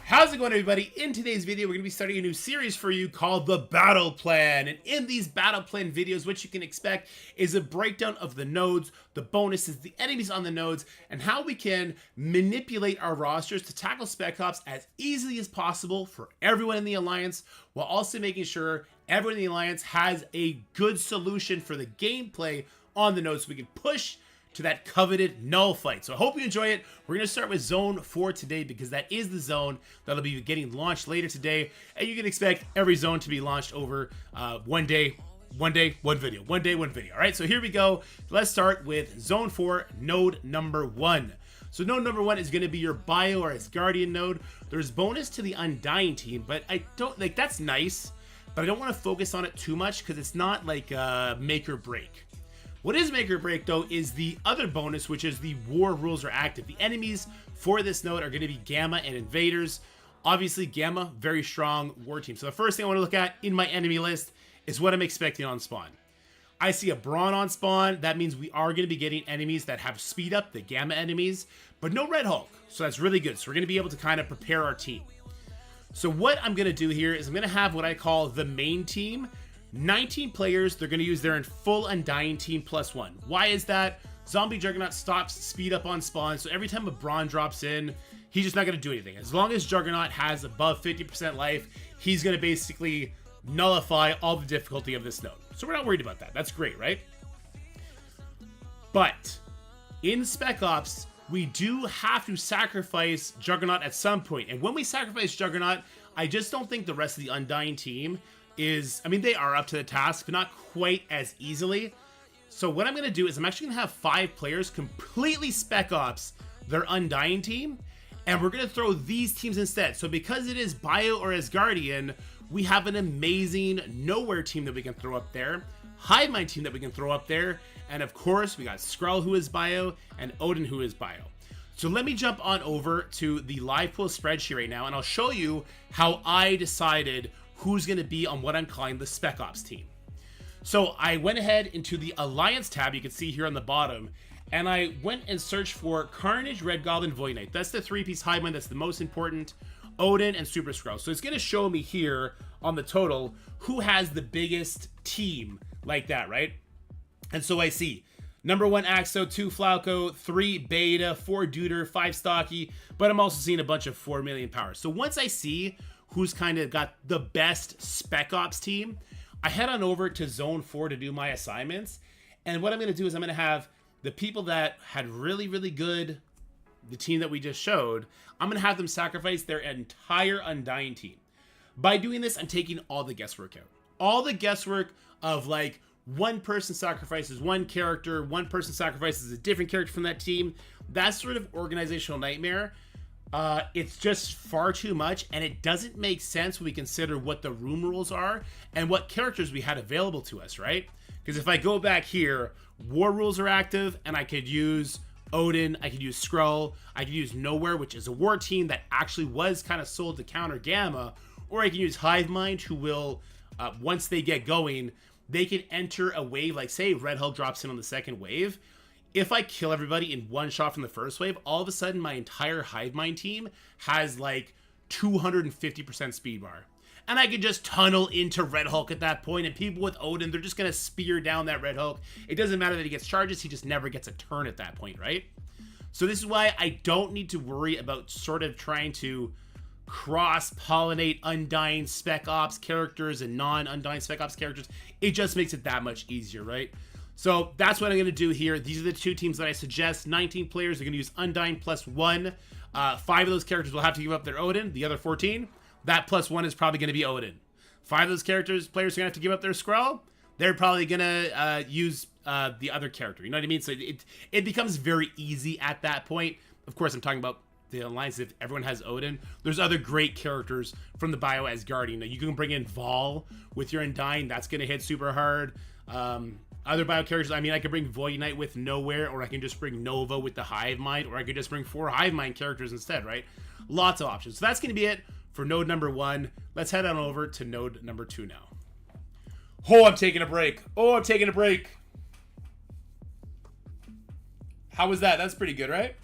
How's it going, everybody? In today's video, we're going to be starting a new series for you called The Battle Plan. And in these Battle Plan videos, what you can expect is a breakdown of the nodes, the bonuses, the enemies on the nodes, and how we can manipulate our rosters to tackle Spec Ops as easily as possible for everyone in the Alliance, while also making sure everyone in the Alliance has a good solution for the gameplay on the nodes so we can push to that coveted Null fight. So I hope you enjoy it. We're going to start with Zone 4 today, because that is the zone that'll be getting launched later today. And you can expect every zone to be launched over one day, one video. All right, so here we go. Let's start with Zone 4, node number 1. So node number 1 is going to be your Bio or Asgardian node. There's bonus to the Undying team, but I don't, like, that's nice, but I don't want to focus on it too much because it's not like make or break. What is make or break, though, is the other bonus, which is the War Rules are active. The enemies for this node are going to be Gamma and Invaders. Obviously, Gamma, very strong war team. So the first thing I want to look at in my enemy list is what I'm expecting on spawn. I see a Brawn on spawn. That means we are going to be getting enemies that have speed up, the Gamma enemies, but no Red Hulk. So that's really good. So we're going to be able to kind of prepare our team. So what I'm going to do here is I'm going to have what I call the main team. 19 players, they're going to use their full Undying team +1. Why is that? Zombie Juggernaut stops speed up on spawn, so every time a Brawn drops in, he's just not going to do anything. As long as Juggernaut has above 50% life, he's going to basically nullify all the difficulty of this node. So we're not worried about that. That's great, right? But in Spec Ops, we do have to sacrifice Juggernaut at some point. And when we sacrifice Juggernaut, I just don't think the rest of the Undying team is, I mean, they are up to the task, but not quite as easily. So what I'm going to do is I'm actually going to have 5 players completely Spec Ops their Undying team, And we're going to throw these teams instead. So because it is Bio or Asgardian, we have an amazing Nowhere team that we can throw up there, Hivemind team that we can throw up there, and of course we got Skrull who is Bio and Odin who is Bio. So let me jump on over to the live pool spreadsheet right now, and I'll show you how I decided who's going to be on what I'm calling the Spec Ops team. So I went ahead into the Alliance tab, you can see here on the bottom, and I went and searched for Carnage, Red Goblin, Void Knight. That's the 3-piece Hivemind that's the most important, Odin, and Super Skrull. So it's going to show me here on the total who has the biggest team like that, right? And so I see number 1 Axo, 2 Flauco, 3 Beta, 4 Duder, 5 Stocky, but I'm also seeing a bunch of 4 million power. So once I see who's kind of got the best Spec Ops team, I head on over to Zone 4 to do my assignments. And what I'm going to do is I'm going to have the people that had really, really good, the team that we just showed, I'm going to have them sacrifice their entire Undying team. By doing this, I'm taking all the guesswork out. All the guesswork of like, one person sacrifices one character, one person sacrifices a different character from that team. That sort of organizational nightmare, it's just far too much, and it doesn't make sense when we consider what the room rules are and what characters we had available to us, right? Because if I go back here, war rules are active, and I could use Odin, I could use Skrull, I could use Nowhere, which is a war team that actually was kind of sold to counter Gamma, or I can use Hivemind, who will, once they get going, they can enter a wave, like say Red Hulk drops in on the second wave. If I kill everybody in one shot from the first wave, all of a sudden my entire Hivemind team has like 250% speed bar. And I can just tunnel into Red Hulk at that point, and people with Odin, they're just going to spear down that Red Hulk. It doesn't matter that he gets charges, he just never gets a turn at that point, right? So this is why I don't need to worry about sort of trying to cross-pollinate Undying Spec Ops characters and non-Undying Spec Ops characters. It just makes it that much easier, right? So that's what I'm going to do here. These are the 2 teams that I suggest. 19 players are going to use Undying +1. 5 of those characters will have to give up their Odin. The other 14, that +1 is probably going to be Odin. 5 of those players are going to have to give up their Skrull. They're probably going to use the other character. You know what I mean? So it becomes very easy at that point. Of course, I'm talking about the Alliance. If everyone has Odin, there's other great characters from the Bio Asgardian. You can bring in Vol with your Undying. That's going to hit super hard. Other Bio characters, I mean, I could bring Void Knight with Nowhere, or I can just bring Nova with the Hivemind, or I could just bring 4 Hivemind characters instead, right? Lots of options. So that's going to be it for node number 1. Let's head on over to node number 2 now. Oh, I'm taking a break. Oh, I'm taking a break. How was that? That's pretty good, right?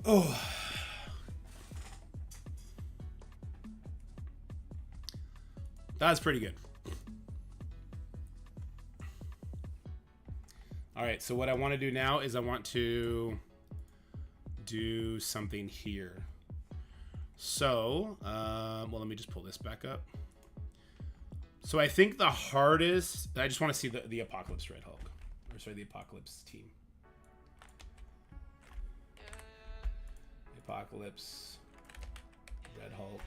Oh. That's pretty good. All right, so what I want to do now is I want to do something here. So, well, let me just pull this back up. So I think the hardest, I just want to see the Apocalypse Red Hulk. Or sorry, the Apocalypse team. Apocalypse Red Hulk.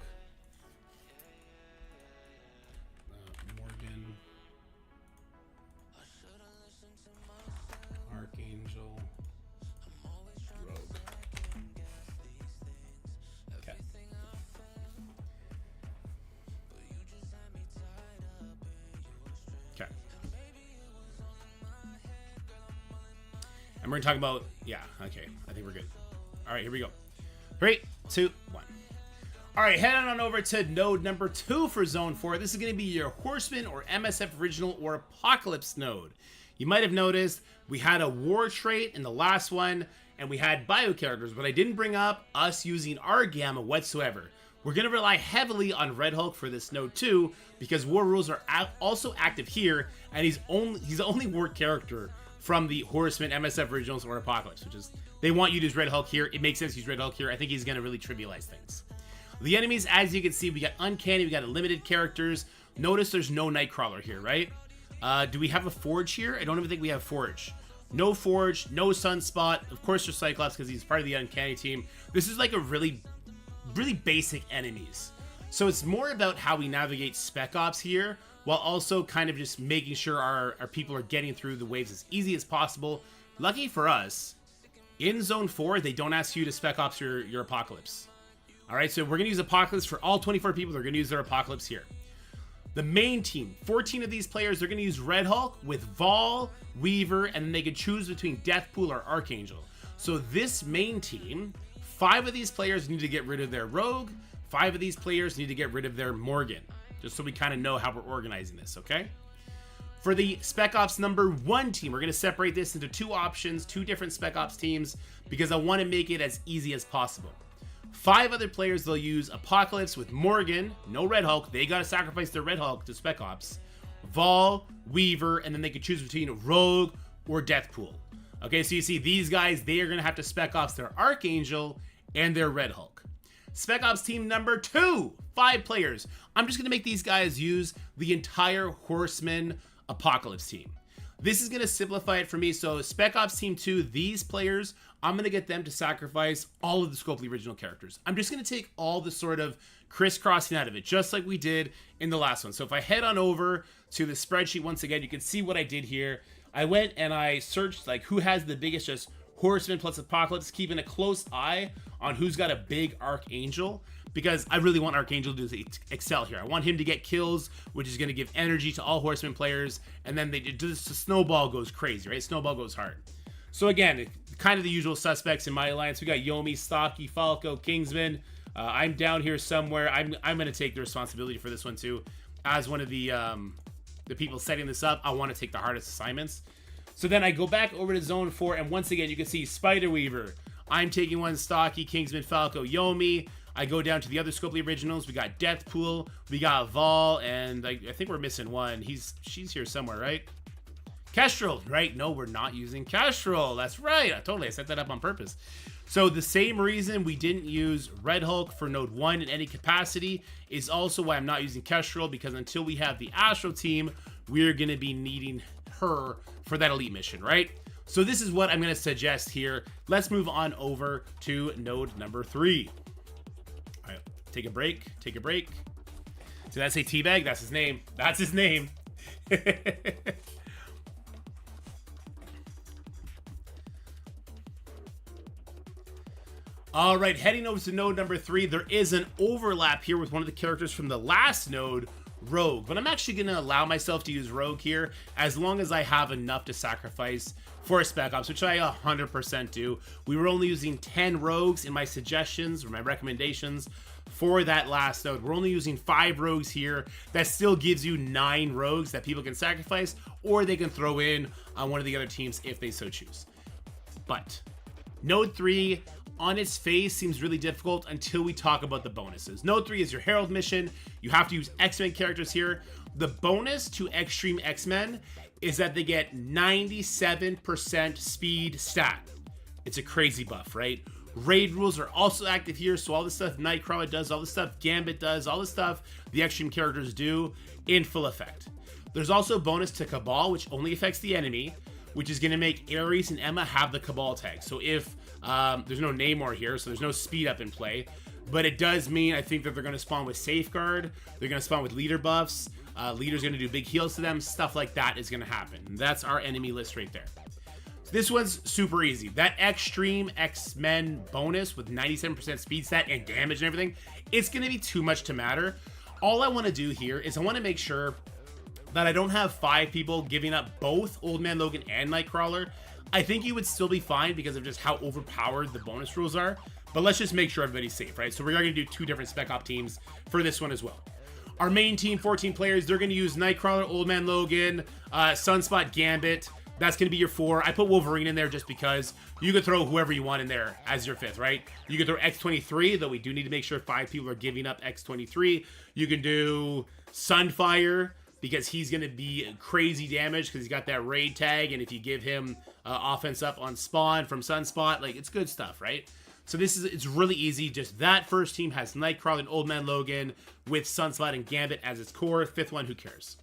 Morgan. Archangel. Rogue. Okay. Okay. And we're going to talk about, yeah, okay. I think we're good. All right, here we go. 3, 2, 1. All right, head on over to node number 2 for Zone 4. This is going to be your Horseman or MSF Original or Apocalypse node. You might have noticed we had a war trait in the last one, and we had bio characters, but I didn't bring up us using our Gamma whatsoever. We're going to rely heavily on Red Hulk for this node too, because war rules are also active here, and he's the only war character from the Horseman, MSF Originals, or Apocalypse, which is, they want you to use Red Hulk here. It makes sense to use Red Hulk here. I think he's going to really trivialize things. The enemies, as you can see, we got Uncanny, we got limited characters. Notice there's no Nightcrawler here, right? Do we have a Forge here? I don't even think we have Forge. No Forge, no Sunspot. Of course, there's Cyclops because he's part of the Uncanny team. This is like a really basic enemies. So it's more about how we navigate Spec Ops here, while also kind of just making sure our people are getting through the waves as easy as possible, lucky for us, in Zone 4, they don't ask you to spec ops your Apocalypse. Alright, so we're going to use Apocalypse for all 24 people. They're going to use their Apocalypse here. The main team, 14 of these players, they're going to use Red Hulk with Vol, Weaver, and then they could choose between Deathpool or Archangel. So this main team, 5 of these players need to get rid of their Rogue, 5 of these players need to get rid of their Morgan. Just so we kind of know how we're organizing this, okay? For the Spec Ops number 1 team, we're going to separate this into 2 options, 2 different Spec Ops teams, because I want to make it as easy as possible. 5 other players, they'll use Apocalypse with Morgan, no Red Hulk, they got to sacrifice their Red Hulk to Spec Ops, Vol, Weaver, and then they could choose between Rogue or Deathpool. Okay, so you see these guys, they are going to have to Spec Ops their Archangel and their Red Hulk. Spec Ops team number 2, 5 players. I'm just going to make these guys use the entire Horseman Apocalypse team. This is going to simplify it for me. So Spec Ops Team 2, these players, I'm going to get them to sacrifice all of the Scopely original characters. I'm just going to take all the sort of crisscrossing out of it, just like we did in the last one. So if I head on over to the spreadsheet once again, you can see what I did here. I went and I searched like who has the biggest just Horseman plus Apocalypse, keeping a close eye on who's got a big Archangel, because I really want Archangel to excel here. I want him to get kills, which is going to give energy to all Horseman players, and then the snowball goes crazy, right? Snowball goes hard. So again, kind of the usual suspects in my alliance. We got Yomi, Stocky, Falco, Kingsman. I'm down here somewhere. I'm going to take the responsibility for this one too. As one of the people setting this up, I want to take the hardest assignments. So then I go back over to Zone 4, and once again, you can see Spider Weaver. I'm taking one, Stocky, Kingsman, Falco, Yomi. I go down to the other Scopely originals. We got Deathpool, we got Vol, and I think we're missing one. She's here somewhere, right? Kestrel, right? No, we're not using Kestrel. That's right. I set that up on purpose. So the same reason we didn't use Red Hulk for Node 1 in any capacity is also why I'm not using Kestrel, because until we have the Astro team, we're going to be needing her for that elite mission, right? So this is what I'm going to suggest here. Let's move on over to node number 3. All right, take a break. Did I say Teabag? That's his name. That's his name. All right, heading over to node number 3, there is an overlap here with one of the characters from the last node, Rogue. But I'm actually going to allow myself to use Rogue here as long as I have enough to sacrifice for a Spec Ops, which I 100% do. We were only using 10 Rogues in my suggestions or my recommendations for that last node. We're only using 5 Rogues here. That still gives you 9 Rogues that people can sacrifice, or they can throw in on one of the other teams if they so choose. But node 3 on its face seems really difficult until we talk about the bonuses. Node 3 is your Herald mission. You have to use X-Men characters here. The bonus to Extreme X-Men is that they get 97% speed stat. It's a crazy buff, right? Raid rules are also active here, so all the stuff Nightcrawler does, all the stuff Gambit does, all the stuff the Extreme characters do in full effect. There's also bonus to Cabal, which only affects the enemy, which is going to make Ares and Emma have the Cabal tag. So if there's no Namor here, so there's no speed up in play, but it does mean I think that they're going to spawn with Safeguard, they're going to spawn with leader buffs, leader's going to do big heals to them, stuff like that is going to happen. And that's our enemy list right there. So this one's super easy. That Extreme X-Men bonus with 97% speed stat and damage and everything, it's going to be too much to matter. All I want to do here is I want to make sure that I don't have 5 people giving up both Old Man Logan and Nightcrawler. I think you would still be fine because of just how overpowered the bonus rules are, but let's just make sure everybody's safe, right? So we are going to do 2 different Spec Op teams for this one as well. Our main team, 14 players, they're going to use Nightcrawler, Old Man Logan, Sunspot, Gambit. That's going to be your 4. I put Wolverine in there just because you could throw whoever you want in there as your 5th, right? You could throw X-23, though we do need to make sure 5 people are giving up X-23. You can do Sunfire, because he's going to be crazy damage because he's got that raid tag, and if you give him offense up on spawn from Sunspot, like, it's good stuff, right? So it's really easy. Just that first team has Nightcrawler and Old Man Logan with Sunspot and Gambit as its core. 5th one, who cares?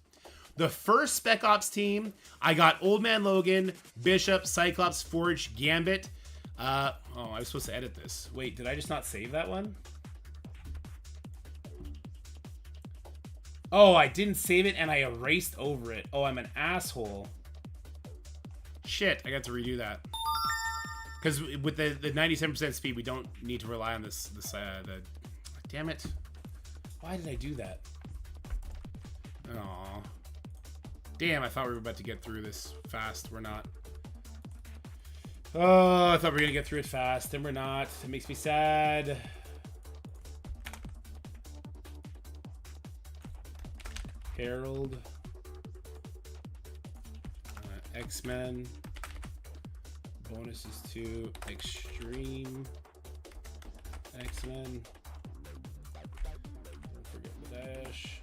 The first Spec Ops team, I got Old Man Logan, Bishop, Cyclops, Forge, Gambit. Oh, I was supposed to edit this. Wait, did I just not save that one? Oh, I didn't save it and I erased over it. Oh, I'm an asshole. Shit, I got to redo that. Because with the 97% speed, we don't need to rely on this damn it. Why did I do that? Aw. Damn, I thought we were about to get through this fast. We're not. Oh, I thought we were gonna get through it fast, and we're not. It makes me sad. Herald. X-Men. Bonuses to Extreme. X-Men. Don't forget the dash.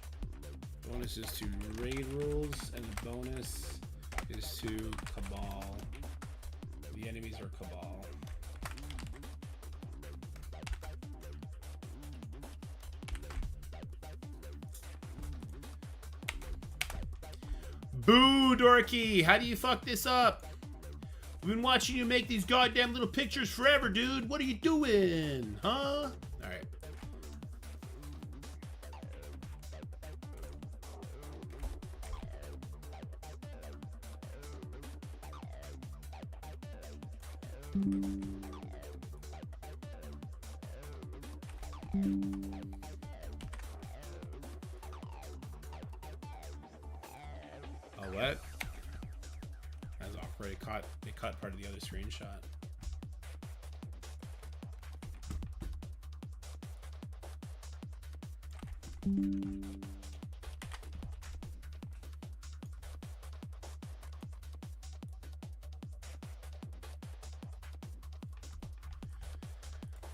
Bonuses to Raid Rules, and the bonus is to Cabal. The enemies are Cabal. Boo, Dorky! How do you fuck this up? We've been watching you make these goddamn little pictures forever, dude. What are you doing? Huh? Alright. Oh, what? That's awkward. It caught part of the other screenshot.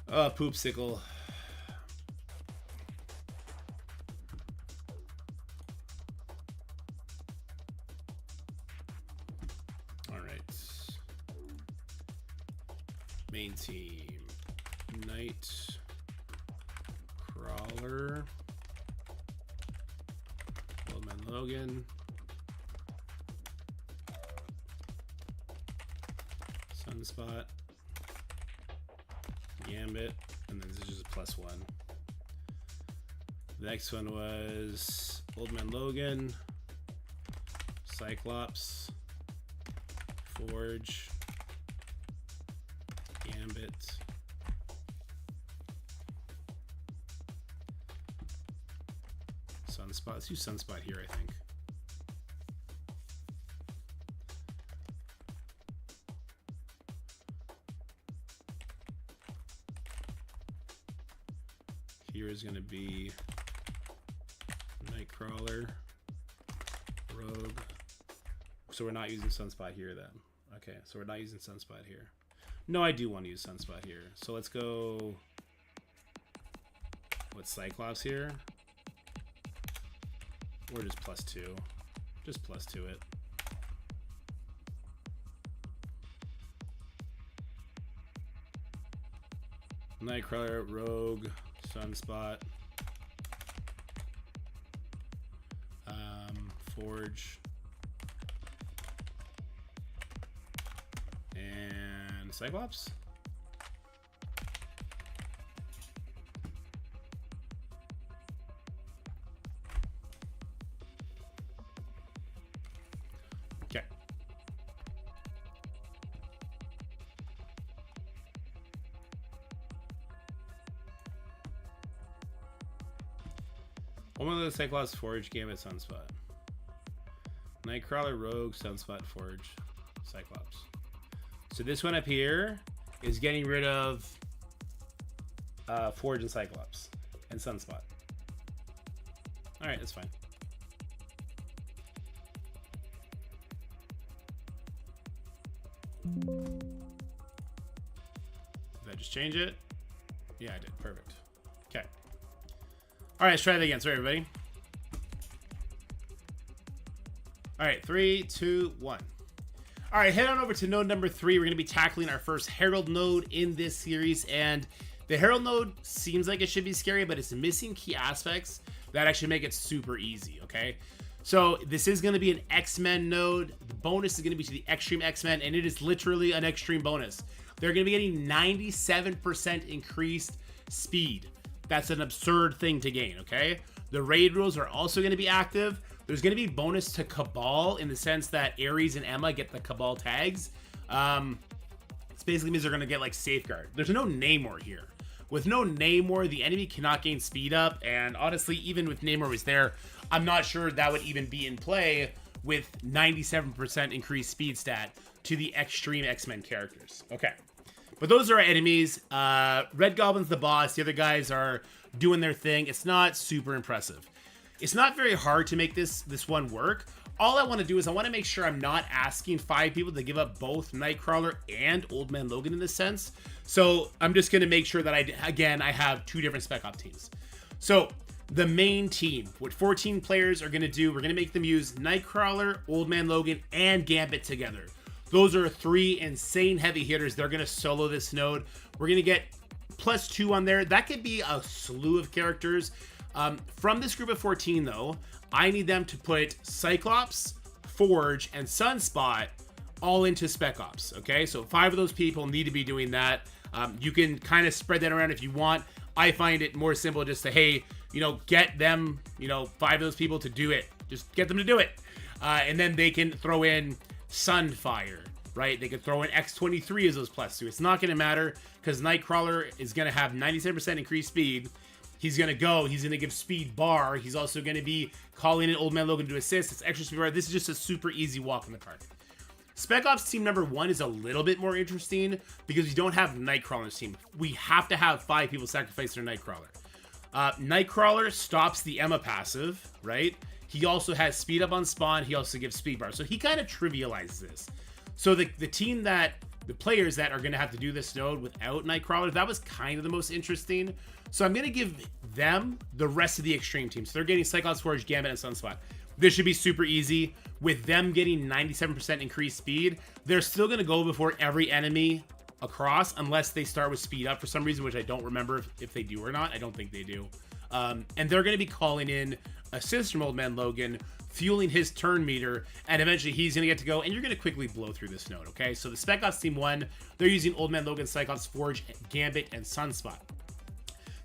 Oh, Poopsicle. Main team. Night Crawler. Oldman Logan. Sunspot. Gambit. And then this is just a +1. The next one was Oldman Logan. Cyclops. Forge. Gambit. Sunspot. Let's use Sunspot here, I think. Here is going to be Nightcrawler, Rogue. So we're not using Sunspot here then. Okay, so we're not using Sunspot here. No, I do want to use Sunspot here. So let's go with Cyclops here. Or just +2. Just +2 it. Nightcrawler, Rogue, Sunspot, Forge, and Cyclops. Okay. One of the Cyclops, Forge, Gambit, Sunspot. Nightcrawler, Rogue, Sunspot, Forge, Cyclops. So this one up here is getting rid of Forge and Cyclops and Sunspot. All right, that's fine. Did I just change it? Yeah, I did. Perfect. Okay. All right, let's try that again. Sorry, everybody. All right, 3, 2, 1. All right, head on over to node number 3. We're going to be tackling our first Herald node in this series. And the Herald node seems like it should be scary, but it's missing key aspects that actually make it super easy, okay? So this is going to be an X-Men node. The bonus is going to be to the Extreme X-Men, and it is literally an extreme bonus. They're going to be getting 97% increased speed. That's an absurd thing to gain, okay? The raid rules are also going to be active. There's going to be bonus to Cabal in the sense that Ares and Emma get the Cabal tags. It basically means they're going to get like Safeguard. There's no Namor here. With no Namor, the enemy cannot gain speed up, and honestly, even if Namor was there, I'm not sure that would even be in play with 97% increased speed stat to the extreme X-Men characters. Okay. But those are our enemies. Red Goblin's the boss. The other guys are doing their thing. It's not super impressive. It's not very hard to make this one work. All I want to do is I want to make sure I'm not asking 5 people to give up both Nightcrawler and Old Man Logan in this sense. So I'm just going to make sure that I have 2 different Spec Ops teams. So the main team, what 14 players are going to do, we're going to make them use Nightcrawler, Old Man Logan, and Gambit together. Those are 3 insane heavy hitters. They're going to solo this node. We're going to get +2 on there. That could be a slew of characters. From this group of 14, though, I need them to put Cyclops, Forge, and Sunspot all into Spec Ops, okay? So 5 of those people need to be doing that. You can kind of spread that around if you want. I find it more simple just to, hey, get them, 5 of those people to do it. Just get them to do it. And then they can throw in Sunfire, right? They could throw in X-23 as those +2. It's not going to matter because Nightcrawler is going to have 97% increased speed. He's going to give speed bar. He's also going to be calling in Old Man Logan to assist. It's extra speed bar. This is just a super easy walk in the park. Spec Ops team number 1 is a little bit more interesting because we don't have Nightcrawler's team. We have to have 5 people sacrifice their Nightcrawler. Nightcrawler stops the Emma passive, right? He also has speed up on spawn. He also gives speed bar. So he kind of trivializes this. So the players that are going to have to do this node without Nightcrawler, that was kind of the most interesting. So I'm going to give them the rest of the extreme team. So they're getting Cyclops, Forge, Gambit, and Sunspot. This should be super easy. With them getting 97% increased speed, they're still going to go before every enemy across unless they start with speed up for some reason, which I don't remember if they do or not. I don't think they do. And they're going to be calling in assists from Old Man Logan, fueling his turn meter, and eventually he's going to get to go, and you're going to quickly blow through this node, okay? So the Spec Ops Team 1, they're using Old Man Logan, Cyclops, Forge, Gambit, and Sunspot.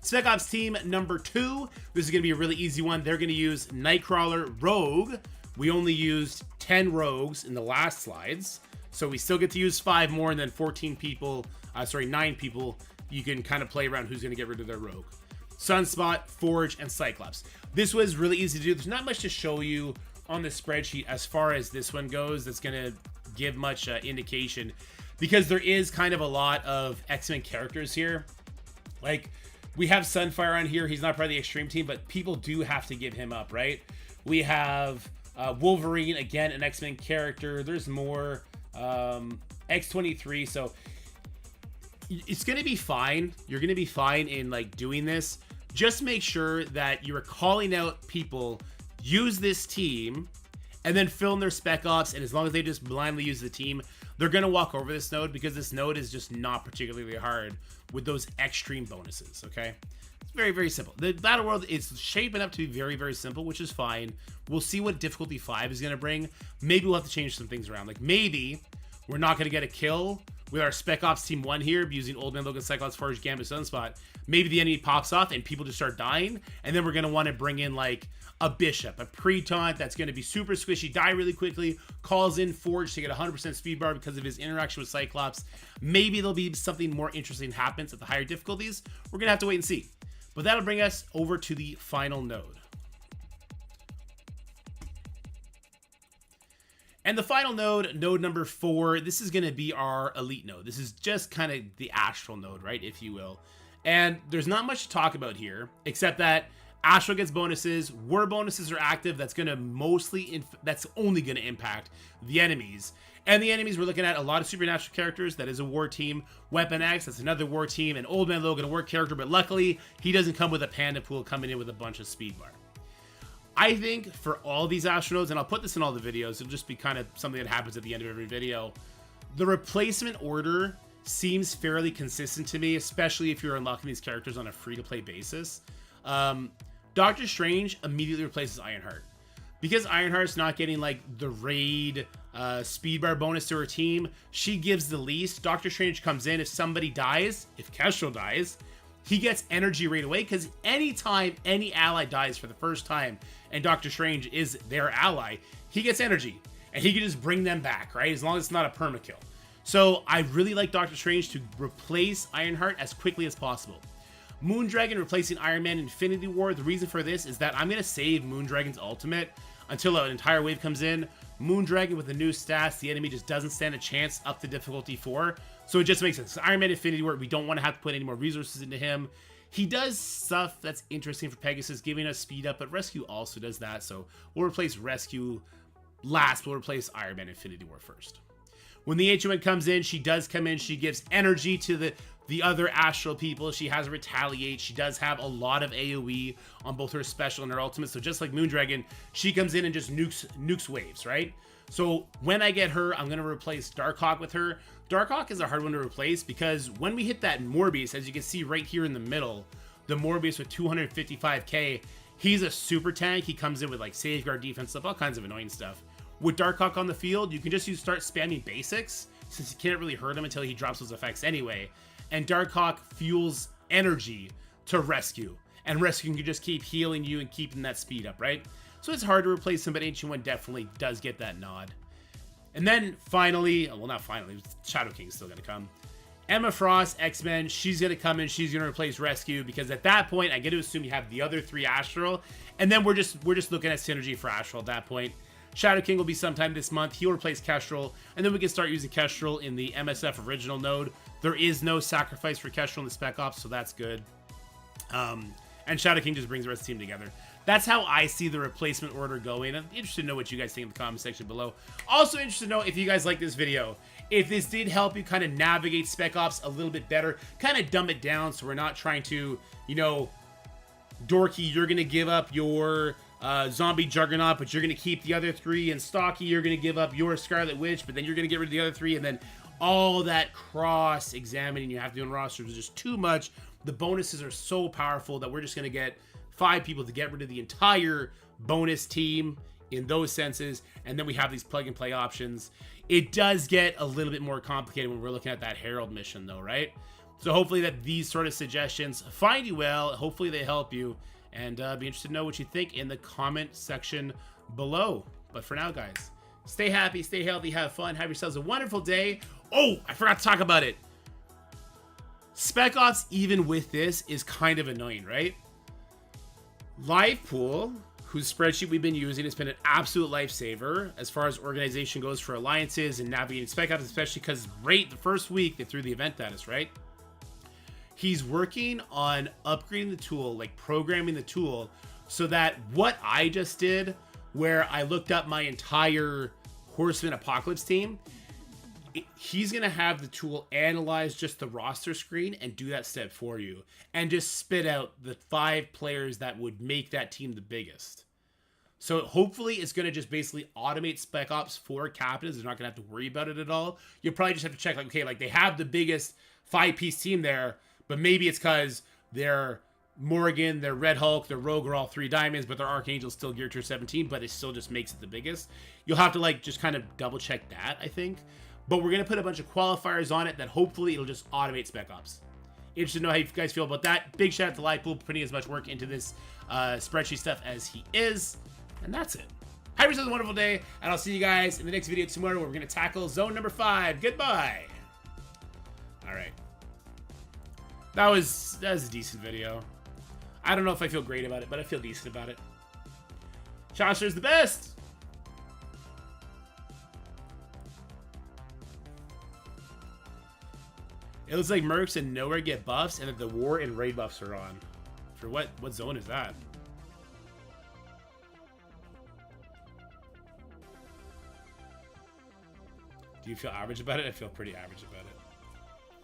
Spec Ops Team number 2, this is going to be a really easy one. They're going to use Nightcrawler, Rogue. We only used 10 Rogues in the last slides, so we still get to use 5 more, and then 9 people, you can kind of play around who's going to get rid of their Rogue. Sunspot, Forge, and Cyclops. This was really easy to do. There's not much to show you on the spreadsheet as far as this one goes that's going to give much indication, because there is kind of a lot of X-Men characters here. Like, we have Sunfire on here. He's not part of the extreme team, but people do have to give him up, right? We have Wolverine, again, an X-Men character. There's more. X-23, so it's going to be fine. You're going to be fine in like doing this. Just make sure that you're calling out people, use this team, and then fill in their Spec Ops, and as long as they just blindly use the team, they're going to walk over this node because this node is just not particularly hard with those extreme bonuses, okay? It's very, very simple. The Battle World is shaping up to be very, very simple, which is fine. We'll see what difficulty 5 is going to bring. Maybe we'll have to change some things around. Like, maybe we're not going to get a kill with our Spec Ops Team 1 here, using Old Man Logan, Cyclops, Forge, Gambit, Sunspot. Maybe the enemy pops off and people just start dying, and then we're going to want to bring in, like, a Bishop, a pre-taunt that's going to be super squishy, die really quickly, calls in Forge to get 100% speed bar because of his interaction with Cyclops. Maybe there'll be something more interesting happens at the higher difficulties. We're going to have to wait and see. But that'll bring us over to the final node. And the final node, node number 4, this is going to be our elite node. This is just kind of the astral node, right, if you will. And there's not much to talk about here, except that astral gets bonuses. War bonuses are active. That's going to that's only going to impact the enemies. And the enemies, we're looking at a lot of supernatural characters. That is a war team. Weapon X, that's another war team. And Old Man Logan, a war character, but luckily he doesn't come with a panda pool coming in with a bunch of speed bar. I think for all these astronauts, and I'll put this in all the videos, it'll just be kind of something that happens at the end of every video. The replacement order seems fairly consistent to me, especially if you're unlocking these characters on a free-to-play basis. Doctor Strange immediately replaces Ironheart. Because Ironheart's not getting like the raid speed bar bonus to her team, she gives the least. Doctor Strange comes in. If somebody dies, if Kestrel dies, he gets energy right away, because anytime any ally dies for the first time and Doctor Strange is their ally, he gets energy. And he can just bring them back, right? As long as it's not a permakill. So I really like Doctor Strange to replace Ironheart as quickly as possible. Moondragon replacing Iron Man Infinity War. The reason for this is that I'm going to save Moondragon's ultimate until an entire wave comes in. Moondragon with the new stats, the enemy just doesn't stand a chance up to difficulty 4. So it just makes sense. Iron Man Infinity War, we don't want to have to put any more resources into him. He does stuff that's interesting for Pegasus, giving us speed up, but Rescue also does that. So we'll replace Rescue last. We'll replace Iron Man Infinity War first. When the HON comes in, she does come in. She gives energy to the other astral people. She has Retaliate. She does have a lot of AoE on both her special and her ultimate. So just like Moondragon, she comes in and just nukes waves, right? So when I get her, I'm going to replace Darkhawk with her. Darkhawk is a hard one to replace because when we hit that Morbius, as you can see right here in the middle, the Morbius with 255k, he's a super tank. He comes in with like safeguard, defense stuff, all kinds of annoying stuff. With Darkhawk on the field, you can just start spamming basics, since you can't really hurt him until he drops those effects anyway. And Darkhawk fuels energy to Rescue. And Rescue can just keep healing you and keeping that speed up, right? So it's hard to replace him, but Ancient One definitely does get that nod. And then finally, well, not finally, Shadow King's still going to come. Emma Frost, X-Men, she's going to come in, she's going to replace Rescue, because at that point, I get to assume you have the other 3 Astral, and then we're just looking at synergy for Astral at that point. Shadow King will be sometime this month. He'll replace Kestrel, and then we can start using Kestrel in the MSF original node. There is no sacrifice for Kestrel in the Spec Ops, so that's good. And Shadow King just brings the rest of the team together. That's how I see the replacement order going. I'm interested to know what you guys think in the comment section below. Also interested to know if you guys like this video. If this did help you kind of navigate Spec Ops a little bit better, kind of dumb it down so we're not trying to, you know, Dorky, you're going to give up your Zombie Juggernaut, but you're going to keep the other 3, and Stocky, you're going to give up your Scarlet Witch, but then you're going to get rid of the other 3, and then all that cross-examining you have to do on rosters is just too much. The bonuses are so powerful that we're just going to get 5 people to get rid of the entire bonus team in those senses, and then we have these plug-and-play options. It does get a little bit more complicated when we're looking at that Herald mission, though, right? So hopefully that these sort of suggestions find you well. Hopefully they help you. And be interested to know what you think in the comment section below. But for now, guys, stay happy, stay healthy, have fun, have yourselves a wonderful day. Oh, I forgot to talk about it. Spec Ops, even with this, is kind of annoying, right? LivePool, whose spreadsheet we've been using, has been an absolute lifesaver as far as organization goes for alliances and navigating Spec Ops, especially because right the first week they threw the event at us, right? He's working on upgrading the tool, like programming the tool, so that what I just did, where I looked up my entire Horseman Apocalypse team, he's going to have the tool analyze just the roster screen and do that step for you. And just spit out the 5 players that would make that team the biggest. So hopefully it's going to just basically automate Spec Ops for captains. They're not going to have to worry about it at all. You'll probably just have to check, like, okay, like they have the biggest 5-piece team there, but maybe it's because they're Morrigan, their Red Hulk, their Rogue are all 3 diamonds, but their Archangel's still Gear Tier 17, but it still just makes it the biggest. You'll have to like just kind of double check that, I think. But we're going to put a bunch of qualifiers on it that hopefully it'll just automate Spec Ops. Interested to know how you guys feel about that. Big shout out to LivePool for putting as much work into this spreadsheet stuff as he is. And that's it. Have yourselves a wonderful day, and I'll see you guys in the next video tomorrow where we're going to tackle zone number 5. Goodbye. All right. That was a decent video. I don't know if I feel great about it, but I feel decent about it. Chaucer's the best! It looks like Mercs and Nowhere get buffs, and that the War and Raid buffs are on. For what zone is that? Do you feel average about it? I feel pretty average about it.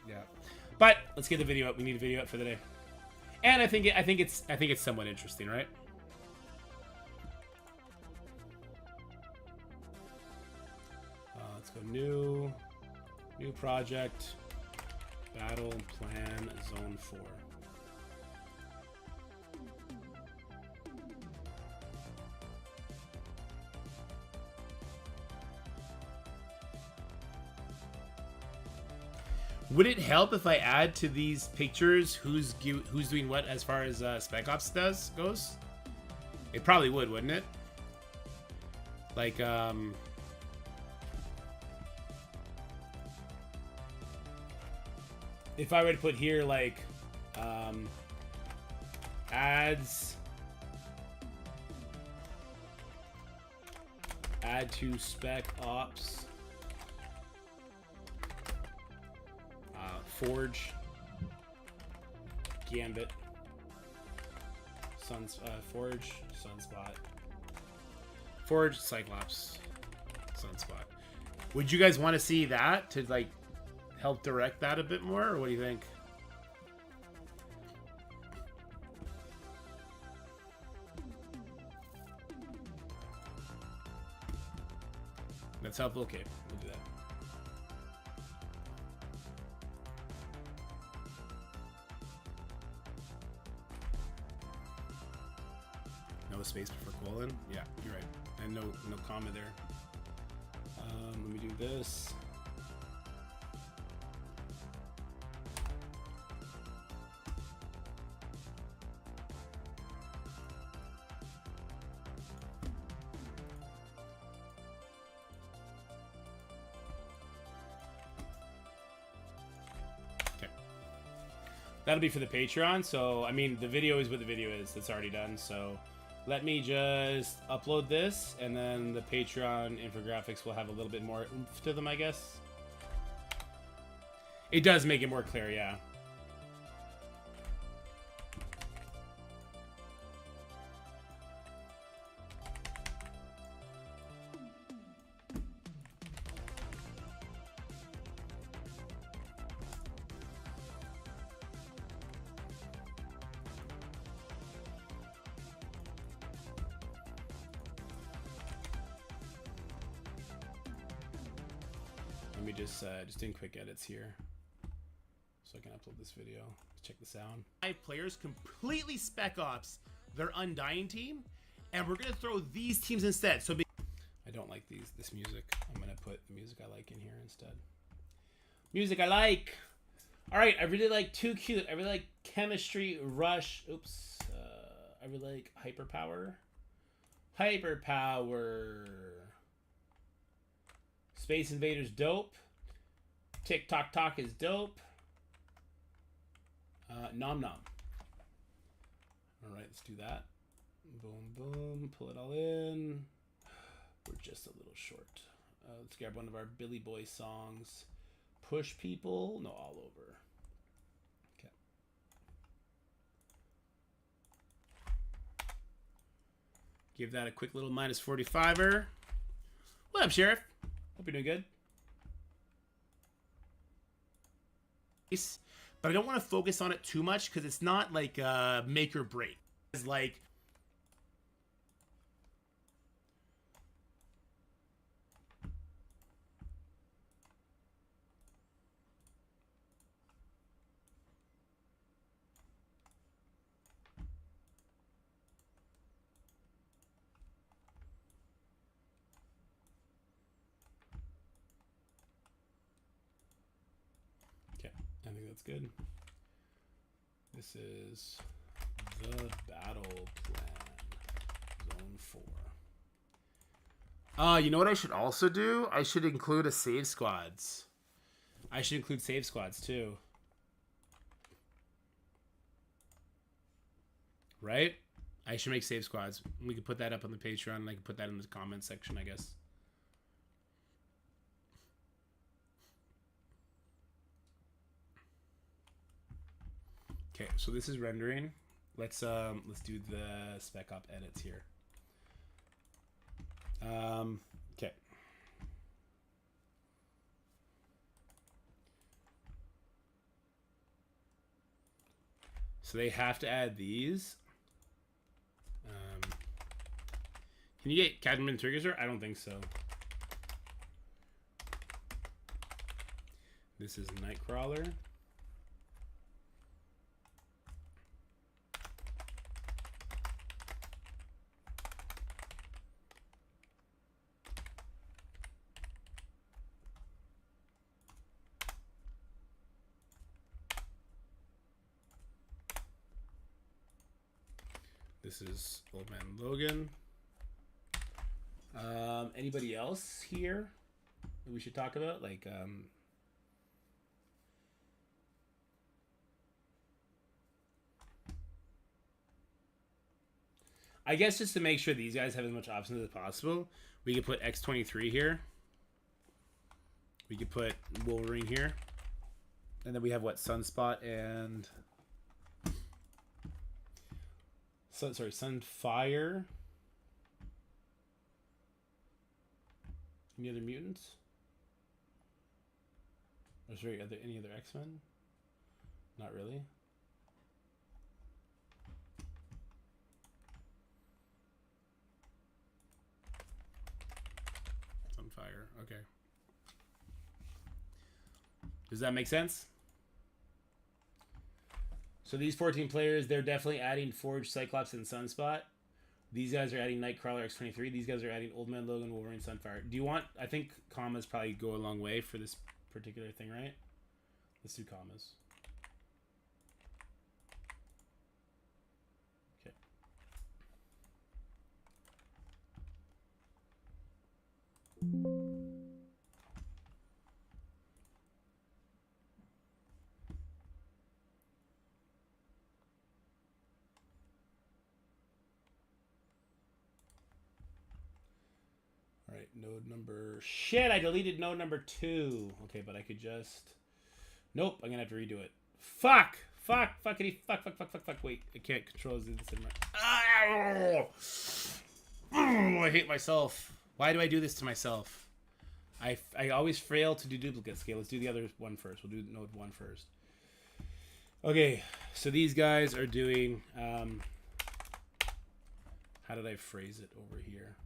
Yeah. But let's get the video up. We need a video up for the day. And I think it's somewhat interesting, right? Let's go new project, battle plan, zone 4. Would it help if I add to these pictures who's doing what as far as Spec Ops goes? It probably would, wouldn't it? Like, if I were to put here, like, ads, add to Spec Ops, Forge, Gambit, Forge, Sunspot, Forge, Cyclops, Sunspot. Would you guys want to see that to like help direct that a bit more, or what do you think? That's helpful. Okay, we'll do that. No space before colon. Yeah, you're right, and no comma there. Let me do this. That'll be for the Patreon, so, I mean, the video is what the video is. It's already done, so let me just upload this, and then the Patreon infographics will have a little bit more oomph to them, I guess. It does make it more clear, yeah. Let me just doing quick edits here so I can upload this video. Check the sound. 5 players completely Spec Ops their Undying team, and we're gonna throw these teams instead. So I don't like this music. I'm gonna put the music I like in here instead. Music I like. All right, I really like Too Cute. I really like Chemistry Rush. Oops. I really like Hyperpower. Hyperpower. Space Invaders dope. TikTok Talk is dope. Nom Nom. All right, let's do that. Boom, boom. Pull it all in. We're just a little short. Let's grab one of our Billy Boy songs. Push People. No, All Over. Okay. Give that a quick little minus 45er. What up, Sheriff? Hope you're doing good. But I don't want to focus on it too much because it's not like make or break. It's like I think that's good. This is the battle plan. Zone 4. You know what I should also do? I should include a save squads. I should include save squads too. Right? I should make save squads. We can put that up on the Patreon, and I can put that in the comments section, I guess. Okay, so this is rendering. Let's do the Spec Op edits here. Okay. So they have to add these. Can you get Cadman triggers? I don't think so. This is Nightcrawler. This is Old Man Logan. Anybody else here that we should talk about? Like, I guess just to make sure these guys have as much options as possible, we could put X-23 here. We could put Wolverine here. And then we have what? Sunspot and... Sunfire. Any other mutants? Or is there any other X-Men? Not really. Sunfire, okay. Does that make sense? So these 14 players, they're definitely adding Forge, Cyclops, and Sunspot. These guys are adding Nightcrawler, X-23. These guys are adding Old Man Logan, Wolverine, Sunfire. Do you want... I think commas probably go a long way for this particular thing, right? Let's do commas. Okay. All right, node number... Shit, I deleted node number 2. Okay, but I could just... Nope, I'm gonna have to redo it. Fuck! Fuck! Fuckity! Fuck! Fuck! Fuck! Fuck! Fuck! Wait, I can't control this in my... Oh, I hate myself. Why do I do this to myself? I always fail to do duplicates. Okay, let's do the other one first. We'll do node 1 first. Okay, so these guys are doing... how did I phrase it over here?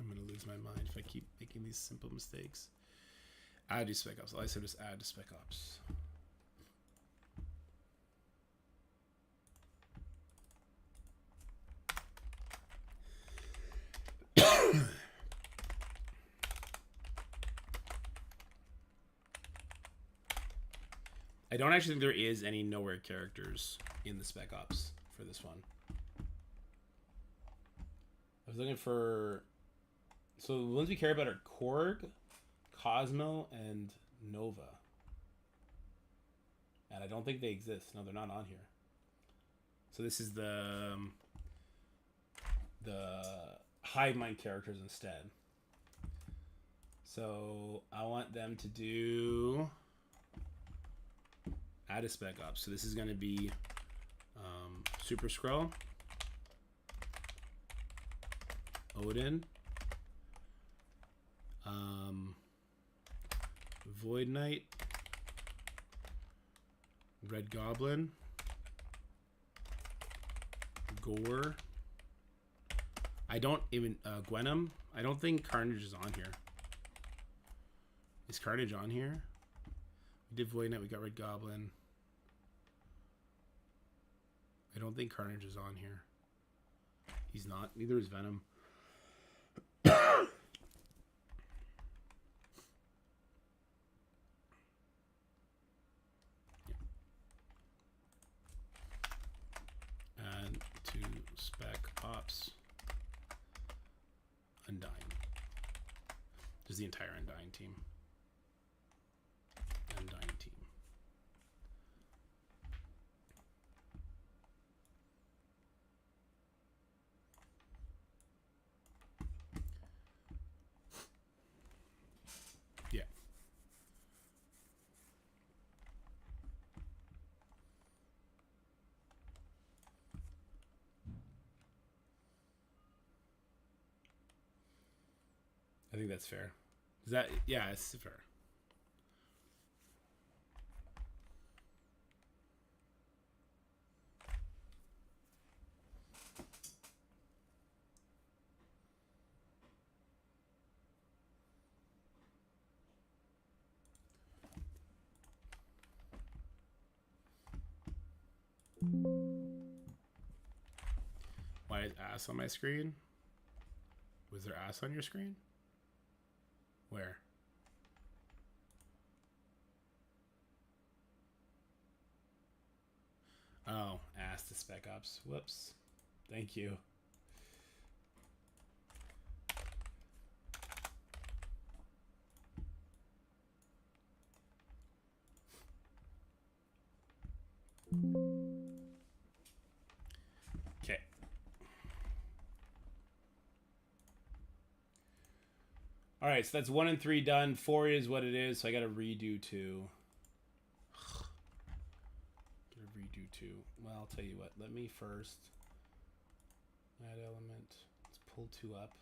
I'm going to lose my mind if I keep making these simple mistakes. Add to Spec Ops. I said just add to Spec Ops. I don't actually think there is any Nowhere characters in the Spec Ops for this one. I was looking for... So the ones we care about are Korg, Cosmo, and Nova. And I don't think they exist. No, they're not on here. So this is the Hive Mind characters instead. So I want them to do... Add a Spec Ops. So this is going to be Super Skrull, Odin, Void Knight, Red Goblin, Gore. I don't even Gwenom. I don't think Carnage is on here. Is Carnage on here? We did Void Knight. We got Red Goblin. I don't think Carnage is on here. He's not. Neither is Venom. Add to Spec Ops. Undying. There's the entire Undying team. Undying team. Yeah. I think that's fair. Is that... Yeah, it's fair. Why is ass on my screen? Was there ass on your screen? Where? Oh, asked the Spec Ops. Whoops. Thank you. Okay. All right, so that's 1 and 3 done. 4 is what it is, so I got to redo 2. Gotta redo 2. Well, I'll tell you what. Let me first add element. Let's pull 2 up.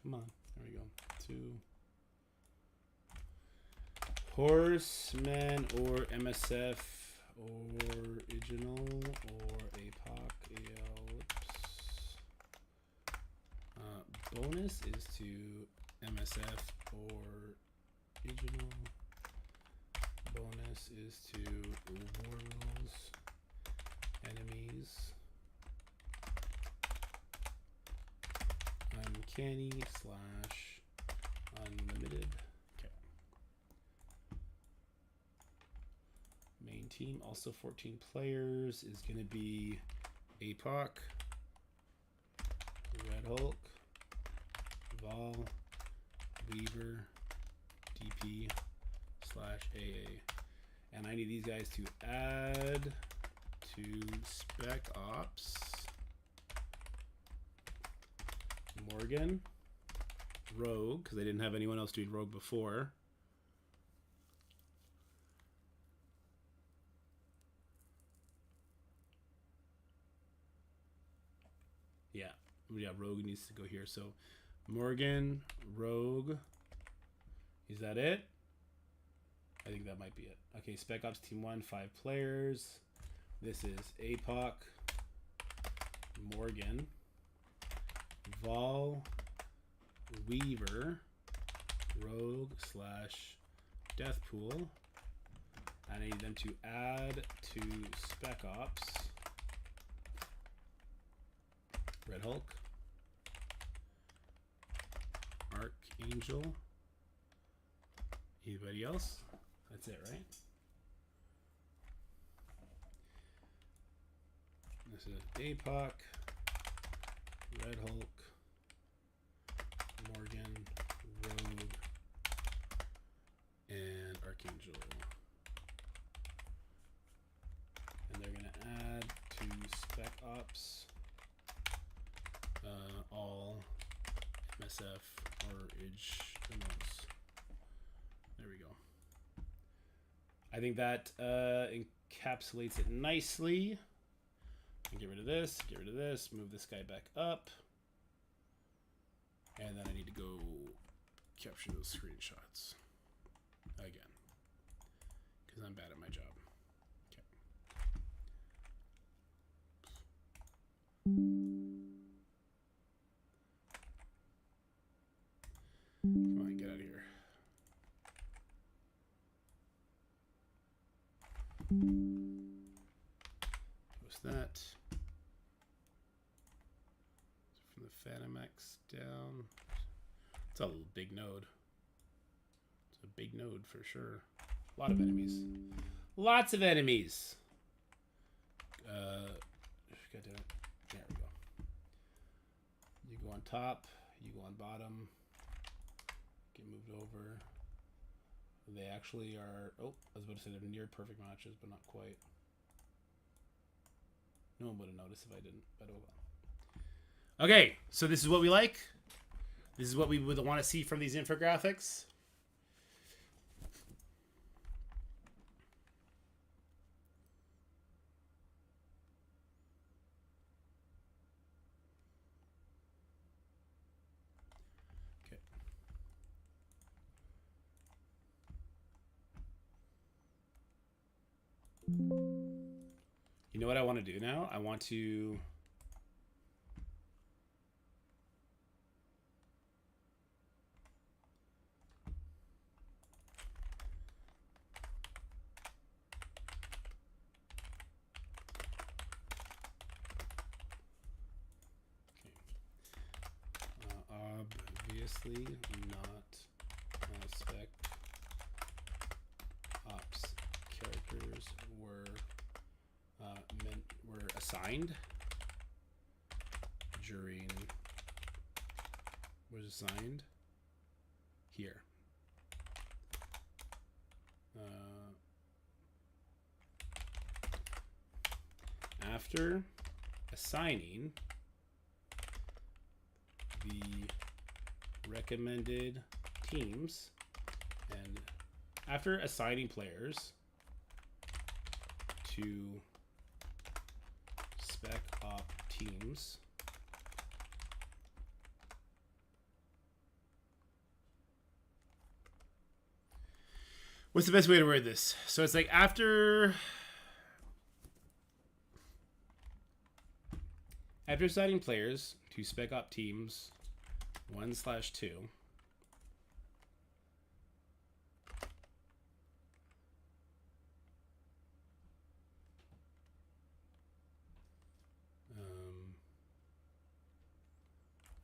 Come on. There we go. 2. Horseman or MSF or original or APOC ellipse. Bonus is to MSF or original. Bonus is to war rules. Enemies. Uncanny / unlimited. Okay. Main team, also 14 players, is going to be APOC, Red Hulk, Vol, Weaver, DP / AA. And I need these guys to add to Spec Ops. Morgan, Rogue, because I didn't have anyone else doing Rogue before. Yeah, Rogue needs to go here. So Morgan, Rogue. Is that it? I think that might be it. Okay, Spec Ops Team 1, 5 players. This is APOC, Morgan, Vol, Weaver, Rogue / Deathpool. I need them to add to Spec Ops. Red Hulk, Archangel. Anybody else? That's it, right? This is APOC, Red Hulk, Morgan, Rogue, and Archangel. And they're going to add to Spec Ops all MSF or originals. There we go. I think that encapsulates it nicely. Get rid of this, move this guy back up. And then I need to go capture those screenshots again, because I'm bad at my job. Okay. Come on, get out of here. Post that. From the Phantom X down. It's a big node. It's a big node for sure. A lot of enemies. Lots of enemies. God damn it. There we go. You go on top. You go on bottom. Get moved over. They actually are... Oh, I was about to say they're near perfect matches, but not quite. No one would have noticed if I didn't, but oh well. Okay, so this is what we like. This is what we would want to see from these infographics. Okay. You know what I want to do now? I want to... Previously not spec ops characters were assigned during here. After assigning the recommended teams and after assigning players to spec op teams, what's the best way to word this? So it's like after assigning players to spec op teams 1/2,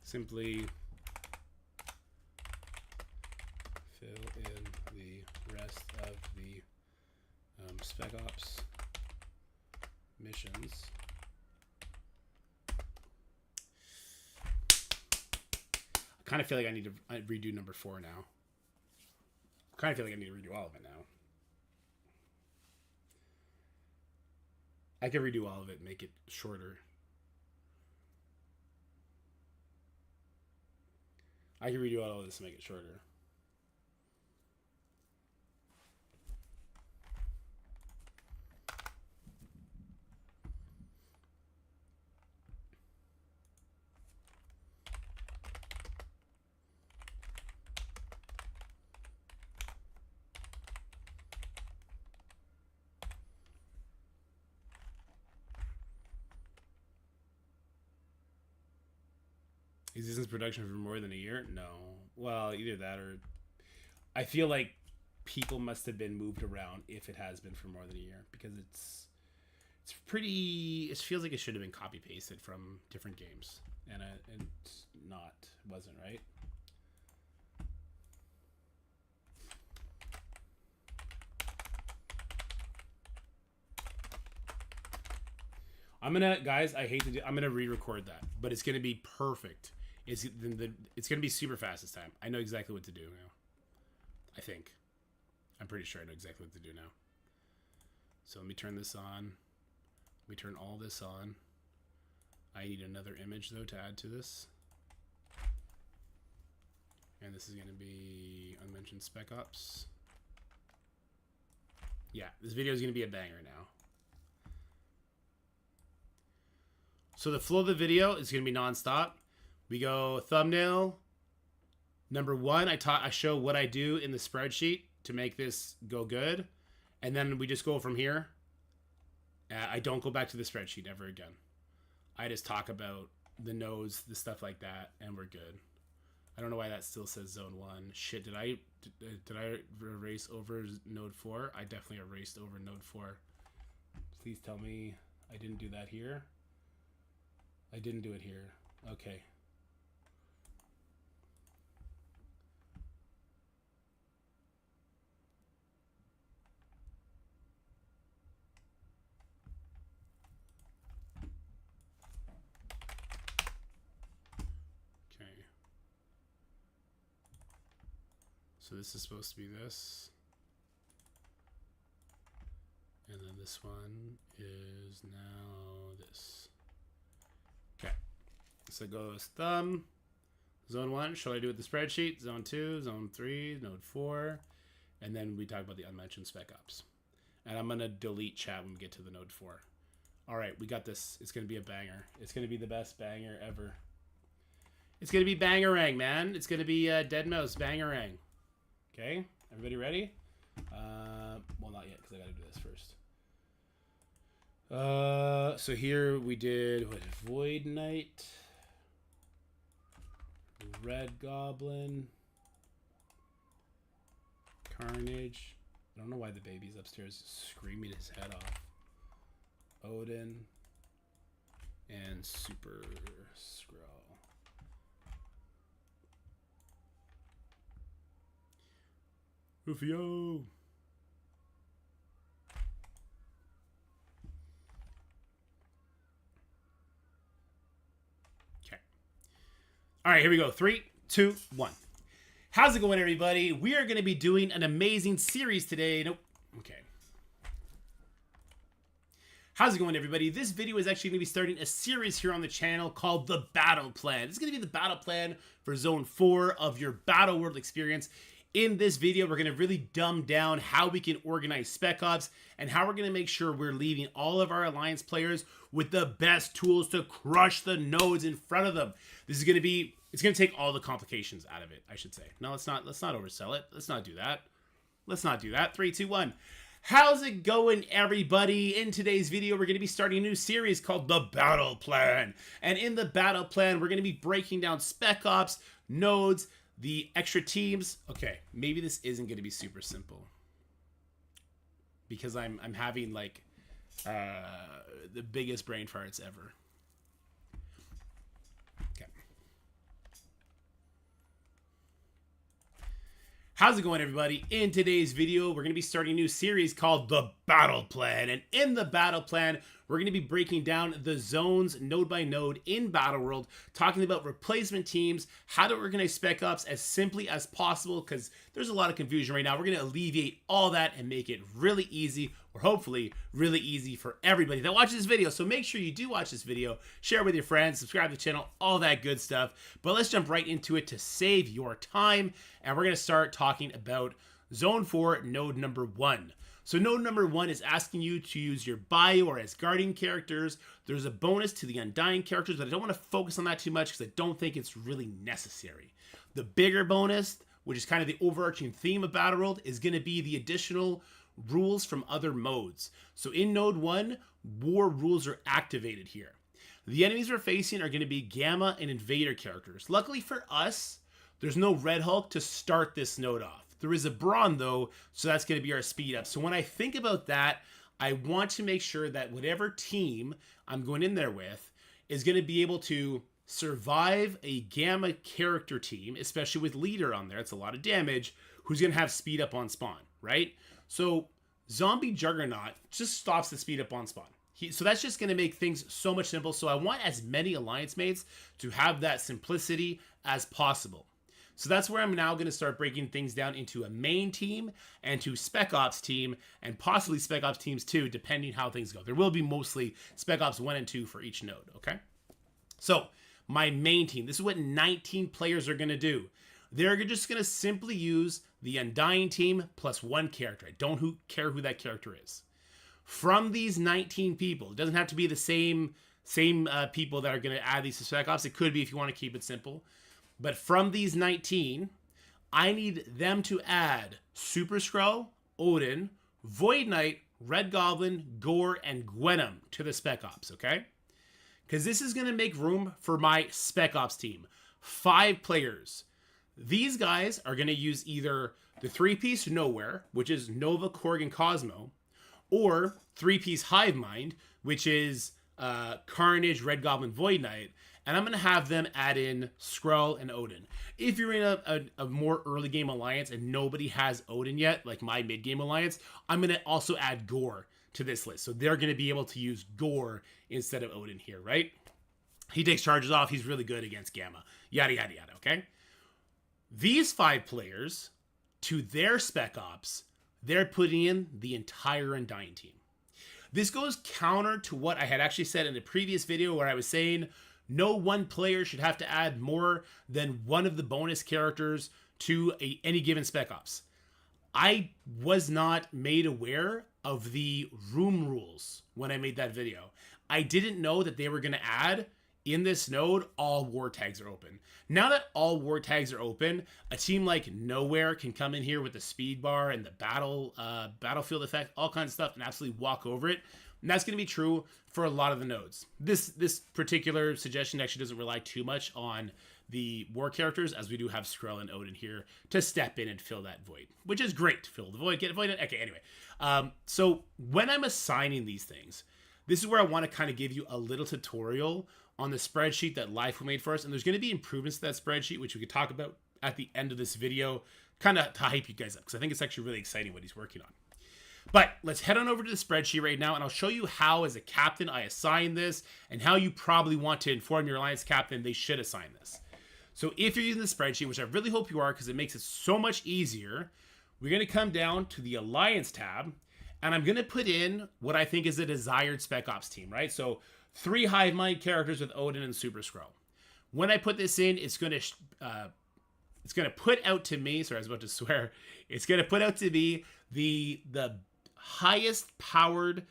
simply fill in the rest of the spec ops missions. I kind of feel like I need to redo number 4 now. I kind of feel like I need to redo all of it now. I can redo all of it and make it shorter. I can redo all of this and make it shorter. Is this in production for more than a year? No. Well, either that or I feel like people must have been moved around if it has been for more than a year, because it's pretty. It feels like it should have been copy pasted from different games, and it's not. Wasn't right. Guys, I hate to do. I'm gonna re-record that, but it's gonna be perfect. It's gonna be super fast this time. I know exactly what to do now. I think. I'm pretty sure I know exactly what to do now. So let me turn this on. Let me turn all this on. I need another image though to add to this. And this is gonna be unmentioned spec ops. Yeah, this video is gonna be a banger now. So the flow of the video is gonna be non-stop. We go thumbnail. Number 1, I show what I do in the spreadsheet to make this go good. And then we just go from here. I don't go back to the spreadsheet ever again. I just talk about the nodes, the stuff like that, and we're good. I don't know why that still says zone 1. Shit, did I erase over node 4? I definitely erased over node 4. Please tell me I didn't do that here. I didn't do it here. Okay. So this is supposed to be this. And then this one is now this. Okay. So it goes thumb. Zone 1, should I do it with the spreadsheet? Zone 2, zone 3, node 4. And then we talk about the unmentioned spec ops. And I'm going to delete chat when we get to the node 4. All right, we got this. It's going to be a banger. It's going to be the best banger ever. It's going to be Bangarang, man. It's going to be Deadmau5 Bangarang. Okay, everybody ready? Well, not yet, because I got to do this first. So here we did what? Void Knight, Red Goblin, Carnage. I don't know why the baby's upstairs screaming his head off. Odin and Super Skrull. Rufio. Okay. All right, here we go. 3, 2, 1. How's it going, everybody? We are going to be doing an amazing series today. Nope. Okay. How's it going, everybody? This video is actually going to be starting a series here on the channel called The Battle Plan. This is going to be the battle plan for Zone 4 of your Battle World experience. In this video, we're going to really dumb down how we can organize Spec Ops and how we're going to make sure we're leaving all of our Alliance players with the best tools to crush the nodes in front of them. This is going to be, it's going to take all the complications out of it, I should say. No, let's not oversell it. Let's not do that. Let's not do that. 3, 2, 1. How's it going, everybody? In today's video, we're going to be starting a new series called The Battle Plan. And in the Battle Plan, we're going to be breaking down Spec Ops, nodes, the extra teams. Okay, maybe this isn't going to be super simple. Because I'm having, like, the biggest brain farts ever. Okay. How's it going, everybody? In today's video, we're going to be starting a new series called The Battle Plan. And in the Battle Plan, we're going to be breaking down the zones node by node in Battle World, talking about replacement teams, how to organize Spec Ops as simply as possible, because there's a lot of confusion right now. We're going to alleviate all that and make it really easy, or hopefully really easy for everybody that watches this video. So make sure you do watch this video, share it with your friends, subscribe to the channel, all that good stuff. But let's jump right into it to save your time. And we're going to start talking about Zone 4, node number 1. So node number 1 is asking you to use your bio or Asgardian characters. There's a bonus to the Undying characters, but I don't want to focus on that too much because I don't think it's really necessary. The bigger bonus, which is kind of the overarching theme of Battleworld, is going to be the additional rules from other modes. So in node 1, war rules are activated here. The enemies we're facing are going to be Gamma and Invader characters. Luckily for us, there's no Red Hulk to start this node off. There is a Brawn, though, so that's going to be our speed up. So when I think about that, I want to make sure that whatever team I'm going in there with is going to be able to survive a Gamma character team, especially with Leader on there. It's a lot of damage, who's going to have speed up on spawn, right? So Zombie Juggernaut just stops the speed up on spawn. So that's just going to make things so much simple. So I want as many alliance mates to have that simplicity as possible. So that's where I'm now going to start breaking things down into a main team and to Spec Ops team and possibly Spec Ops teams 2, depending how things go. There will be mostly Spec Ops 1 and 2 for each node, okay? So my main team, this is what 19 players are going to do. They're just going to simply use the Undying team plus 1 character. I don't care who that character is. From these 19 people, it doesn't have to be the same people that are going to add these to Spec Ops. It could be if you want to keep it simple. But from these 19, I need them to add Super Skrull, Odin, Void Knight, Red Goblin, Gore, and Gwenom to the Spec Ops, okay? Because this is going to make room for my Spec Ops team. 5 players. These guys are going to use either the 3-piece Nowhere, which is Nova, Korg, and Cosmo, or 3-piece Hive Mind, which is Carnage, Red Goblin, Void Knight. And I'm going to have them add in Skrull and Odin. If you're in a more early game alliance and nobody has Odin yet, like my mid game alliance, I'm going to also add Gore to this list. So they're going to be able to use Gore instead of Odin here, right? He takes charges off. He's really good against Gamma. Yada, yada, yada, okay? These 5 players, to their Spec Ops, they're putting in the entire Undying team. This goes counter to what I had actually said in the previous video where I was saying no one player should have to add more than one of the bonus characters to any given Spec Ops. I was not made aware of the room rules when I made that video. I didn't know that they were going to add, in this node, all war tags are open. Now that all war tags are open, a team like Nowhere can come in here with the speed bar and the battlefield effect, all kinds of stuff, and absolutely walk over it. And that's going to be true for a lot of the nodes. This particular suggestion actually doesn't rely too much on the war characters, as we do have Skrull and Odin here to step in and fill that void, which is great. Fill the void, get a void. Okay, anyway. So when I'm assigning these things, this is where I want to kind of give you a little tutorial on the spreadsheet that LiFo made for us. And there's going to be improvements to that spreadsheet, which we could talk about at the end of this video kind of to hype you guys up, because I think it's actually really exciting what he's working on. But let's head on over to the spreadsheet right now, and I'll show you how, as a captain, I assign this, and how you probably want to inform your alliance captain they should assign this. So if you're using the spreadsheet, which I really hope you are, because it makes it so much easier, we're going to come down to the Alliance tab, and I'm going to put in what I think is a desired Spec Ops team, right? So 3 Hive Mind characters with Odin and Super Skrull. When I put this in, it's going to put out to me, sorry, I was about to swear, it's going to put out to me the highest powered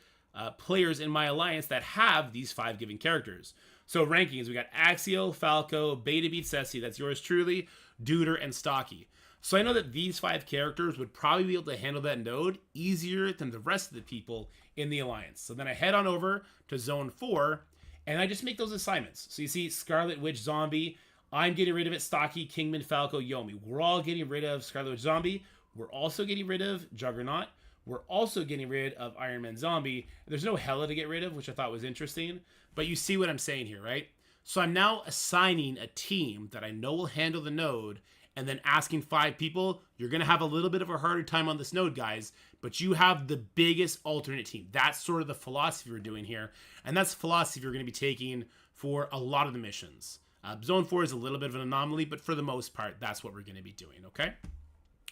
players in my alliance that have these 5 given characters. So rankings, we got Axio, Falco, Beta Beat Ceci, that's yours truly, Duder, and Stocky. So I know that these 5 characters would probably be able to handle that node easier than the rest of the people in the alliance. So then I head on over to Zone 4, and I just make those assignments. So you see Scarlet Witch Zombie, I'm getting rid of it, Stocky, Kingman, Falco, Yomi. We're all getting rid of Scarlet Witch Zombie. We're also getting rid of Juggernaut. We're also getting rid of Iron Man Zombie. There's no Hela to get rid of, which I thought was interesting. But you see what I'm saying here, right? So I'm now assigning a team that I know will handle the node, and then asking 5 people, you're going to have a little bit of a harder time on this node, guys, but you have the biggest alternate team. That's sort of the philosophy we're doing here, and that's the philosophy you're going to be taking for a lot of the missions. Zone 4 is a little bit of an anomaly, but for the most part, that's what we're going to be doing, okay?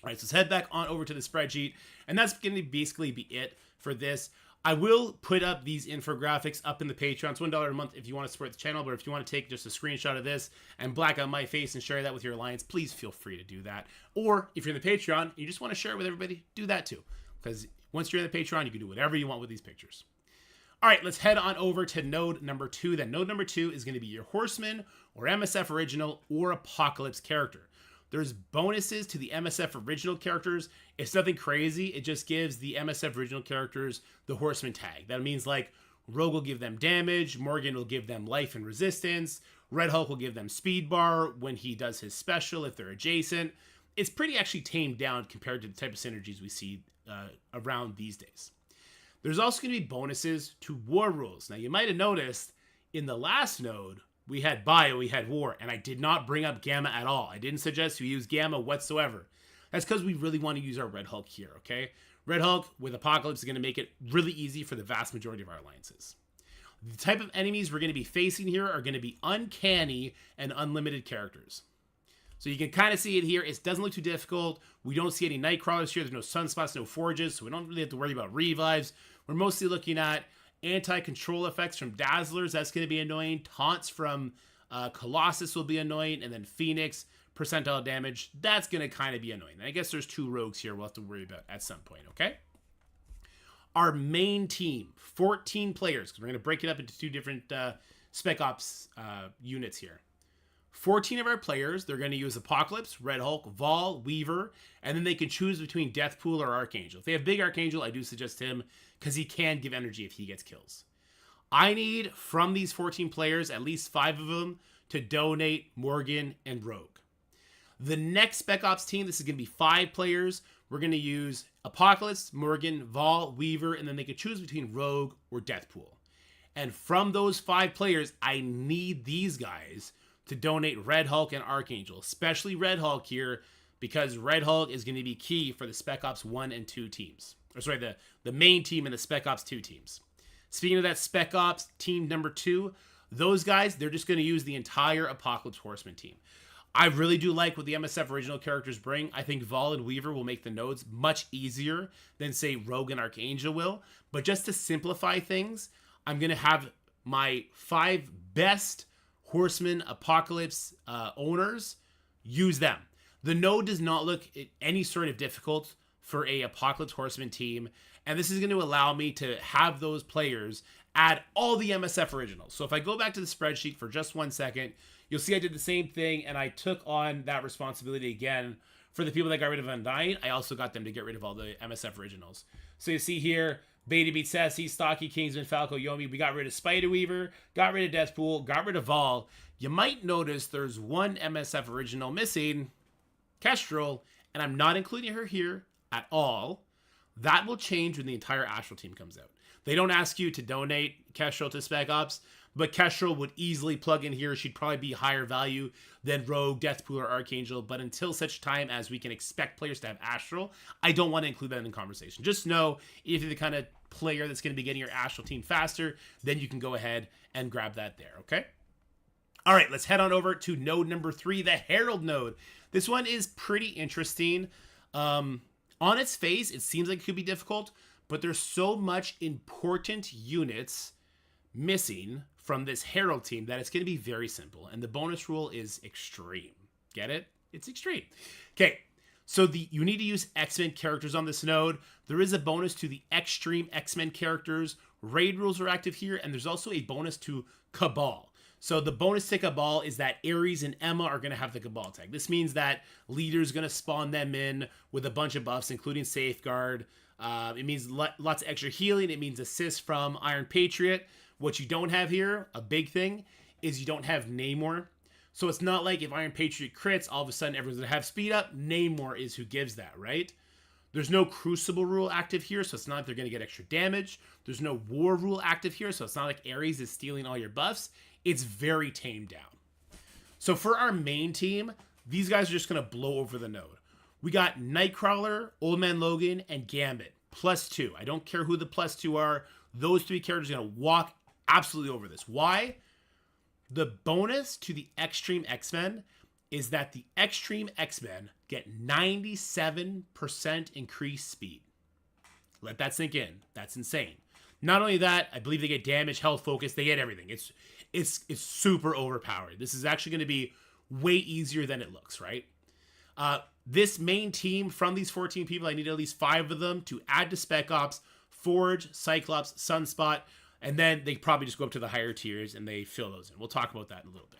All right, so let's head back on over to the spreadsheet, and that's going to basically be it for this. I will put up these infographics up in the Patreon. It's $1 a month if you want to support the channel, but if you want to take just a screenshot of this and black out my face and share that with your alliance, please feel free to do that. Or if you're in the Patreon and you just want to share it with everybody, do that too. Because once you're in the Patreon, you can do whatever you want with these pictures. All right, let's head on over to node number 2. Then node number 2 is going to be your Horseman or MSF Original or Apocalypse character. There's bonuses to the MSF Original characters. It's nothing crazy. It just gives the MSF Original characters the Horseman tag. That means like Rogue will give them damage, Morgan will give them life and resistance, Red Hulk will give them speed bar when he does his special if they're adjacent. It's pretty actually tamed down compared to the type of synergies we see around these days. There's also going to be bonuses to war rules. Now you might have noticed in the last node, we had bio, we had war, and I did not bring up Gamma at all. I didn't suggest we use Gamma whatsoever. That's because we really want to use our Red Hulk here, okay? Red Hulk with Apocalypse is going to make it really easy for the vast majority of our alliances. The type of enemies we're going to be facing here are going to be uncanny and unlimited characters. So you can kind of see it here. It doesn't look too difficult. We don't see any Nightcrawlers here. There's no Sunspots, no Forges, so we don't really have to worry about revives. We're mostly looking at anti-control effects from Dazzlers. That's going to be annoying. Taunts from Colossus will be annoying. And then Phoenix, percentile damage. That's going to kind of be annoying. And I guess there's 2 rogues here we'll have to worry about at some point, okay? Our main team, 14 players, because we're going to break it up into 2 different Spec Ops units here. 14 of our players, they're going to use Apocalypse, Red Hulk, Vol, Weaver, and then they can choose between Deathpool or Archangel. If they have Big Archangel, I do suggest him because he can give energy if he gets kills. I need, from these 14 players, at least 5 of them to donate Morgan and Rogue. The next Spec Ops team, this is going to be 5 players. We're going to use Apocalypse, Morgan, Vol, Weaver, and then they can choose between Rogue or Deathpool. And from those 5 players, I need these guys to donate Red Hulk and Archangel, especially Red Hulk here, because Red Hulk is going to be key for the Spec Ops 1 and 2 teams. Or sorry, the main team and the Spec Ops 2 teams. Speaking of that Spec Ops team number 2, those guys, they're just going to use the entire Apocalypse Horseman team. I really do like what the MSF original characters bring. I think Vol and Weaver will make the nodes much easier than, say, Rogue and Archangel will. But just to simplify things, I'm going to have my 5 best Horseman Apocalypse owners use them. The node does not look any sort of difficult for a Apocalypse Horseman team, and this is going to allow me to have those players add all the MSF originals. So if I go back to the spreadsheet for just 1 second, you'll see I did the same thing, and I took on that responsibility again for the people that got rid of Undying. I also got them to get rid of all the MSF originals. So you see here, Beta Beat Sassy, Stocky, Kingsman, Falco, Yomi. We got rid of Spider Weaver, got rid of Deathpool, got rid of Vol. You might notice there's 1 MSF original missing, Kestrel, and I'm not including her here at all. That will change when the entire Astral team comes out. They don't ask you to donate Kestrel to Spec Ops, But Kestrel would easily plug in here. She'd probably be higher value than Rogue, Deathpool, or Archangel. But until such time as we can expect players to have Astral, I don't want to include that in the conversation. Just know if you're the kind of player that's going to be getting your Astral team faster, then you can go ahead and grab that there, okay? All right, let's head on over to node number 3, the Herald node. This one is pretty interesting. On its face, it seems like it could be difficult, but there's so much important units missing from this Herald team that it's going to be very simple. And the bonus rule is extreme. Get it? It's extreme. Okay, so you need to use X-Men characters on this node. There is a bonus to the extreme X-Men characters. Raid rules are active here, and there's also a bonus to Cabal. So the bonus to Cabal is that Ares and Emma are going to have the Cabal tag. This means that Leader's going to spawn them in with a bunch of buffs, including Safeguard. It means lots of extra healing. It means assist from Iron Patriot. What you don't have here, a big thing, is you don't have Namor. So it's not like if Iron Patriot crits, all of a sudden everyone's going to have speed up. Namor is who gives that, right? There's no Crucible rule active here, so it's not like they're going to get extra damage. There's no War rule active here, so it's not like Ares is stealing all your buffs. It's very tamed down. So for our main team, these guys are just going to blow over the node. We got Nightcrawler, Old Man Logan, and Gambit. +2. I don't care who the +2 are. Those 3 characters are going to walk absolutely over this. Why? The bonus to the Extreme X-Men is that the Extreme X-Men get 97% increased speed. Let that sink in. That's insane. Not only that, I believe they get damage, health, focus. They get everything. It's super overpowered. This is actually going to be way easier than it looks, right? This main team, from these 14 people, I need at least 5 of them to add to Spec Ops, Forge, Cyclops, Sunspot, and then they probably just go up to the higher tiers and they fill those in. We'll talk about that in a little bit.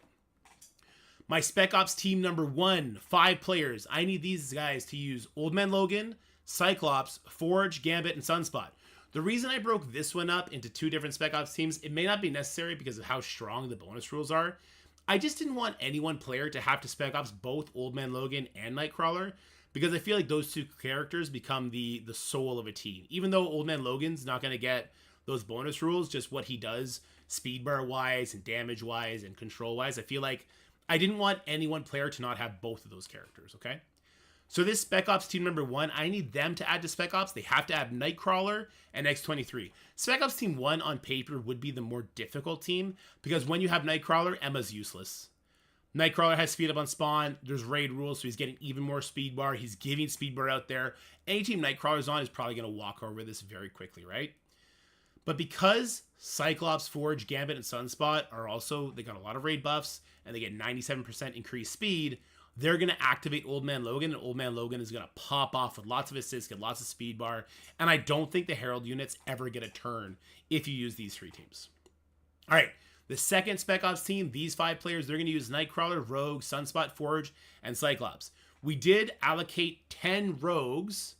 My Spec Ops team number 1, 5 players. I need these guys to use Old Man Logan, Cyclops, Forge, Gambit, and Sunspot. The reason I broke this one up into 2 different Spec Ops teams, it may not be necessary because of how strong the bonus rules are. I just didn't want any one player to have to Spec Ops both Old Man Logan and Nightcrawler, because I feel like those 2 characters become the soul of a team. Even though Old Man Logan's not going to get those bonus rules, just what he does speed bar wise and damage wise and control wise, I feel like I didn't want any one player to not have both of those characters, okay? So this Spec Ops team number 1, I need them to add to Spec Ops. They have to add Nightcrawler and X-23. Spec Ops team 1 on paper would be the more difficult team, because when you have Nightcrawler, Emma's useless. Nightcrawler has speed up on spawn. There's raid rules, so he's getting even more speed bar. He's giving speed bar out there. Any team Nightcrawler's on is probably going to walk over this very quickly, right? But because Cyclops, Forge, Gambit, and Sunspot are also, they got a lot of raid buffs, and they get 97% increased speed, they're going to activate Old Man Logan, and Old Man Logan is going to pop off with lots of assists, get lots of speed bar, and I don't think the Herald units ever get a turn if you use these 3 teams. All right, the second Spec Ops team, these 5 players, they're going to use Nightcrawler, Rogue, Sunspot, Forge, and Cyclops. We did allocate 10 Rogues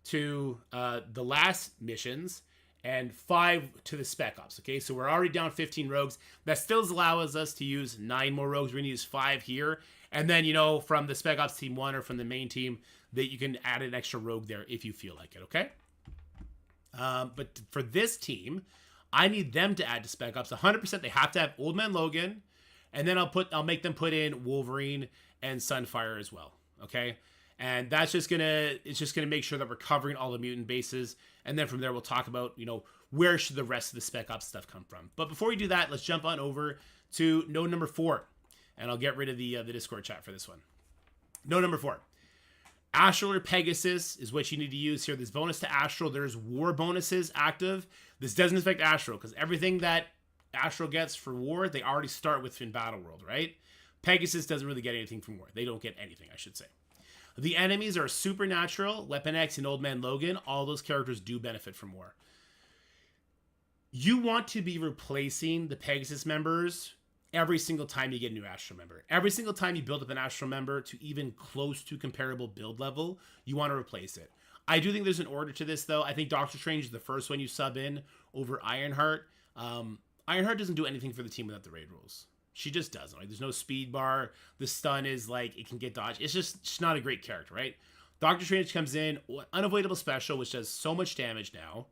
to the last missions, and 5 to the Spec Ops, okay? So we're already down 15 Rogues. That still allows us to use 9 more Rogues. We're going to use 5 here. And then, you know, from the Spec Ops Team 1 or from the main team, that you can add an extra Rogue there if you feel like it, okay? But for this team, I need them to add to Spec Ops. 100%, they have to have Old Man Logan. And then I'll make them put in Wolverine and Sunfire as well, okay? And that's just gonna make sure that we're covering all the mutant bases. And then from there, we'll talk about, you know, where should the rest of the Spec Ops stuff come from. But before we do that, let's jump on over to node number 4. And I'll get rid of the Discord chat for this one. Node number 4. Astral or Pegasus is what you need to use here. There's bonus to Astral. There's war bonuses active. This doesn't affect Astral, because everything that Astral gets for war, they already start with in Battle World, right? Pegasus doesn't really get anything from war. They don't get anything, I should say. The enemies are Supernatural, Weapon X, and Old Man Logan. All those characters do benefit from war. You want to be replacing the Pegasus members every single time you get a new Astral member. Every single time you build up an Astral member to even close to comparable build level, you want to replace it. I do think there's an order to this, though. I think Doctor Strange is the first one you sub in over Ironheart. Ironheart doesn't do anything for the team without the raid rules. She just doesn't. Like, there's no speed bar. The stun is like, it can get dodged. It's just not a great character, right? Doctor Strange comes in, unavoidable special, which does so much damage now,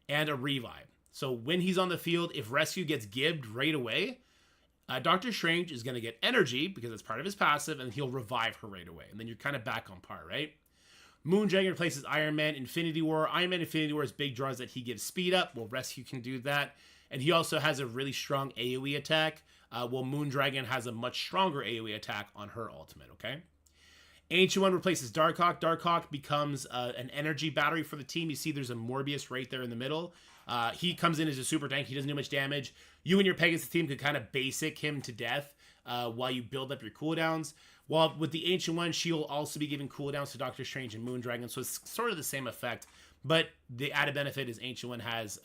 and a revive. So when he's on the field, if rescue gets gibbed right away, Doctor Strange is going to get energy because it's part of his passive, and he'll revive her right away. And then you're kind of back on par, right? Moondragon replaces Iron Man Infinity War. Iron Man Infinity War's big draw is that he gives speed up. Well, Rescue can do that. And he also has a really strong AoE attack. While Moondragon has a much stronger AoE attack on her ultimate, okay? Ancient One replaces Darkhawk. Darkhawk becomes an energy battery for the team. You see there's a Morbius right there in the middle. He comes in as a super tank. He doesn't do much damage. You and your Pegasus team could kind of basic him to death while you build up your cooldowns. While with the Ancient One, she'll also be giving cooldowns to Doctor Strange and Moondragon, so it's sort of the same effect. But the added benefit is Ancient One has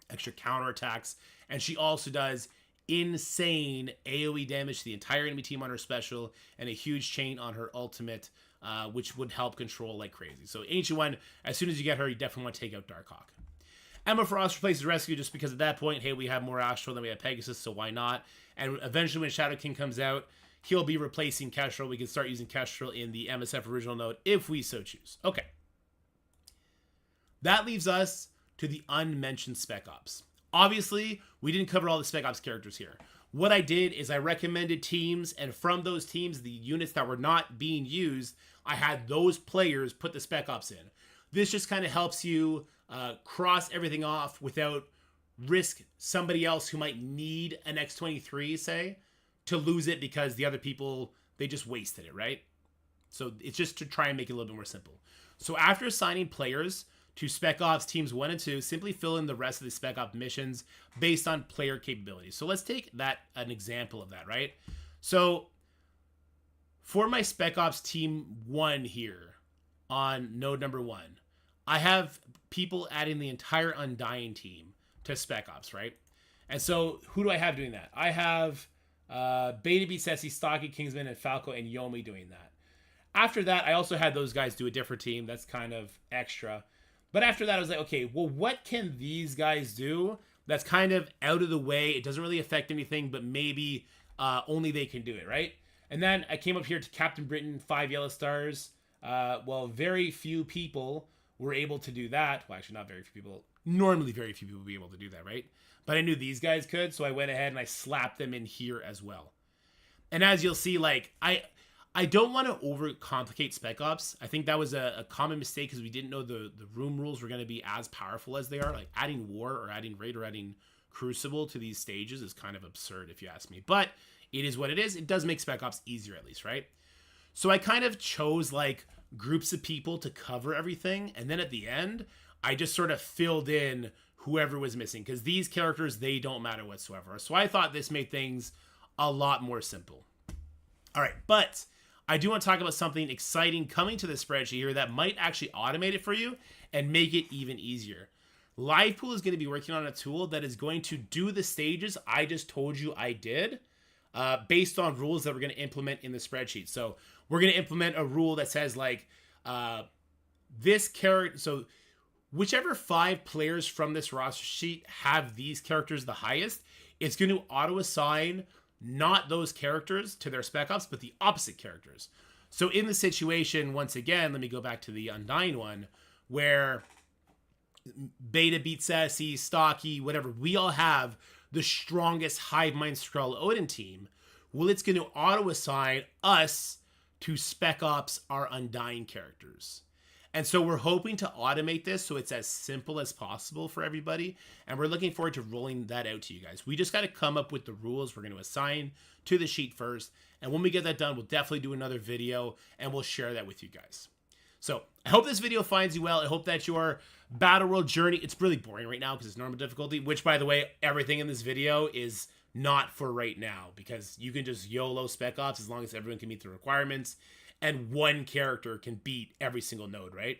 extra counterattacks, and she also does insane AoE damage to the entire enemy team on her special, and a huge chain on her ultimate, which would help control like crazy. So Ancient One, as soon as you get her, you definitely want to take out Darkhawk. Emma Frost replaces Rescue just because at that point, hey, we have more Astral than we have Pegasus, so why not? And eventually when Shadow King comes out, he'll be replacing Kestrel. We can start using Kestrel in the MSF original node if we so choose. Okay. That leaves us to the unmentioned Spec Ops. Obviously, we didn't cover all the Spec Ops characters here. What I did is I recommended teams, and from those teams, the units that were not being used, I had those players put the Spec Ops in. This just kind of helps you cross everything off without risk somebody else who might need an X-23, say, to lose it because the other people, they just wasted it, right? So it's just to try and make it a little bit more simple. So after assigning players to Spec Ops Teams 1 and 2, simply fill in the rest of the Spec Ops missions based on player capabilities. So let's take an example of that, right? So for my Spec Ops Team 1 here on node number 1, I have people adding the entire Undying team to Spec Ops, right? And so who do I have doing that? I have Beta Beat Ceci, Stocky, Kingsman, and Falco, and Yomi doing that. After that, I also had those guys do a different team. That's kind of extra. But after that, I was like, okay, well, what can these guys do that's kind of out of the way? It doesn't really affect anything, but maybe only they can do it, right? And then I came up here to Captain Britain, 5 yellow stars. Well, very few people were able to do that. Well, actually, not very few people. Normally, very few people would be able to do that, right? But I knew these guys could, so I went ahead and I slapped them in here as well. And as you'll see, like, I don't want to overcomplicate Spec Ops. I think that was a common mistake because we didn't know the room rules were going to be as powerful as they are. Like, adding War or adding Raid or adding Crucible to these stages is kind of absurd if you ask me. But it is what it is. It does make Spec Ops easier at least, right? So I kind of chose, like, groups of people to cover everything. And then at the end, I just sort of filled in whoever was missing because these characters, they don't matter whatsoever. So I thought this made things a lot more simple. All right, but I do want to talk about something exciting coming to the spreadsheet here that might actually automate it for you and make it even easier. LivePool is going to be working on a tool that is going to do the stages I just told you I did based on rules that we're going to implement in the spreadsheet. So we're going to implement a rule that says like this character, so whichever 5 players from this roster sheet have these characters the highest, it's going to auto-assign not those characters to their Spec Ops, but the opposite characters. So in the situation, once again, let me go back to the Undying one, where Beta beats Sassy, Stocky, whatever, we all have the strongest Hive Mind Skrull Odin team. Well, it's going to auto-assign us to Spec Ops our Undying characters. And so we're hoping to automate this so it's as simple as possible for everybody. And we're looking forward to rolling that out to you guys. We just got to come up with the rules we're going to assign to the sheet first. And when we get that done, we'll definitely do another video and we'll share that with you guys. So I hope this video finds you well. I hope that your Battle World journey, it's really boring right now because it's normal difficulty, which by the way, everything in this video is not for right now because you can just YOLO Spec Ops as long as everyone can meet the requirements. And one character can beat every single node, right?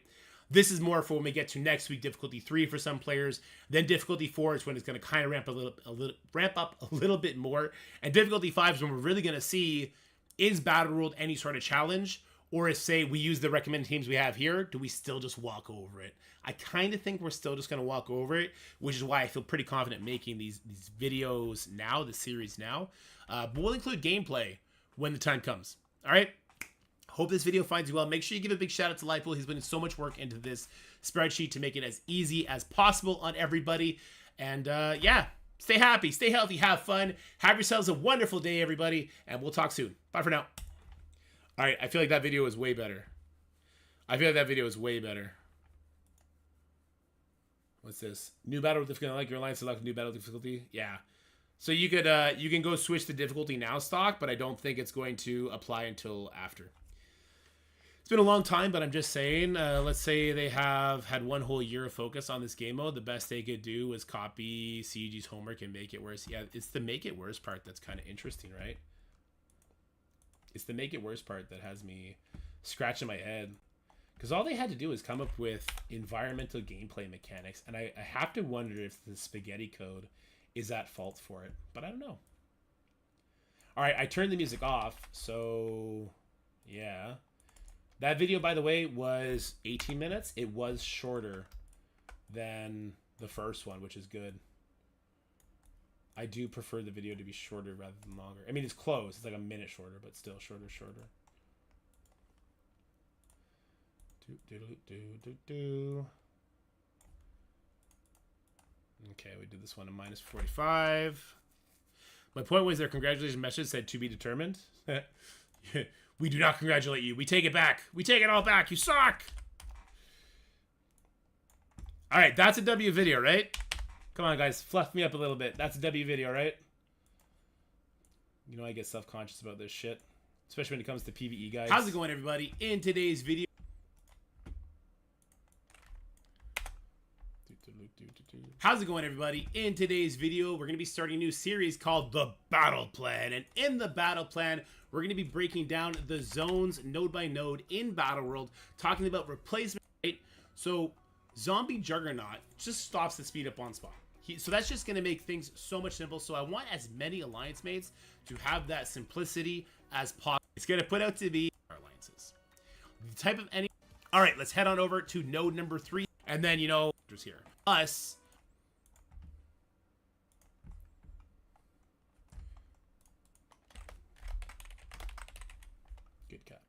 This is more for when we get to next week, difficulty 3 for some players. Then difficulty 4 is when it's going to kind of ramp up a little bit more. And difficulty 5 is when we're really going to see, is Battle World any sort of challenge? Or if, say, we use the recommended teams we have here, do we still just walk over it? I kind of think we're still just going to walk over it, which is why I feel pretty confident making these videos now, the series now. But we'll include gameplay when the time comes. All right? Hope this video finds you well. Make sure you give a big shout out to Lightpool. He's put in so much work into this spreadsheet to make it as easy as possible on everybody. And yeah, stay happy, stay healthy, have fun. Have yourselves a wonderful day, everybody. And we'll talk soon. Bye for now. All right, I feel like that video was way better. What's this? New battle difficulty. I like your line. Select new battle difficulty. Yeah. So you can go switch the difficulty now stock, but I don't think it's going to apply until after. It's been a long time, but I'm just saying, let's say they have had one whole year of focus on this game mode. The best they could do was copy CG's homework and make it worse. Yeah, it's the make it worse part that's kind of interesting, right? It's the make it worse part that has me scratching my head. Because all they had to do is come up with environmental gameplay mechanics. And I have to wonder if the spaghetti code is at fault for it. But I don't know. All right, I turned the music off. So, yeah. That video, by the way, was 18 minutes. It was shorter than the first one, which is good. I do prefer the video to be shorter rather than longer. I mean, it's close. It's like a minute shorter, but still shorter. Okay, we did this one at -45. My point was their congratulations message said to be determined. We do not congratulate you. We take it back. We take it all back. You suck. All right, that's a W video, right? Come on, guys. Fluff me up a little bit. That's a W video, right? You know I get self-conscious about this shit. Especially when it comes to PvE, guys. How's it going, everybody? In today's video... How's it going, everybody? In today's video, we're going to be starting a new series called The Battle Plan. And in the Battle Plan, we're going to be breaking down the zones node by node in Battle World, talking about replacement, right? So, Zombie Juggernaut just stops the speed up on spawn. So that's just going to make things so much simple. So I want as many alliance mates to have that simplicity as possible. It's going to put out to be our alliances. The type of any... All right, let's head on over to node number 3. And then, you know, just here. Us... Good copy.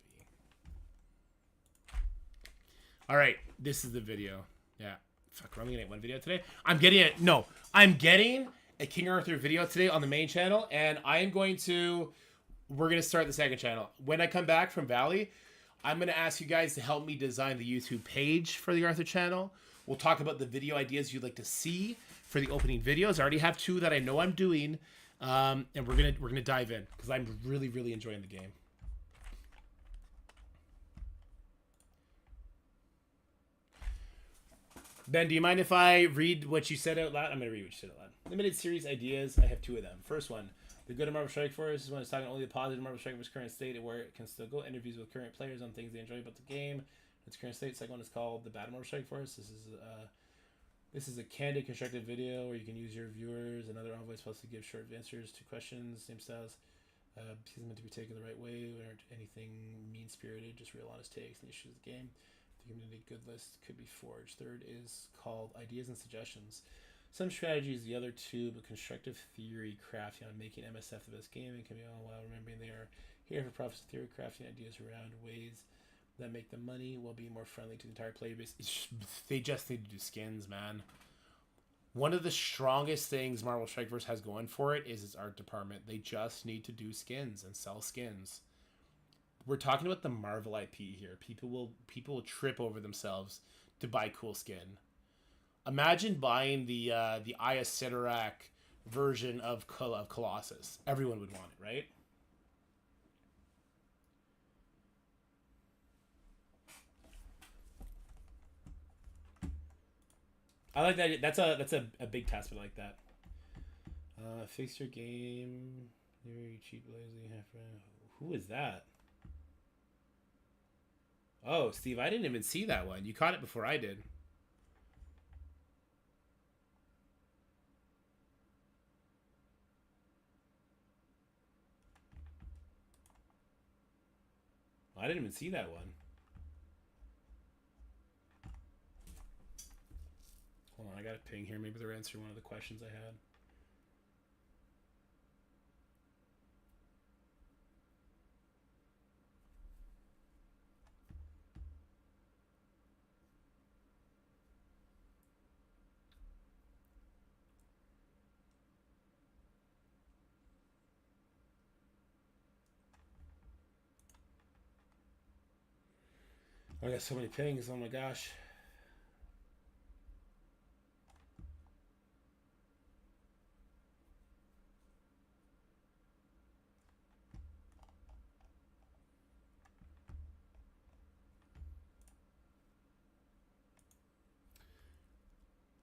All right, this is the video. Yeah. Fuck, we're only gonna get one video today. I'm getting a King Arthur video today on the main channel, and we're gonna start the second channel. When I come back from Valley, I'm gonna ask you guys to help me design the YouTube page for the Arthur channel. We'll talk about the video ideas you'd like to see for the opening videos. I already have 2 that I know I'm doing, and we're gonna dive in because I'm really enjoying the game. Ben, do you mind if I read what you said out loud? I'm going to read what you said out loud. Limited series ideas. I have 2 of them. First one. The good of Marvel Strike Force is when it's talking only the positive Marvel Strike Force current state and where it can still go. Interviews with current players on things they enjoy about the game. Its current state. Second one is called The Bad Marvel Strike Force. This is a candid, constructive video where you can use your viewers and other envoys plus to give short answers to questions. Same styles. It's meant to be taken the right way. We aren't anything mean-spirited. Just real honest takes and issues of the game. The community good list could be forged. Third is called Ideas and Suggestions. Some strategies, the other 2, but constructive theory crafting on making MSF the best game and can be all while remembering they are here for profits theory crafting ideas around ways that make them money while being more friendly to the entire player base. They just need to do skins, man. One of the strongest things Marvel Strikeverse has going for it is its art department. They just need to do skins and sell skins. We're talking about the Marvel IP here. People will trip over themselves to buy cool skin. Imagine buying the Aya Sidorak version of Colossus. Everyone would want it, right? I like that. That's a big task, but I like that. Fix your game. You cheap lazy half. Who is that? Oh, Steve, I didn't even see that one. You caught it before I did. I didn't even see that one. Hold on, I got a ping here. Maybe they're answering one of the questions I had. I got so many pings. Oh my gosh.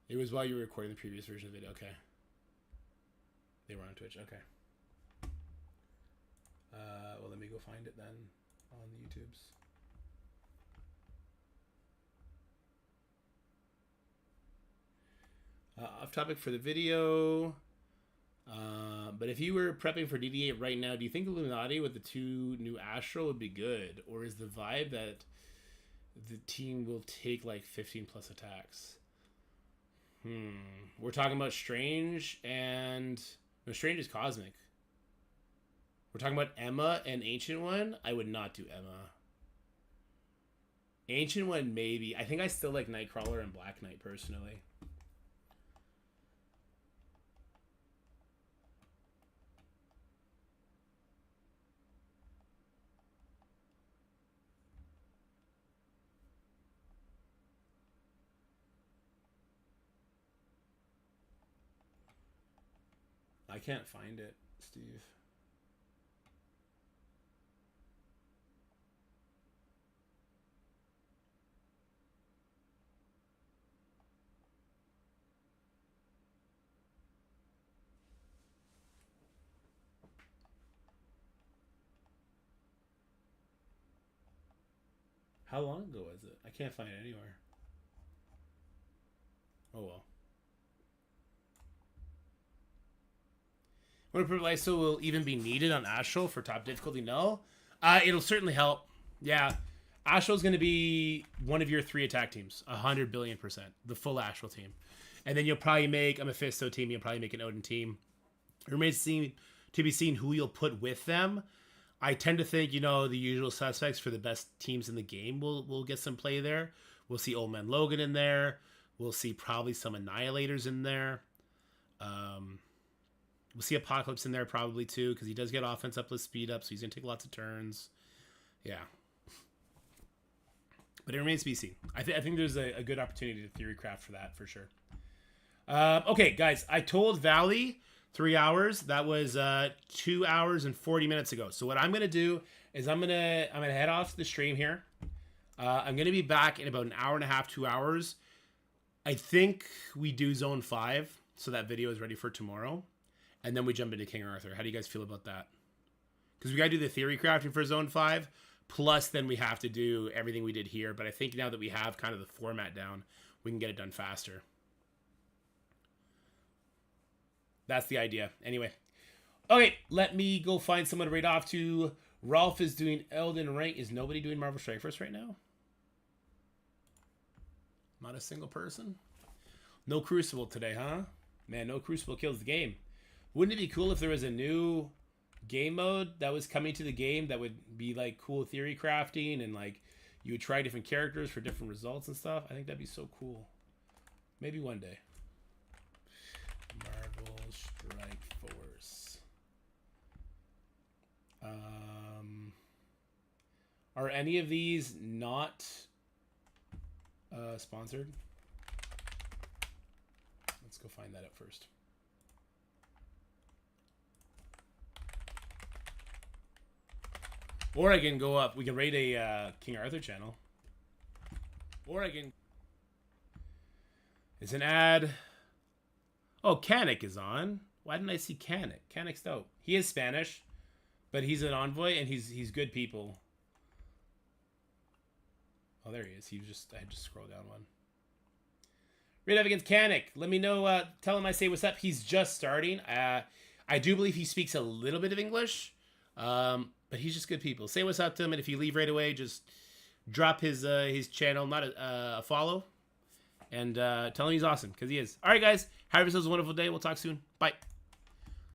It was while you were recording the previous version of the video. Okay. They were on Twitch. Okay. Well, let me go find it then on the YouTubes. Off topic for the video. But if you were prepping for DD8 right now, do you think Illuminati with the 2 new Astral would be good? Or is the vibe that the team will take like 15 plus attacks? We're talking about Strange and... No, Strange is Cosmic. We're talking about Emma and Ancient One. I would not do Emma. Ancient One, maybe. I think I still like Nightcrawler and Black Knight, personally. I can't find it, Steve. How long ago was it? I can't find it anywhere. Oh well. Wonder if ISO will even be needed on Astral for top difficulty? No. It'll certainly help. Yeah. Astral's going to be one of your 3 attack teams. 100 billion%. The full Astral team. And then you'll probably make a Mephisto team. You'll probably make an Odin team. It remains to be seen who you'll put with them. I tend to think, you know, the usual suspects for the best teams in the game will get some play there. We'll see Old Man Logan in there. We'll see probably some Annihilators in there. We'll see Apocalypse in there probably too, because he does get offense uplift speed up, so he's going to take lots of turns. Yeah. But it remains to be seen. I think there's a good opportunity to theory craft for that, for sure. Okay, guys, I told Valley 3 hours. That was 2 hours and 40 minutes ago. So what I'm going to do is I'm going to head off the stream here. I'm going to be back in about an hour and a half, 2 hours. I think we do Zone 5, so that video is ready for tomorrow. And then we jump into King Arthur. How do you guys feel about that? Because we got to do the theory crafting for Zone 5, plus then we have to do everything we did here. But I think now that we have kind of the format down, we can get it done faster. That's the idea. Anyway. Okay, let me go find someone to raid off to. Rolf is doing Elden Ring. Is nobody doing Marvel Strike Force right now? Not a single person? No Crucible today, huh? Man, no Crucible kills the game. Wouldn't it be cool if there was a new game mode that was coming to the game that would be like cool theory crafting and like you would try different characters for different results and stuff? I think that'd be so cool. Maybe one day. Marvel Strike Force. Are any of these not sponsored? Let's go find that out first. Or I can go up. We can raid a King Arthur channel. Or I can... It's an ad. Oh, Kanik is on. Why didn't I see Kanik? Kanik's dope. He is Spanish, but he's an envoy and he's good people. Oh, there he is. I had to scroll down one. Raid up against Kanik. Let me know. Tell him I say what's up. He's just starting. I do believe he speaks a little bit of English. But he's just good people. Say what's up to him, and if you leave right away, just drop his channel, not a follow, and tell him he's awesome, because he is. All right, guys. Have yourselves a wonderful day. We'll talk soon. Bye.